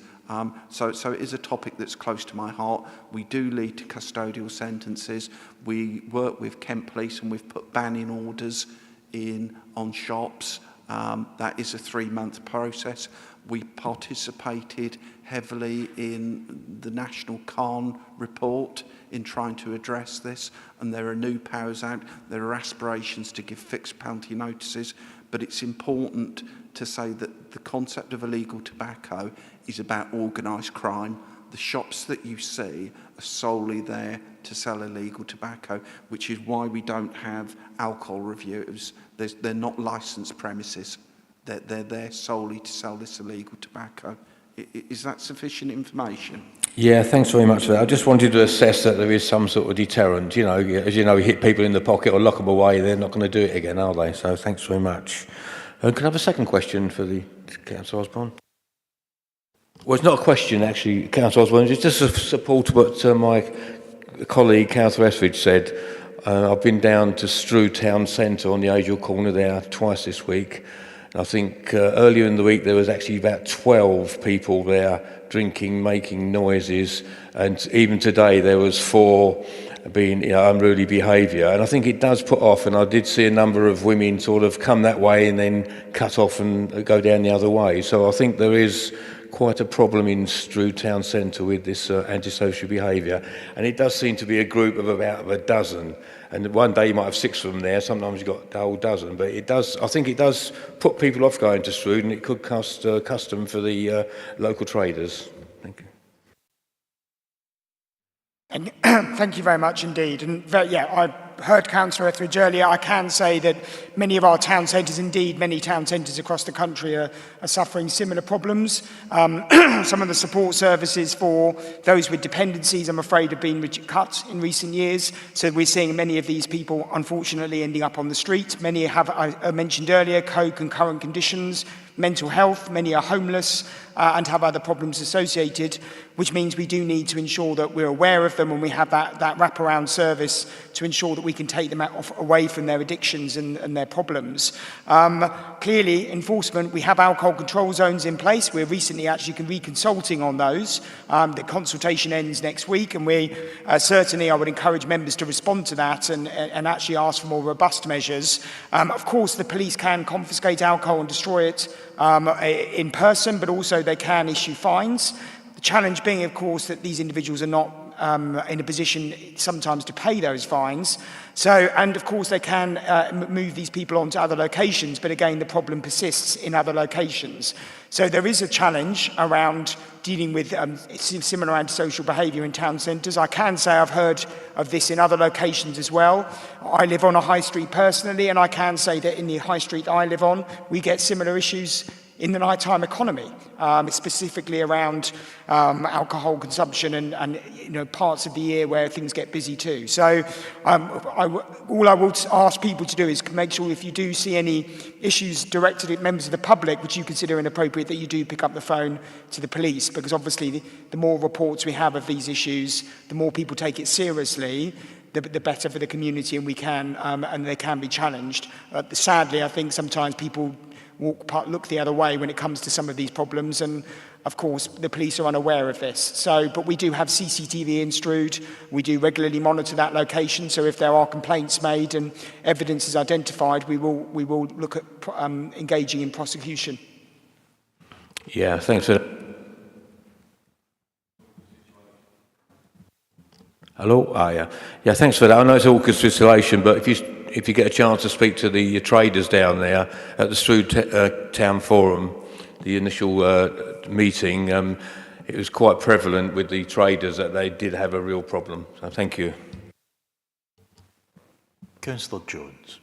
So it is a topic that's close to my heart. We do lead to custodial sentences. We work with Kent Police and we've put banning orders in on shops. That is a 3-month process. We participated heavily in the National Khan report in trying to address this, and there are new powers out. There are aspirations to give fixed penalty notices, but it's important to say that the concept of illegal tobacco is about organised crime. The shops that you see are solely there to sell illegal tobacco, which is why we don't have alcohol reviews. They're not licensed premises. They're there solely to sell this illegal tobacco. Is that sufficient information? Yeah, thanks very much for that. I just wanted to assess that there is some sort of deterrent. You know, as you know, you hit people in the pocket or lock them away, they're not going to do it again, are they? So thanks very much. Can I have a second question for the Councillor Osborne? Well, it's not a question, actually, Councillor Osborne. It's just a support what my colleague, Councillor Etheridge, said. I've been down to Stroud Town Centre on the Agel corner there twice this week. I think earlier in the week there was actually about 12 people there drinking, making noises, and even today there was 4 being unruly behaviour. And I think it does put off, and I did see a number of women sort of come that way and then cut off and go down the other way. So I think there is quite a problem in Stroud Town Centre with this antisocial behaviour, and it does seem to be a group of about a dozen. And one day you might have 6 of them there, sometimes you've got a whole dozen, but I think it does put people off going to Stroud, and it could cost custom for the local traders. Thank you. And thank you very much indeed. And I heard Councillor Etheridge earlier. I can say that many of our town centres, indeed many town centres across the country, are suffering similar problems. Some of the support services for those with dependencies, I'm afraid, have been cut in recent years. So we're seeing many of these people, unfortunately, ending up on the street. Many have, I mentioned earlier, co-concurrent conditions, mental health. Many are homeless and have other problems associated, which means we do need to ensure that we're aware of them and we have that wraparound service to ensure that we can take them away from their addictions and their problems. Clearly, enforcement, we have alcohol control zones in place. We're recently actually reconsulting on those. The consultation ends next week, and we certainly, I would encourage members to respond to that and actually ask for more robust measures. Of course, the police can confiscate alcohol and destroy it in person, but also they can issue fines. The challenge being, of course, that these individuals are not in a position sometimes to pay those fines. And of course they can move these people on to other locations, but again the problem persists in other locations. So there is a challenge around dealing with similar antisocial behaviour in town centres. I can say I've heard of this in other locations as well. I live on a high street personally, and I can say that in the high street I live on, we get similar issues in the nighttime economy, specifically around alcohol consumption and parts of the year where things get busy too. So all I will ask people to do is make sure if you do see any issues directed at members of the public which you consider inappropriate, that you do pick up the phone to the police, because obviously the more reports we have of these issues, the more people take it seriously, the better for the community, and and they can be challenged. Sadly, I think sometimes people look the other way when it comes to some of these problems, and of course the police are unaware of this. But we do have CCTV in Stroud. We do regularly monitor that location, so if there are complaints made and evidence is identified, we will look at engaging in prosecution. Yeah, thanks for that. Hello? Yeah, thanks for that. I know it's all capitulation, but if you get a chance to speak to the traders down there at the Stroud Town Forum, the initial meeting, it was quite prevalent with the traders that they did have a real problem. So thank you. Councillor Jones.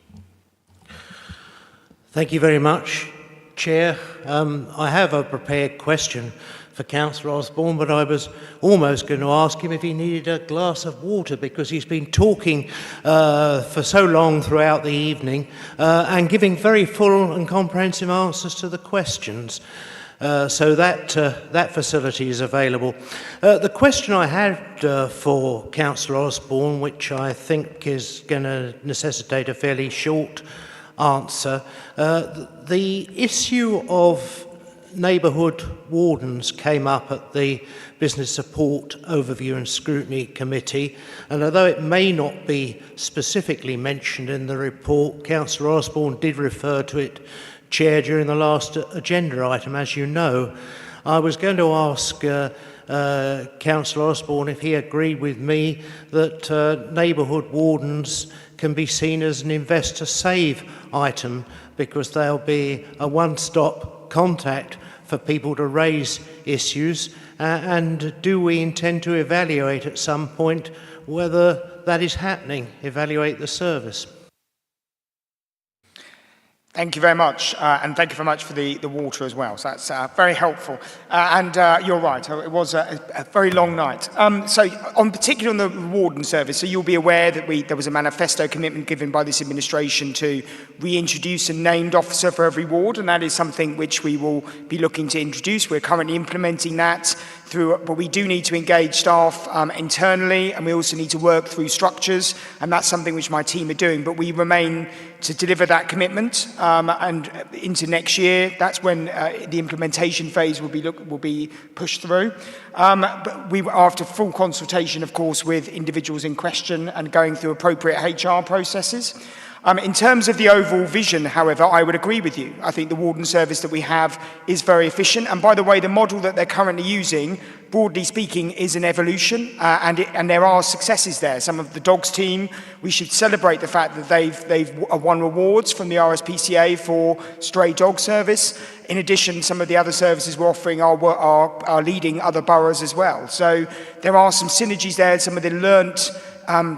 Thank you very much, Chair. I have a prepared question for Councillor Osborne, but I was almost going to ask him if he needed a glass of water, because he's been talking for so long throughout the evening and giving very full and comprehensive answers to the questions. So that facility is available. The question I had for Councillor Osborne, which I think is going to necessitate a fairly short answer, the issue of neighbourhood wardens came up at the Business Support Overview and Scrutiny Committee, and although it may not be specifically mentioned in the report, Councillor Osborne did refer to it, Chair, during the last agenda item, as you know. I was going to ask Councillor Osborne if he agreed with me that neighbourhood wardens can be seen as an investor save item, because they'll be a one-stop contact for people to raise issues, and do we intend to evaluate at some point whether that is happening, evaluate the service? Thank you very much, and thank you very much for the water as well. So that's very helpful. And you're right, it was a very long night. So particularly on the warden service, so you'll be aware that there was a manifesto commitment given by this administration to reintroduce a named officer for every ward, and that is something which we will be looking to introduce. We're currently implementing that but we do need to engage staff internally, and we also need to work through structures, and that's something which my team are doing. But we remain to deliver that commitment, and into next year, that's when the implementation phase will be pushed through. But we, after full consultation, of course, with individuals in question and going through appropriate HR processes. In terms of the overall vision, however, I would agree with you. I think the warden service that we have is very efficient. And by the way, the model that they're currently using, broadly speaking, is an evolution, and there are successes there. Some of the dogs team, we should celebrate the fact that they've won awards from the RSPCA for stray dog service. In addition, some of the other services we're offering are leading other boroughs as well. So there are some synergies there. Some of the learnt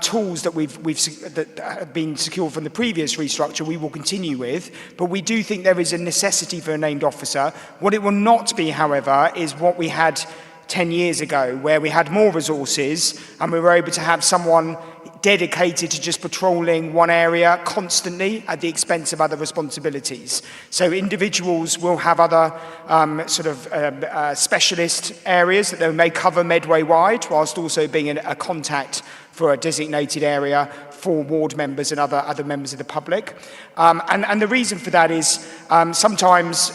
tools that that have been secured from the previous restructure we will continue with, but we do think there is a necessity for a named officer. What it will not be, however, is what we had 10 years ago, where we had more resources and we were able to have someone dedicated to just patrolling one area constantly at the expense of other responsibilities. So individuals will have other specialist areas that they may cover Medway wide, whilst also being a contact for a designated area for ward members and other members of the public. And the reason for that is sometimes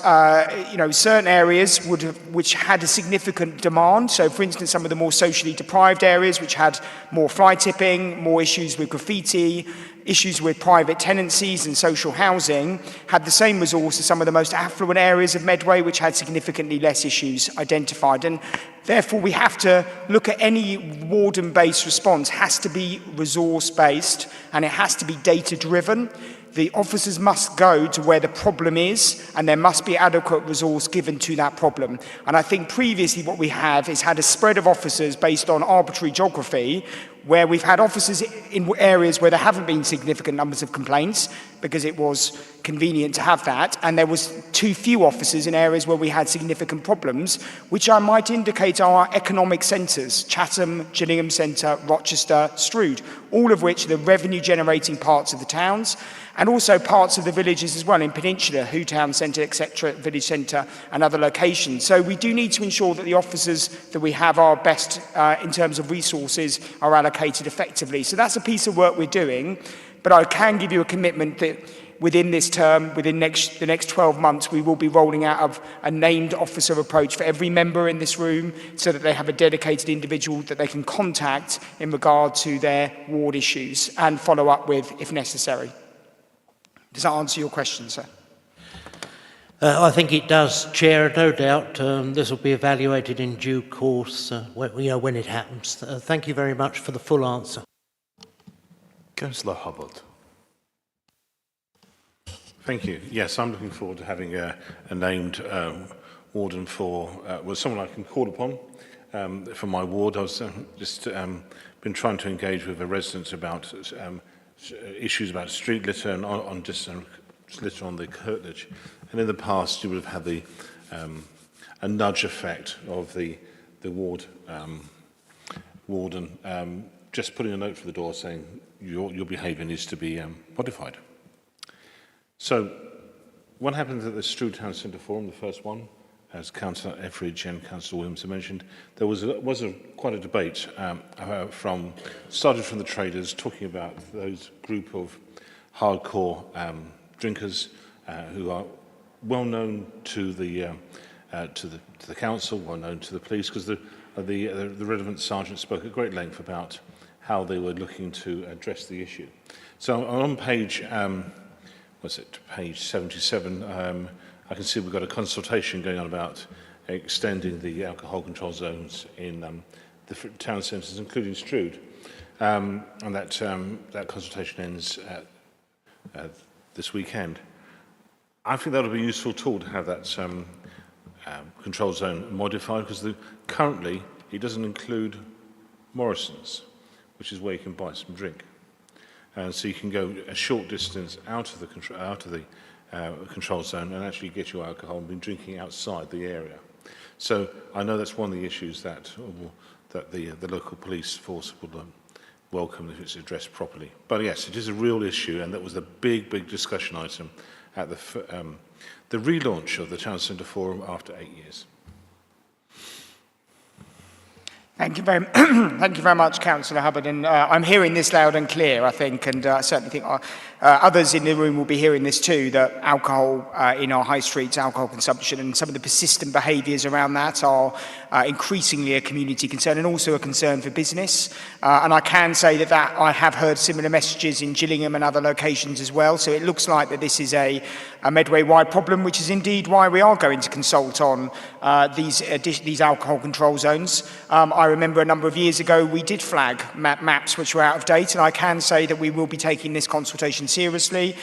certain areas which had a significant demand. So for instance, some of the more socially deprived areas which had more fly tipping, more issues with graffiti, issues with private tenancies and social housing, had the same resource as some of the most affluent areas of Medway, which had significantly less issues identified. And therefore, we have to look at any warden-based response has to be resource-based, and it has to be data-driven. The officers must go to where the problem is, and there must be adequate resource given to that problem. And I think previously what we have is had a spread of officers based on arbitrary geography, where we've had officers in areas where there haven't been significant numbers of complaints because it was convenient to have that, and there was too few officers in areas where we had significant problems, which I might indicate are our economic centres: Chatham, Gillingham Centre, Rochester, Strood, all of which are the revenue-generating parts of the towns, and also parts of the villages as well, in Peninsula, Who Town Centre, etc., Village Centre, and other locations. So we do need to ensure that the officers that we have are best, in terms of resources, are allocated effectively. So that's a piece of work we're doing, but I can give you a commitment that within this term, within the next 12 months, we will be rolling out a named officer approach for every member in this room, so that they have a dedicated individual that they can contact in regard to their ward issues and follow up with if necessary. Does that answer your question, sir? I think it does, Chair. No doubt this will be evaluated in due course when it happens. Thank you very much for the full answer. Councillor Hubbard. Thank you. Yes, I'm looking forward to having a named warden for someone I can call upon for my ward. I was been trying to engage with the residents about issues about street litter and on litter on the curtilage. And in the past, you would have had a nudge effect of the warden just putting a note for the door saying your behaviour needs to be modified. So what happened at the Strood Town Centre Forum, the first one, as Councillor Etheridge and Councillor Williams mentioned, there was quite a debate started from the traders talking about those group of hardcore drinkers who are well known to the to the council, well known to the police, because the relevant sergeant spoke at great length about how they were looking to address the issue. So on page, page 77, I can see we've got a consultation going on about extending the alcohol control zones in the town centres, including Strood. And that consultation ends this weekend. I think that would be a useful tool to have that control zone modified, because currently it doesn't include Morrison's, which is where you can buy some drink. And so you can go a short distance out of the control zone and actually get your alcohol and be drinking outside the area. So I know that's one of the issues that the local police force would welcome if it's addressed properly. But yes, it is a real issue, and that was the big discussion item at the relaunch of the Town Centre Forum after 8 years. Thank you very much, Councillor Hubbard. And I'm hearing this loud and clear, I think, and I certainly think others in the room will be hearing this too, that alcohol in our high streets, alcohol consumption, and some of the persistent behaviours around that are increasingly a community concern and also a concern for business. And I can say that I have heard similar messages in Gillingham and other locations as well. So it looks like that this is a Medway-wide problem, which is indeed why we are going to consult on these alcohol control zones. I remember a number of years ago we did flag maps which were out of date, and I can say that we will be taking this consultation seriously.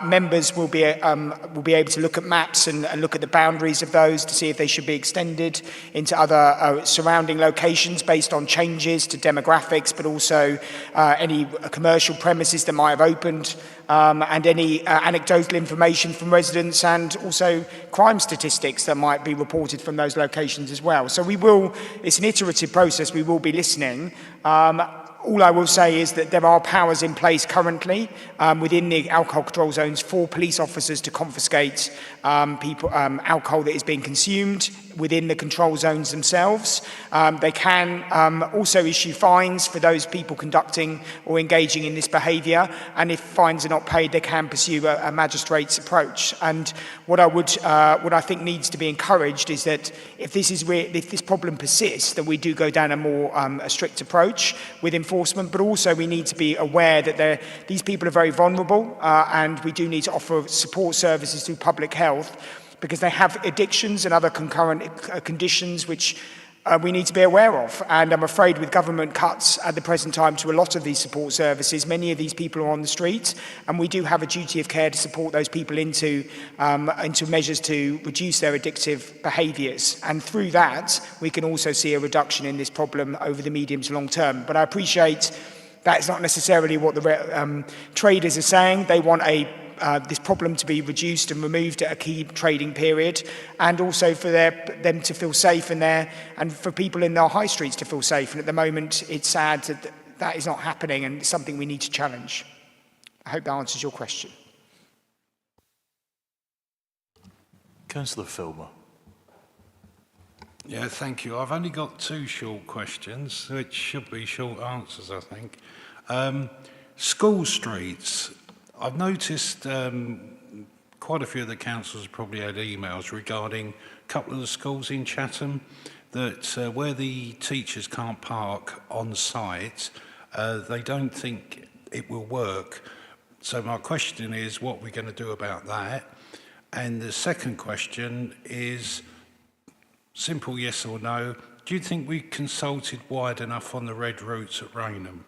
Members will be able to look at maps and look at the boundaries of those to see if they should be extended into other surrounding locations based on changes to demographics, but also any commercial premises that might have opened, and any anecdotal information from residents, and also crime statistics that might be reported from those locations as well. So it's an iterative process, we will be listening. All I will say is that there are powers in place currently within the alcohol control zones for police officers to confiscate alcohol that is being consumed within the control zones themselves. They can also issue fines for those people conducting or engaging in this behaviour, and if fines are not paid, they can pursue a magistrate's approach. And what I think needs to be encouraged is that if this problem persists, that we do go down a more a strict approach with enforcement, but also we need to be aware that these people are very vulnerable, and we do need to offer support services through public health, because they have addictions and other concurrent conditions which we need to be aware of. And I'm afraid with government cuts at the present time to a lot of these support services, many of these people are on the street, and we do have a duty of care to support those people into measures to reduce their addictive behaviours. And through that, we can also see a reduction in this problem over the medium to long term. But I appreciate that's not necessarily what the traders are saying. They want this problem to be reduced and removed at a key trading period, and also for them to feel safe and for people in their high streets to feel safe. And at the moment, it's sad that is not happening, and it's something we need to challenge. I hope that answers your question. Councillor Filmer. Yeah, thank you. I've only got 2 short questions, which should be short answers, I think. School streets. I've noticed quite a few of the councils probably had emails regarding a couple of the schools in Chatham that where the teachers can't park on site, they don't think it will work. So my question is, what are we going to do about that? And the second question is, simple yes or no, do you think we consulted wide enough on the red routes at Rainham?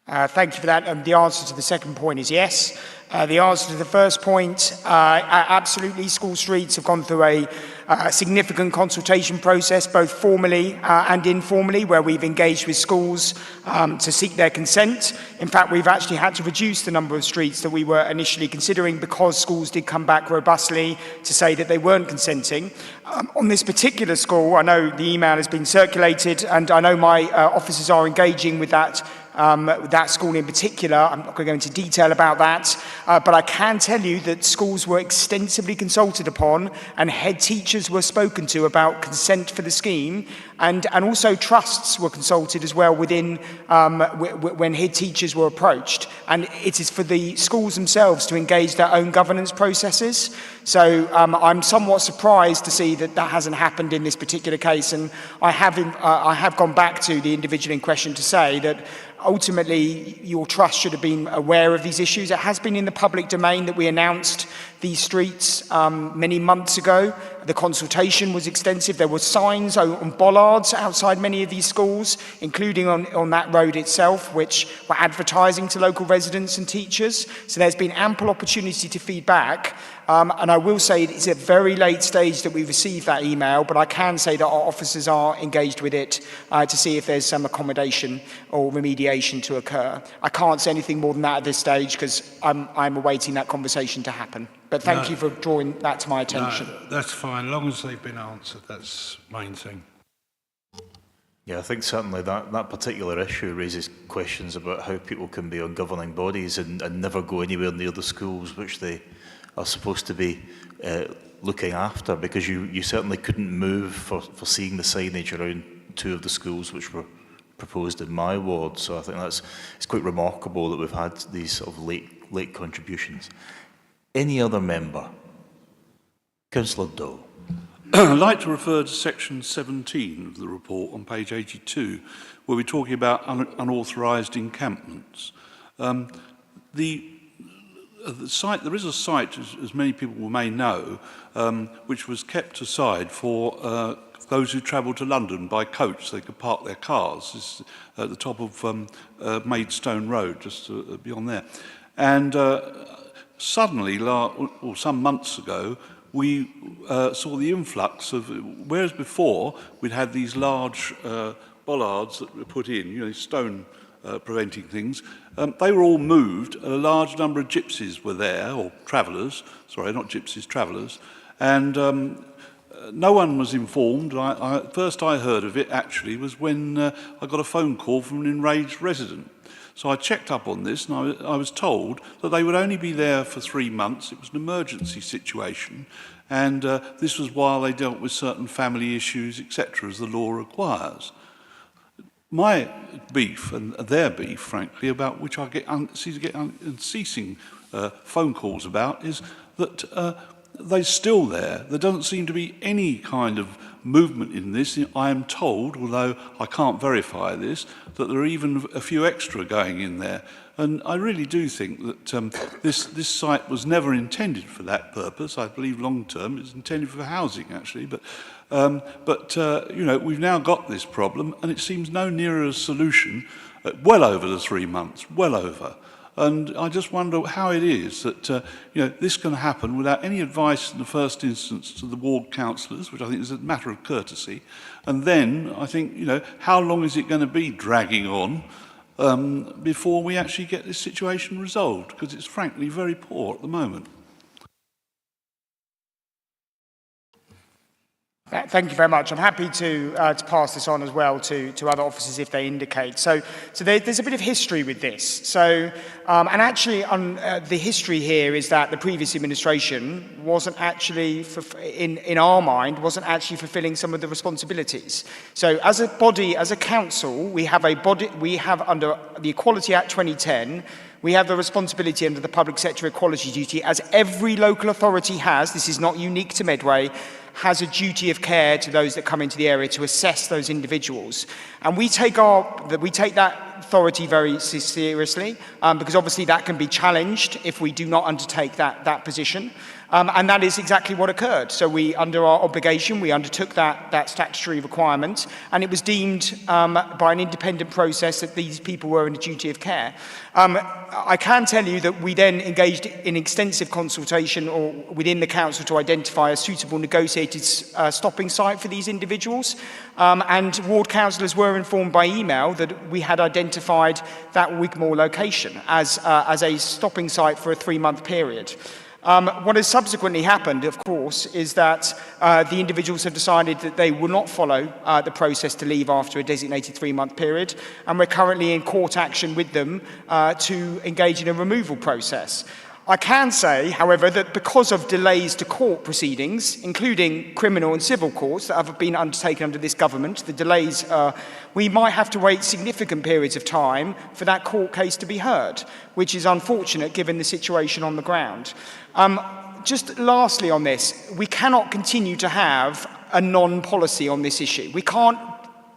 Thank you for that. The answer to the second point is yes. The answer to the first point, absolutely, school streets have gone through a significant consultation process, both formally and informally, where we've engaged with schools to seek their consent. In fact, we've actually had to reduce the number of streets that we were initially considering because schools did come back robustly to say that they weren't consenting. On this particular school, I know the email has been circulated, and I know my officers are engaging with that school in particular. I'm not going to go into detail about that, but I can tell you that schools were extensively consulted upon and head teachers were spoken to about consent for the scheme, And also trusts were consulted as well within when head teachers were approached. And it is for the schools themselves to engage their own governance processes. So I'm somewhat surprised to see that that hasn't happened in this particular case. And I have gone back to the individual in question to say that ultimately your trust should have been aware of these issues. It has been in the public domain that we announced these streets many months ago. The consultation was extensive. There were signs on bollards outside many of these schools, including on that road itself, which were advertising to local residents and teachers. So there's been ample opportunity to feed back. And I will say it's a very late stage that we received that email, but I can say that our officers are engaged with it to see if there's some accommodation or remediation to occur. I can't say anything more than that at this stage because I'm awaiting that conversation to happen. But thank you for drawing that to my attention. No, that's fine. As long as they've been answered, that's the main thing. Yeah, I think certainly that particular issue raises questions about how people can be on governing bodies and never go anywhere near the schools which they are supposed to be looking after, because you certainly couldn't move for seeing the signage around two of the schools which were proposed in my ward. So I think it's quite remarkable that we've had these sort of late contributions. Any other member? Councillor Doe. I'd like to refer to section 17 of the report on page 82, where we're talking about unauthorised encampments. The site, there is a site, as many people may know, which was kept aside for those who travel to London by coach. They could park their cars. It's at the top of Maidstone Road, just beyond there. And suddenly, or some months ago, we saw the influx of, whereas before we'd had these large bollards that were put in, stone preventing things, they were all moved, and a large number of gypsies were there, or travellers, sorry, not gypsies, travellers, and no one was informed. First I heard of it actually was when I got a phone call from an enraged resident. So I checked up on this, and I was told that they would only be there for 3 months. It was an emergency situation, and this was while they dealt with certain family issues, etc., as the law requires. My beef, and their beef, frankly, about which I seem to get unceasing phone calls about, is that they're still there. There doesn't seem to be any kind of movement in this. I am told, although I can't verify this, that there are even a few extra going in there. And I really do think that this site was never intended for that purpose. I believe long term it's intended for housing, actually. But we've now got this problem, and it seems no nearer a solution. Well over the 3 months, well over. And I just wonder how it is that this can happen without any advice in the first instance to the ward councillors, which I think is a matter of courtesy. And then I think, how long is it going to be dragging on before we actually get this situation resolved? Because it's frankly very poor at the moment. Thank you very much. I'm happy to pass this on as well to other officers if they indicate. So there's a bit of history with this. So, and actually the history here is that the previous administration wasn't actually, in our mind, wasn't actually fulfilling some of the responsibilities. So as a body, as a council, we have under the Equality Act 2010, we have the responsibility under the public sector equality duty, as every local authority has, this is not unique to Medway, has a duty of care to those that come into the area to assess those individuals. And we take that authority very seriously, because obviously that can be challenged if we do not undertake that position. And that is exactly what occurred. So under our obligation, we undertook that statutory requirement, and it was deemed by an independent process that these people were in a duty of care. I can tell you that we then engaged in extensive consultation within the council to identify a suitable negotiated stopping site for these individuals. And ward councillors were informed by email that we had identified that Wigmore location as a stopping site for a 3-month period. What has subsequently happened, of course, is that the individuals have decided that they will not follow the process to leave after a designated 3-month period, and we're currently in court action with them to engage in a removal process. I can say, however, that because of delays to court proceedings, including criminal and civil courts that have been undertaken under this government, the delays, we might have to wait significant periods of time for that court case to be heard, which is unfortunate given the situation on the ground. Just lastly on this, we cannot continue to have a non-policy on this issue. We can't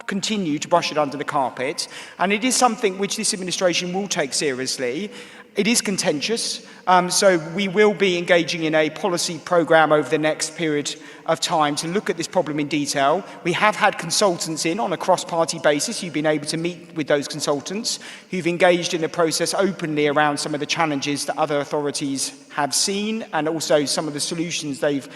continue to brush it under the carpet, and it is something which this administration will take seriously. It is contentious, so we will be engaging in a policy programme over the next period of time to look at this problem in detail. We have had consultants in on a cross-party basis. You've been able to meet with those consultants who've engaged in the process openly around some of the challenges that other authorities have seen and also some of the solutions they've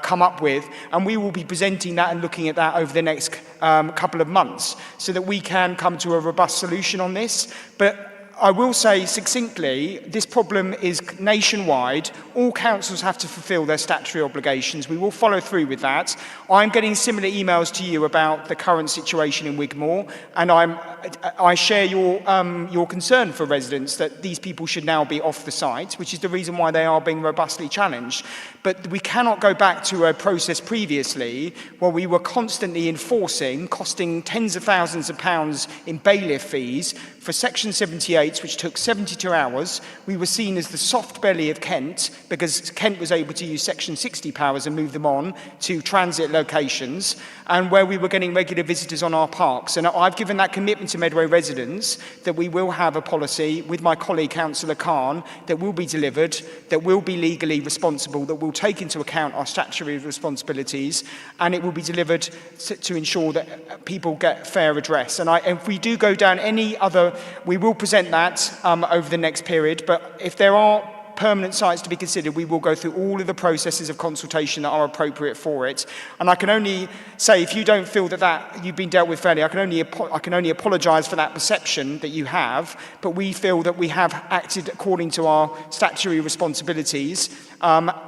come up with. And we will be presenting that and looking at that over the next couple of months so that we can come to a robust solution on this. But I will say succinctly, this problem is nationwide. All councils have to fulfil their statutory obligations. We will follow through with that. I'm getting similar emails to you about the current situation in Wigmore, and I share your concern for residents that these people should now be off the site, which is the reason why they are being robustly challenged. But we cannot go back to a process previously where we were constantly enforcing, costing tens of thousands of pounds in bailiff fees for Section 78, which took 72 hours. We were seen as the soft belly of Kent because Kent was able to use Section 60 powers and move them on to transit locations, and where we were getting regular visitors on our parks. And I've given that commitment to Medway residents that we will have a policy with my colleague Councillor Khan that will be delivered, that will be legally responsible, that will take into account our statutory responsibilities, and it will be delivered to ensure that people get fair redress. And if we do go down any other, we will present that over the next period, but if there are permanent sites to be considered, we will go through all of the processes of consultation that are appropriate for it. And I can only say, if you don't feel that you've been dealt with fairly, I can only apologise for that perception that you have, but we feel that we have acted according to our statutory responsibilities.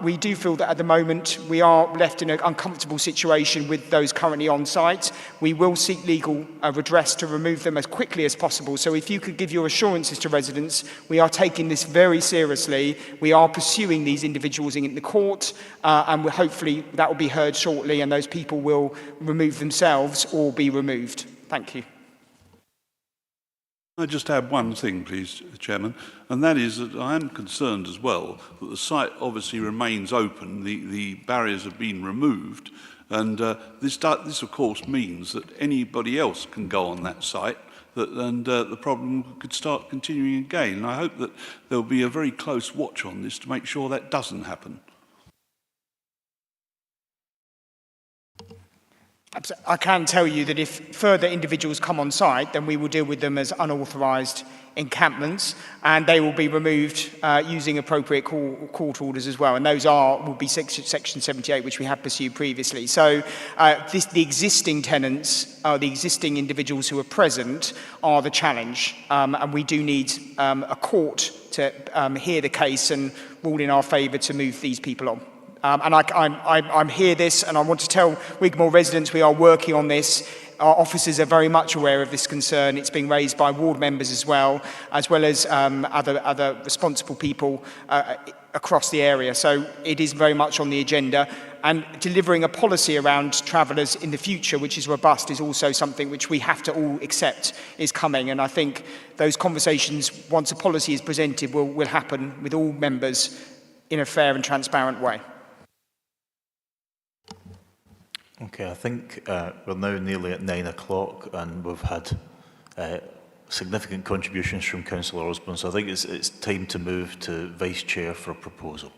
We do feel that at the moment we are left in an uncomfortable situation with those currently on site. We will seek legal redress to remove them as quickly as possible. So if you could give your assurances to residents, we are taking this very seriously. We are pursuing these individuals in the court, and hopefully that will be heard shortly, and those people will remove themselves or be removed. Thank you. I just add one thing, please, Chairman, and that is that I am concerned as well that the site obviously remains open. The barriers have been removed, and this, of course, means that anybody else can go on that site, and the problem could start continuing again. And I hope that there will be a very close watch on this to make sure that doesn't happen. I can tell you that if further individuals come on site, then we will deal with them as unauthorised encampments, and they will be removed using appropriate court orders as well. And those will be Section 78, which we have pursued previously. So the existing tenants, the existing individuals who are present, are the challenge. And we do need a court to hear the case and rule in our favour to move these people on. And I'm hear this, and I want to tell Wigmore residents we are working on this. Our officers are very much aware of this concern. It's being raised by ward members as well as other responsible people across the area. So it is very much on the agenda. And delivering a policy around travellers in the future, which is robust, is also something which we have to all accept is coming. And I think those conversations, once a policy is presented, will happen with all members in a fair and transparent way. Okay, I think we're now nearly at 9 o'clock and we've had significant contributions from Councillor Osborne, so I think it's time to move to Vice Chair for a proposal.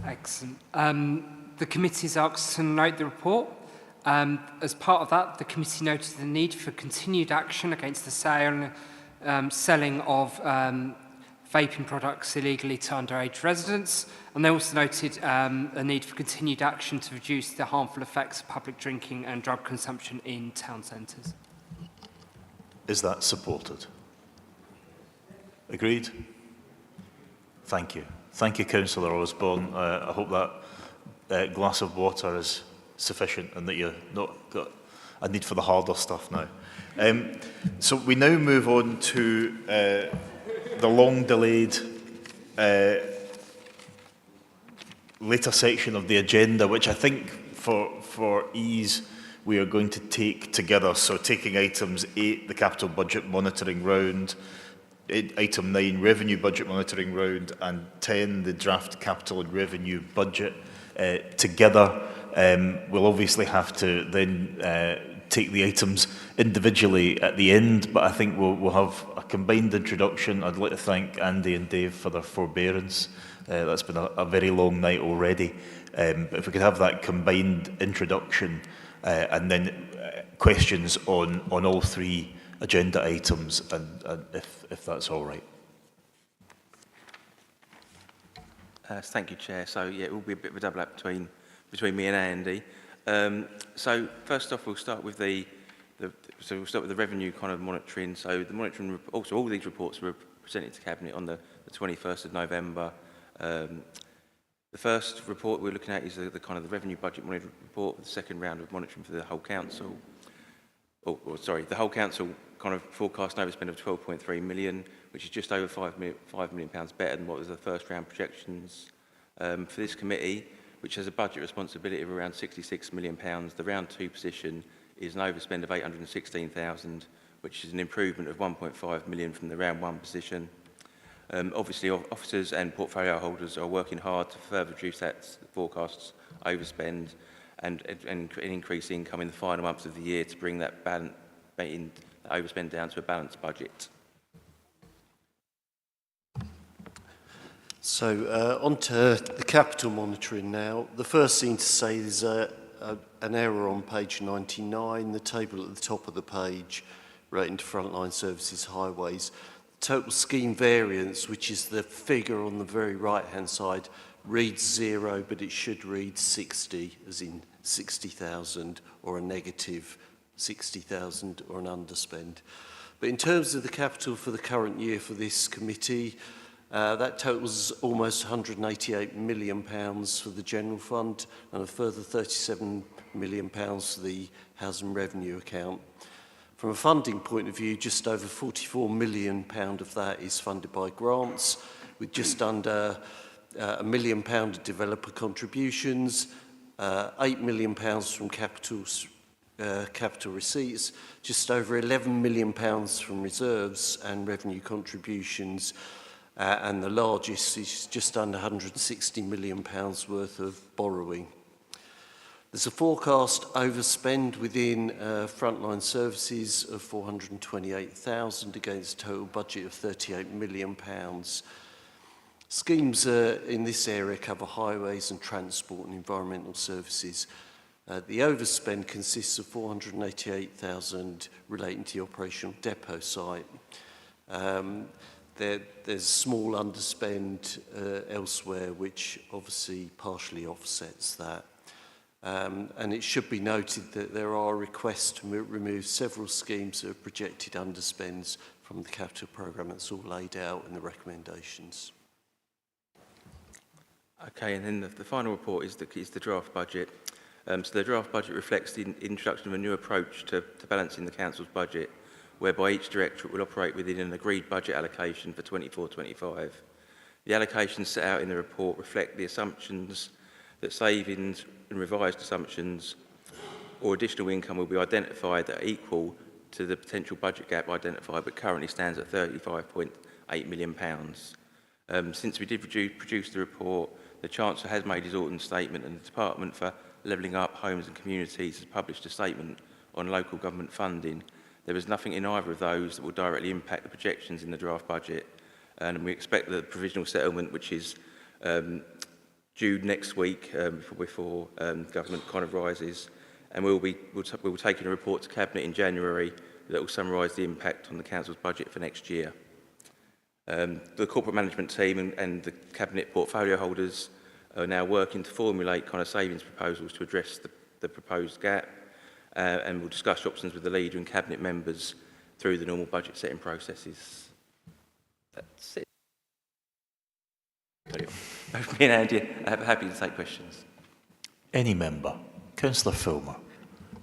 Excellent. The committee is asked to note the report. As part of that, the committee noted the need for continued action against the sale and selling of vaping products illegally to underage residents, and they also noted a need for continued action to reduce the harmful effects of public drinking and drug consumption in town centres. Is that supported? Agreed? Thank you. Thank you, Councillor Osborne. I hope that glass of water is sufficient and that you've not got a need for the harder stuff now. So we now move on to the long-delayed later section of the agenda, which I think for ease we are going to take together. So taking items 8, the capital budget monitoring round, item 9, revenue budget monitoring round, and 10, the draft capital and revenue budget together. We'll obviously have to then take the items individually at the end, but I think we'll have a combined introduction. I'd like to thank Andy and Dave for their forbearance. That's been a very long night already. But if we could have that combined introduction and then questions on all 3 agenda items, and if that's all right. Thank you, Chair. So yeah, it will be a bit of a double up between me and Andy. So first off, we'll start with the revenue kind of monitoring. So the monitoring, also all these reports were presented to Cabinet on the 21st of November. The first report we're looking at is the kind of the revenue budget monitoring report, the second round of monitoring for the whole council. The whole council kind of forecast an overspend of 12.3 million, which is just over £5 million better than what was the first round projections. For this committee, which has a budget responsibility of around £66 million, the round 2 position is an overspend of 816,000, which is an improvement of 1.5 million from the round 1 position. Obviously, officers and portfolio holders are working hard to further reduce that forecast's overspend and increase income in the final months of the year to bring that overspend down to a balanced budget. So on to the capital monitoring now. The first thing to say is an error on page 99, the table at the top of the page relating to frontline services highways. Total scheme variance, which is the figure on the very right-hand side, reads 0, but it should read 60, as in 60,000, or a negative 60,000, or an underspend. But in terms of the capital for the current year for this committee, that totals almost £188 million for the general fund and a further £37 million for the housing revenue account. From a funding point of view, just over £44 million of that is funded by grants, with just under £1 million of developer contributions, £8 million from capital receipts, just over £11 million from reserves and revenue contributions, and the largest is just under £160 million worth of borrowing. There's a forecast overspend within frontline services of 428,000 against a total budget of £38 million. Schemes in this area cover highways and transport and environmental services. The overspend consists of 488,000 relating to the operational depot site. There's a small underspend elsewhere, which obviously partially offsets that. And it should be noted that there are requests to remove several schemes that have projected underspends from the capital programme. That's all laid out in the recommendations. Okay, and then the final report is the draft budget. So the draft budget reflects the introduction of a new approach to balancing the council's budget, whereby each directorate will operate within an agreed budget allocation for 24-25. The allocations set out in the report reflect the assumptions that savings and revised assumptions or additional income will be identified that are equal to the potential budget gap identified, but currently stands at £35.8 million. Since we did produce the report, the Chancellor has made his autumn statement, and the Department for Levelling Up Homes and Communities has published a statement on local government funding. There is nothing in either of those that will directly impact the projections in the draft budget, and we expect the provisional settlement, which is due next week before government kind of rises, and we'll take in a report to Cabinet in January that will summarise the impact on the Council's budget for next year. The corporate management team and the Cabinet portfolio holders are now working to formulate kind of savings proposals to address the proposed gap, and we'll discuss options with the leader and Cabinet members through the normal budget setting processes. That's it. Me and Andy are happy to take questions. Any member. Councillor Filmer.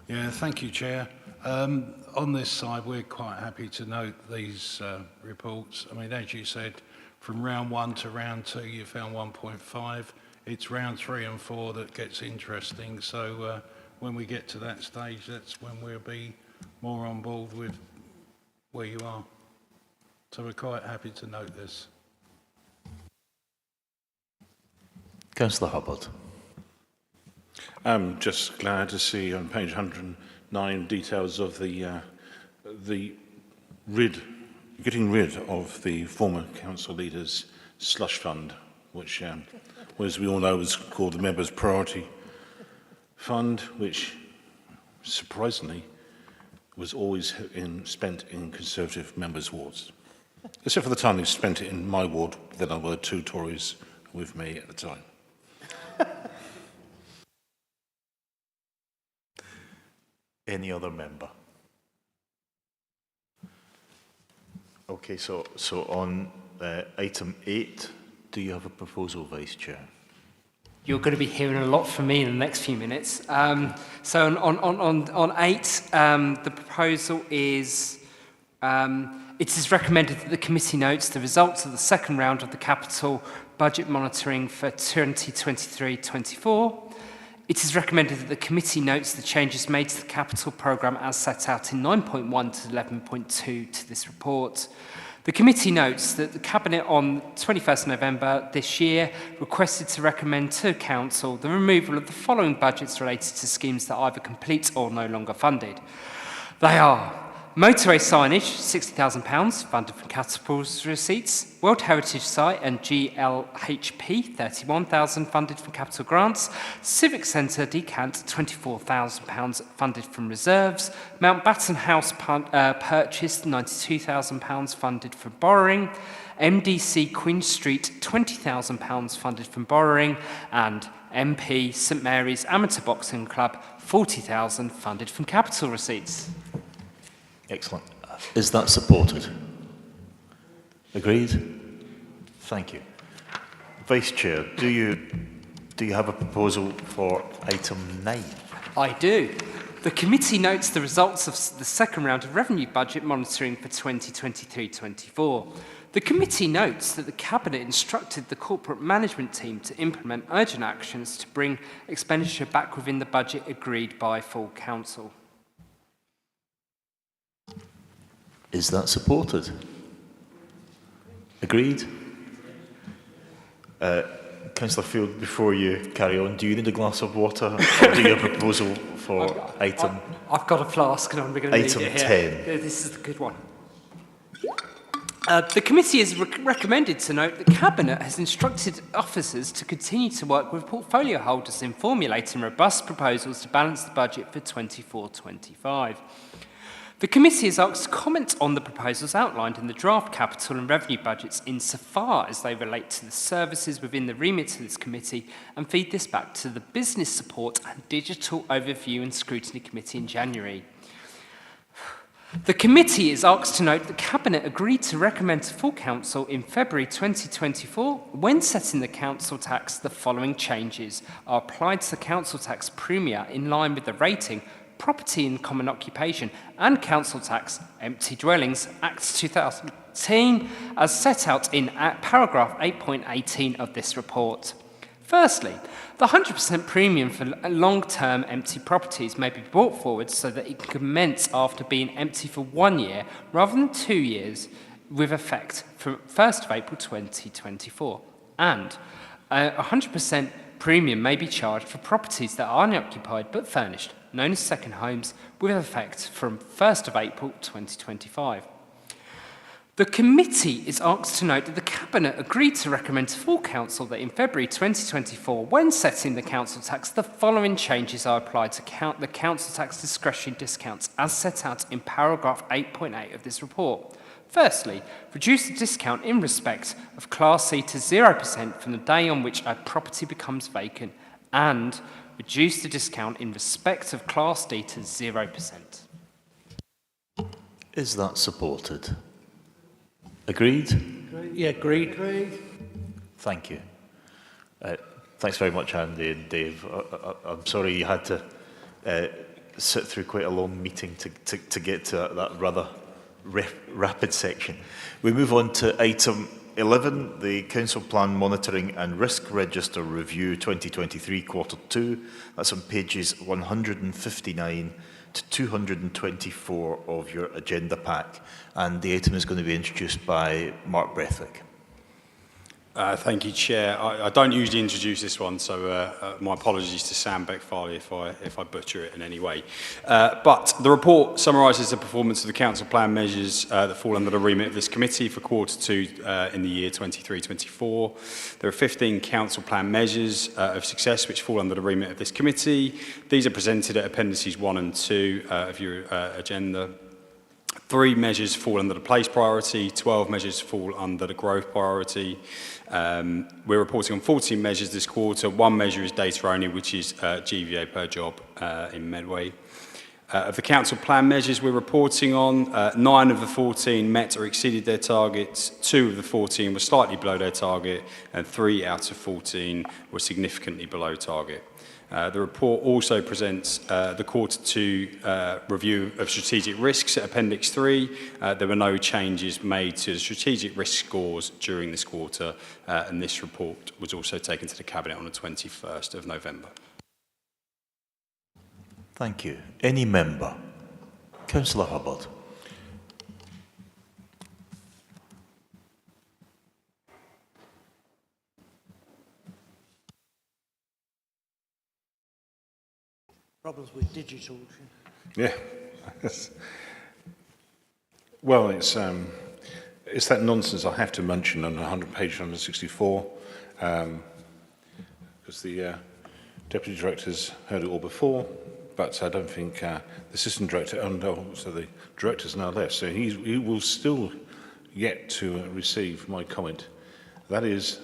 Yeah, thank you, Chair. On this side, we're quite happy to note these reports. I mean, as you said, from round 1 to round 2, you found 1.5. It's round 3 and 4 that gets interesting. So when we get to that stage, that's when we'll be more on board with where you are. So we're quite happy to note this. Councillor Hubbard. I'm just glad to see on page 109 details of the getting rid of the former council leaders' slush fund, which, as we all know, was called the Members' Priority Fund, which surprisingly was always spent in Conservative members' wards. Except for the time they spent it in my ward, then there were 2 Tories with me at the time. Any other member? Okay, so on item 8, do you have a proposal, Vice Chair? You're going to be hearing a lot from me in the next few minutes. So on 8, the proposal is, it is recommended that the committee notes the results of the second round of the capital budget monitoring for 2023-24. It is recommended that the committee notes the changes made to the capital programme as set out in 9.1 to 11.2 to this report. The committee notes that the Cabinet on 21st November this year requested to recommend to Council the removal of the following budgets related to schemes that are either complete or no longer funded. They are motorway signage, £60,000, funded from capital receipts. World Heritage Site and GLHP, £31,000, funded from capital grants. Civic Centre decant, £24,000, funded from reserves. Mountbatten House purchase, £92,000, funded from borrowing. MDC Queen Street, £20,000, funded from borrowing. And MP St Mary's Amateur Boxing Club, £40,000, funded from capital receipts. Excellent. Is that supported? Agreed? Thank you. Vice Chair, do you have a proposal for item 9? I do. The committee notes the results of the second round of revenue budget monitoring for 2023-24. The committee notes that the Cabinet instructed the corporate management team to implement urgent actions to bring expenditure back within the budget agreed by full council. Is that supported? Agreed? Councillor Field, before you carry on, do you need a glass of water or do you have a proposal for item? I've got a flask and I'm going to need it here. Item 10. This is the good one. The committee has recommended to note that Cabinet has instructed officers to continue to work with portfolio holders in formulating robust proposals to balance the budget for 24-25. The committee is asked to comment on the proposals outlined in the draft capital and revenue budgets insofar as they relate to the services within the remit of this committee and feed this back to the Business Support and Digital Overview and Scrutiny Committee in January. The committee is asked to note that Cabinet agreed to recommend to full council in February 2024, when setting the council tax, the following changes are applied to the council tax premia in line with the rating Property in Common Occupation and Council Tax Empty Dwellings Act 2018 as set out in paragraph 8.18 of this report. Firstly, the 100% premium for long-term empty properties may be brought forward so that it can commence after being empty for 1 year rather than 2 years with effect from 1st of April 2024. And 100% premium may be charged for properties that are unoccupied but furnished, known as second homes, with effect from 1st of April 2025. The committee is asked to note that the Cabinet agreed to recommend to full council that in February 2024, when setting the council tax, the following changes are applied to the council tax discretionary discounts as set out in paragraph 8.8 of this report. Firstly, reduce the discount in respect of Class C to 0% from the day on which a property becomes vacant, and reduce the discount in respect of Class D to 0%. Is that supported? Agreed? Yeah, agreed. Thank you. Thanks very much, Andy and Dave. I'm sorry you had to sit through quite a long meeting to get to that rather rapid section. We move on to item 11, the Council Plan Monitoring and Risk Register Review 2023 Quarter 2. That's on pages 159 to 224 of your agenda pack. And the item is going to be introduced by Mark Brethwick. Thank you, Chair. I don't usually introduce this one, so my apologies to Sam Beck-Farley if I butcher it in any way. But the report summarises the performance of the Council Plan measures that fall under the remit of this committee for Quarter 2 in the year 23-24. There are 15 Council Plan measures of success which fall under the remit of this committee. These are presented at Appendices 1 and 2 of your agenda. 3 measures fall under the place priority, 12 measures fall under the growth priority. We're reporting on 14 measures this quarter. 1 measure is data only, which is GVA per job in Medway. Of the council plan measures we're reporting on, 9 of the 14 met or exceeded their targets, 2 of the 14 were slightly below their target, and 3 out of 14 were significantly below target. The report also presents the Quarter 2 review of strategic risks at Appendix 3. There were no changes made to the strategic risk scores during this quarter, and this report was also taken to the Cabinet on the 21st of November. Thank you. Any member? Councillor Hubbard. Problems with digital. Yeah. Well, it's that nonsense I have to mention on page 164, because the Deputy Director's heard it all before, but I don't think the Assistant Director, and also the Director's now left, so he will still yet to receive my comment. That is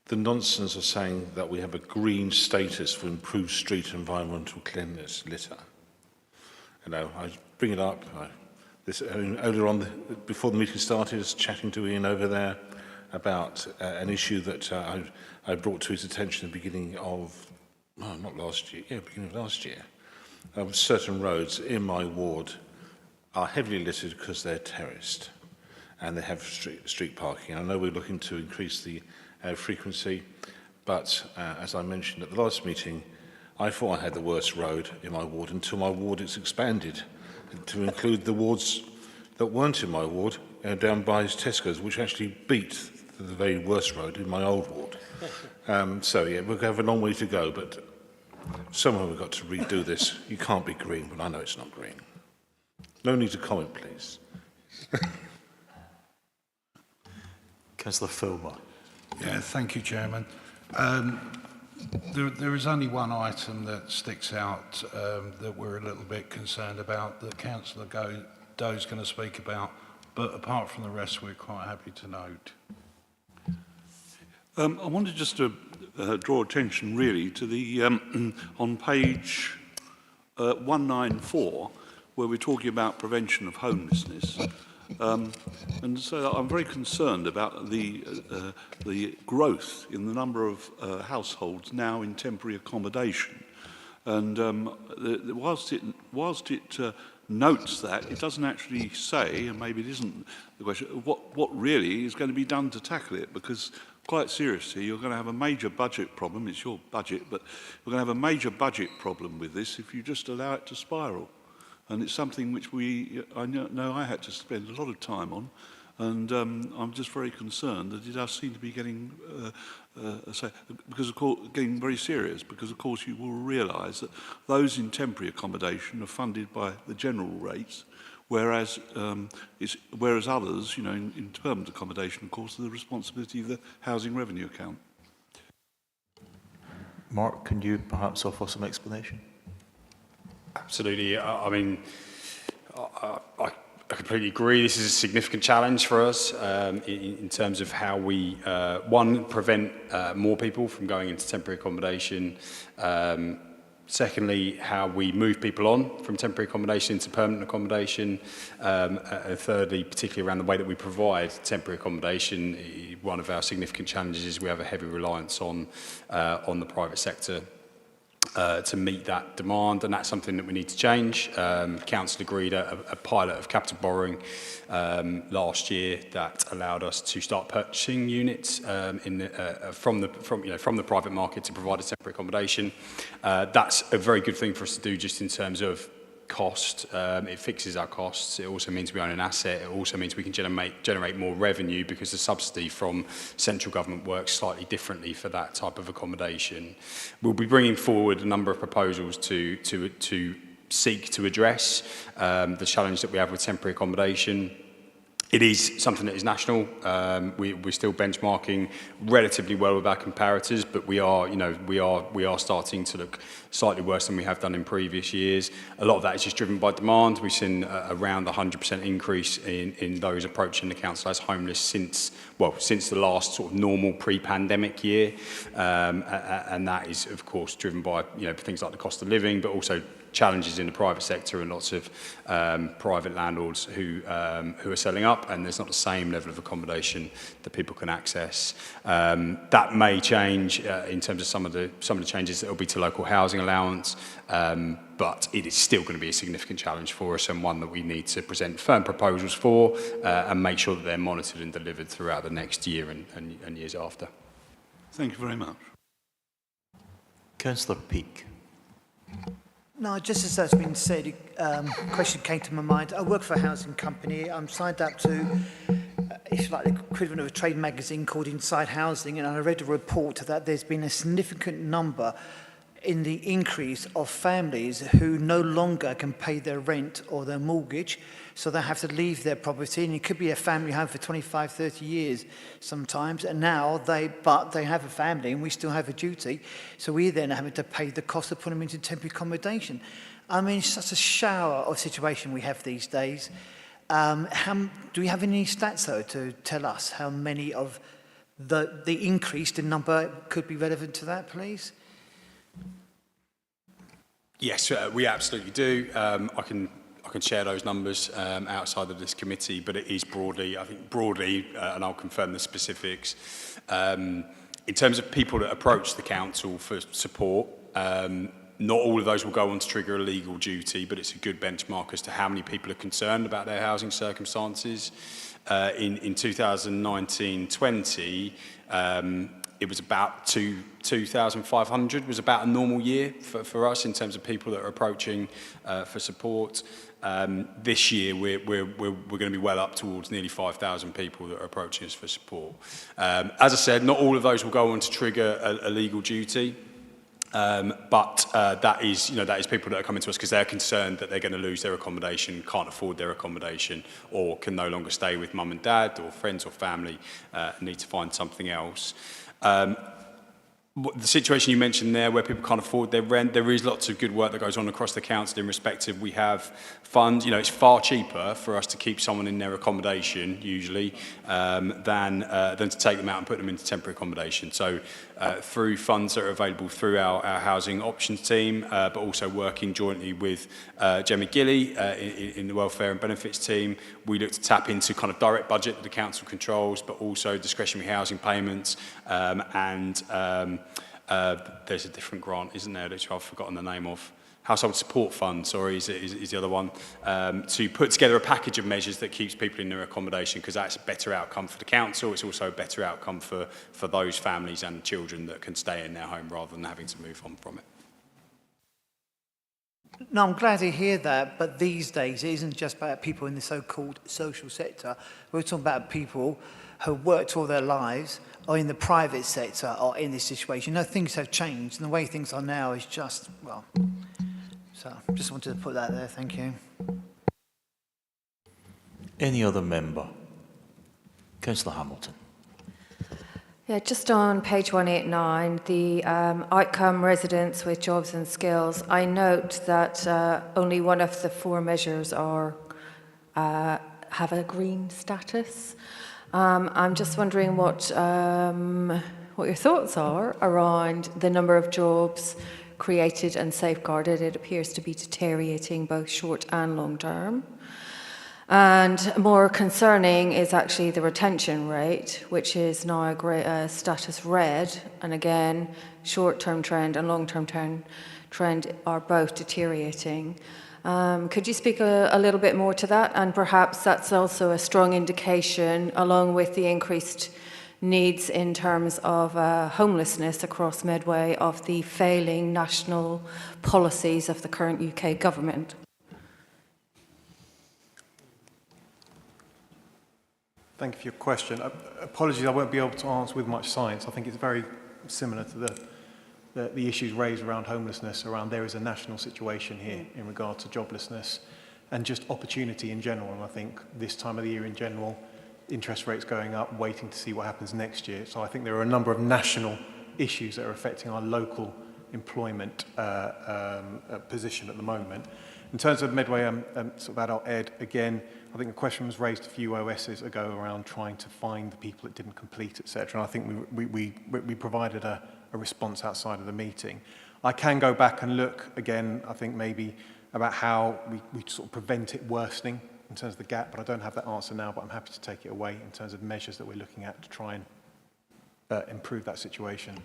the nonsense of saying that we have a green status for improved street environmental cleanliness, litter. You know, I bring it up. Earlier on, before the meeting started, I was chatting to Ian over there about an issue that I brought to his attention at the beginning of, not last year, beginning of last year. Certain roads in my ward are heavily littered because they're terraced and they have street parking. I know we're looking to increase the frequency, but as I mentioned at the last meeting, I thought I had the worst road in my ward until my ward is expanded to include the wards that weren't in my ward down by Tesco's, which actually beat the very worst road in my old ward. So yeah, we'll have a long way to go, but somehow we've got to redo this. You can't be green, but I know it's not green. No need to comment, please. Councillor Filmer. Yeah, thank you, Chairman. There is only one item that sticks out that we're a little bit concerned about, that Councillor Doe's going to speak about, but apart from the rest, we're quite happy to note. I wanted just to draw attention really to the, on page 194, where we're talking about prevention of homelessness. And so I'm very concerned about the growth in the number of households now in temporary accommodation. And whilst it notes that, it doesn't actually say, and maybe it isn't the question, what really is going to be done to tackle it, because quite seriously, you're going to have a major budget problem. It's your budget, but we're going to have a major budget problem with this if you just allow it to spiral. And it's something which I know I had to spend a lot of time on, and I'm just very concerned that it does seem to be getting, because of course, getting very serious, because of course you will realise that those in temporary accommodation are funded by the general rates, whereas others, you know, in permanent accommodation, of course, are the responsibility of the housing revenue account. Mark, can you perhaps offer some explanation? Absolutely. I mean, I completely agree. This is a significant challenge for us in terms of how we, one, prevent more people from going into temporary accommodation. Secondly, how we move people on from temporary accommodation into permanent accommodation. And thirdly, particularly around the way that we provide temporary accommodation, one of our significant challenges is we have a heavy reliance on the private sector. to meet that demand, and that's something that we need to change. Council agreed a pilot of capital borrowing last year that allowed us to start purchasing units from the private market to provide a temporary accommodation. That's a very good thing for us to do, just in terms of cost. It fixes our costs. It also means we own an asset. It also means we can generate more revenue, because the subsidy from central government works slightly differently for that type of accommodation. We'll be bringing forward a number of proposals to seek to address the challenge that we have with temporary accommodation. It is something that is national. We're still benchmarking relatively well with our comparators, but we are starting to look slightly worse than we have done in previous years. A lot of that is just driven by demand. We've seen around 100% increase in those approaching the council as homeless since the last sort of normal pre-pandemic year, and that is of course driven by things like the cost of living, but also challenges in the private sector and lots of private landlords who are selling up, and there's not the same level of accommodation that people can access. That may change in terms of some of the changes that will be to local housing allowance, but it is still going to be a significant challenge for us, and one that we need to present firm proposals for and make sure that they're monitored and delivered throughout the next year and years after. Thank you very much. Councillor Peake. No, just as that's been said, a question came to my mind. I work for a housing company. I'm signed up to, it's like the equivalent of a trade magazine called Inside Housing, and I read a report that there's been a significant number in the increase of families who no longer can pay their rent or their mortgage, so they have to leave their property, and it could be a family home for 25, 30 years sometimes, and now they have a family and we still have a duty, so we then having to pay the cost of putting them into temporary accommodation. I mean, it's such a shower of situation we have these days. Do we have any stats though to tell us how many of the increase in number could be relevant to that, please? Yes, we absolutely do. I can share those numbers outside of this committee, but it is broadly, and I'll confirm the specifics. In terms of people that approach the council for support, not all of those will go on to trigger a legal duty, but it's a good benchmark as to how many people are concerned about their housing circumstances. In 2019-20, it was about 2,500 was about a normal year for us in terms of people that are approaching for support. This year, we're going to be well up towards nearly 5,000 people that are approaching us for support. As I said, not all of those will go on to trigger a legal duty. But that is people that are coming to us because they're concerned that they're going to lose their accommodation, can't afford their accommodation, or can no longer stay with mum and dad or friends or family, need to find something else. The situation you mentioned there where people can't afford their rent, there is lots of good work that goes on across the council in respect of we have funds. It's far cheaper for us to keep someone in their accommodation usually than to take them out and put them into temporary accommodation. So through funds that are available through our housing options team, but also working jointly with Gemma Gilly in the welfare and benefits team, we look to tap into kind of direct budget that the council controls, but also discretionary housing payments and there's a different grant, isn't there, which I've forgotten the name of. Household Support Fund, sorry, is the other one, to put together a package of measures that keeps people in their accommodation, because that's a better outcome for the council. It's also a better outcome for those families and children that can stay in their home rather than having to move on from it. No, I'm glad to hear that, but these days it isn't just about people in the so-called social sector. We're talking about people who worked all their lives or in the private sector or in this situation. Things have changed, and the way things are now is just, well... So, just wanted to put that there, thank you. Any other member? Councillor Hamilton. Yeah, just on page 189, the outcome residents with jobs and skills, I note that only one of the 4 measures have a green status. I'm just wondering what your thoughts are around the number of jobs created and safeguarded. It appears to be deteriorating both short and long term. And more concerning is actually the retention rate, which is now status red. And again, short-term trend and long-term trend are both deteriorating. Could you speak a little bit more to that? And perhaps that's also a strong indication, along with the increased needs in terms of homelessness across Medway, of the failing national policies of the current UK government. Thank you for your question. Apologies, I won't be able to answer with much science. I think it's very similar to the issues raised around homelessness, around there is a national situation here in regard to joblessness and just opportunity in general. And I think this time of the year in general, interest rates going up, waiting to see what happens next year. So I think there are a number of national issues that are affecting our local employment position at the moment. In terms of Medway, sort of adult ed, again, I think the question was raised a few OSs ago around trying to find the people that didn't complete, etc. And I think we provided a response outside of the meeting. I can go back and look again, I think maybe about how we sort of prevent it worsening in terms of the gap, but I don't have that answer now, but I'm happy to take it away in terms of measures that we're looking at to try and improve that situation.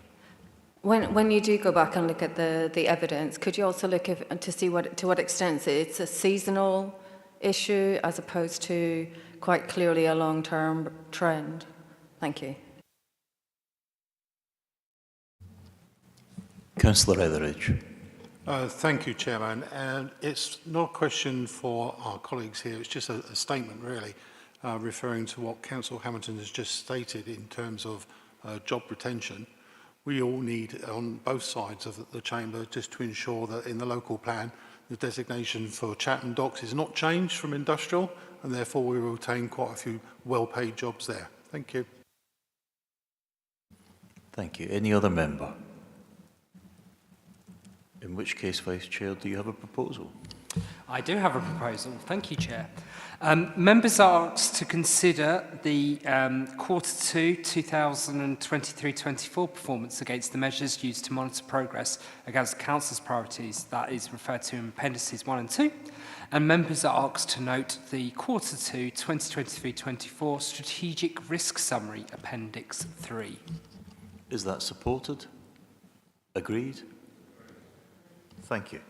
When you do go back and look at the evidence, could you also look to see to what extent it's a seasonal issue as opposed to quite clearly a long-term trend? Thank you. Councillor Etheridge. Thank you, Chairman. And it's not a question for our colleagues here, it's just a statement really, referring to what Councillor Hamilton has just stated in terms of job retention. We all need, on both sides of the chamber, just to ensure that in the local plan, the designation for Chatham docks is not changed from industrial, and therefore we will retain quite a few well-paid jobs there. Thank you. Thank you. Any other member? In which case, Vice Chair, do you have a proposal? I do have a proposal. Thank you, Chair. Members are asked to consider the Q2 2023-24 performance against the measures used to monitor progress against the Council's priorities, that is referred to in Appendices 1 and 2. And members are asked to note the Q2 2023-24 Strategic Risk Summary, Appendix 3. Is that supported? Agreed? Thank you.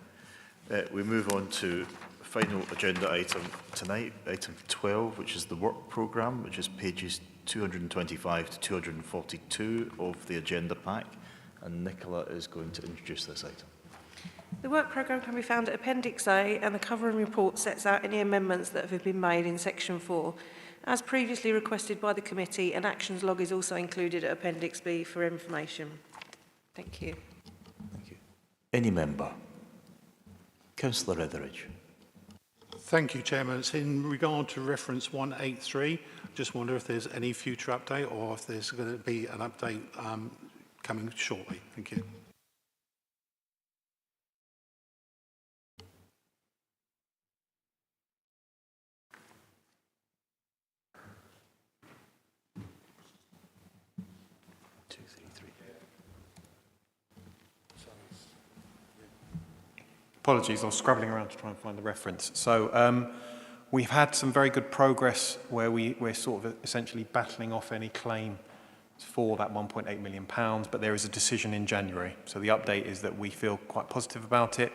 We move on to final agenda item tonight, item 12, which is the work programme, which is pages 225 to 242 of the agenda pack. And Nicola is going to introduce this item. The work programme can be found at Appendix A, and the covering report sets out any amendments that have been made in Section 4. As previously requested by the committee, an actions log is also included at Appendix B for information. Thank you. Thank you. Any member? Councillor Etheridge. Thank you, Chairman. It's in regard to reference 183. Just wonder if there's any future update or if there's going to be an update coming shortly. Thank you. Apologies, I was scrabbling around to try and find the reference. So we've had some very good progress where we're sort of essentially battling off any claim for that £1.8 million, but there is a decision in January. So the update is that we feel quite positive about it.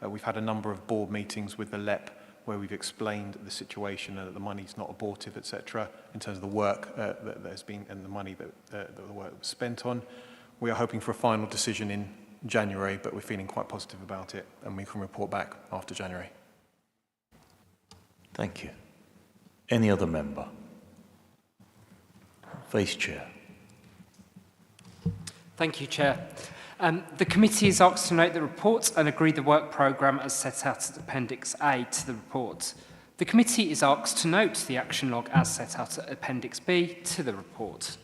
We've had a number of board meetings with the LEP where we've explained the situation and that the money's not abortive, etc., in terms of the work that there's been and the money that the work was spent on. We are hoping for a final decision in January, but we're feeling quite positive about it, and we can report back after January. Thank you. Any other member? Vice Chair. Thank you, Chair. The committee is asked to note the report and agree the work programme as set out at Appendix A to the report. The committee is asked to note the action log as set out at Appendix B to the report.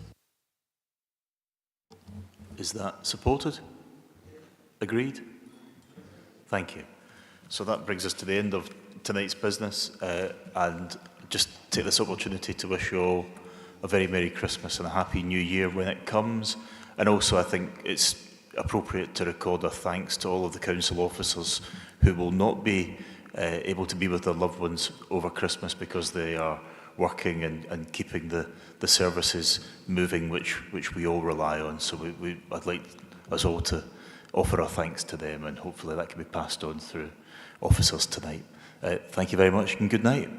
Is that supported? Agreed? Thank you. So that brings us to the end of tonight's business, and just take this opportunity to wish you all a very Merry Christmas and a Happy New Year when it comes. And also I think it's appropriate to record our thanks to all of the council officers who will not be able to be with their loved ones over Christmas because they are working and keeping the services moving, which we all rely on. So I'd like us all to offer our thanks to them, and hopefully that can be passed on through officers tonight. Thank you very much and good night.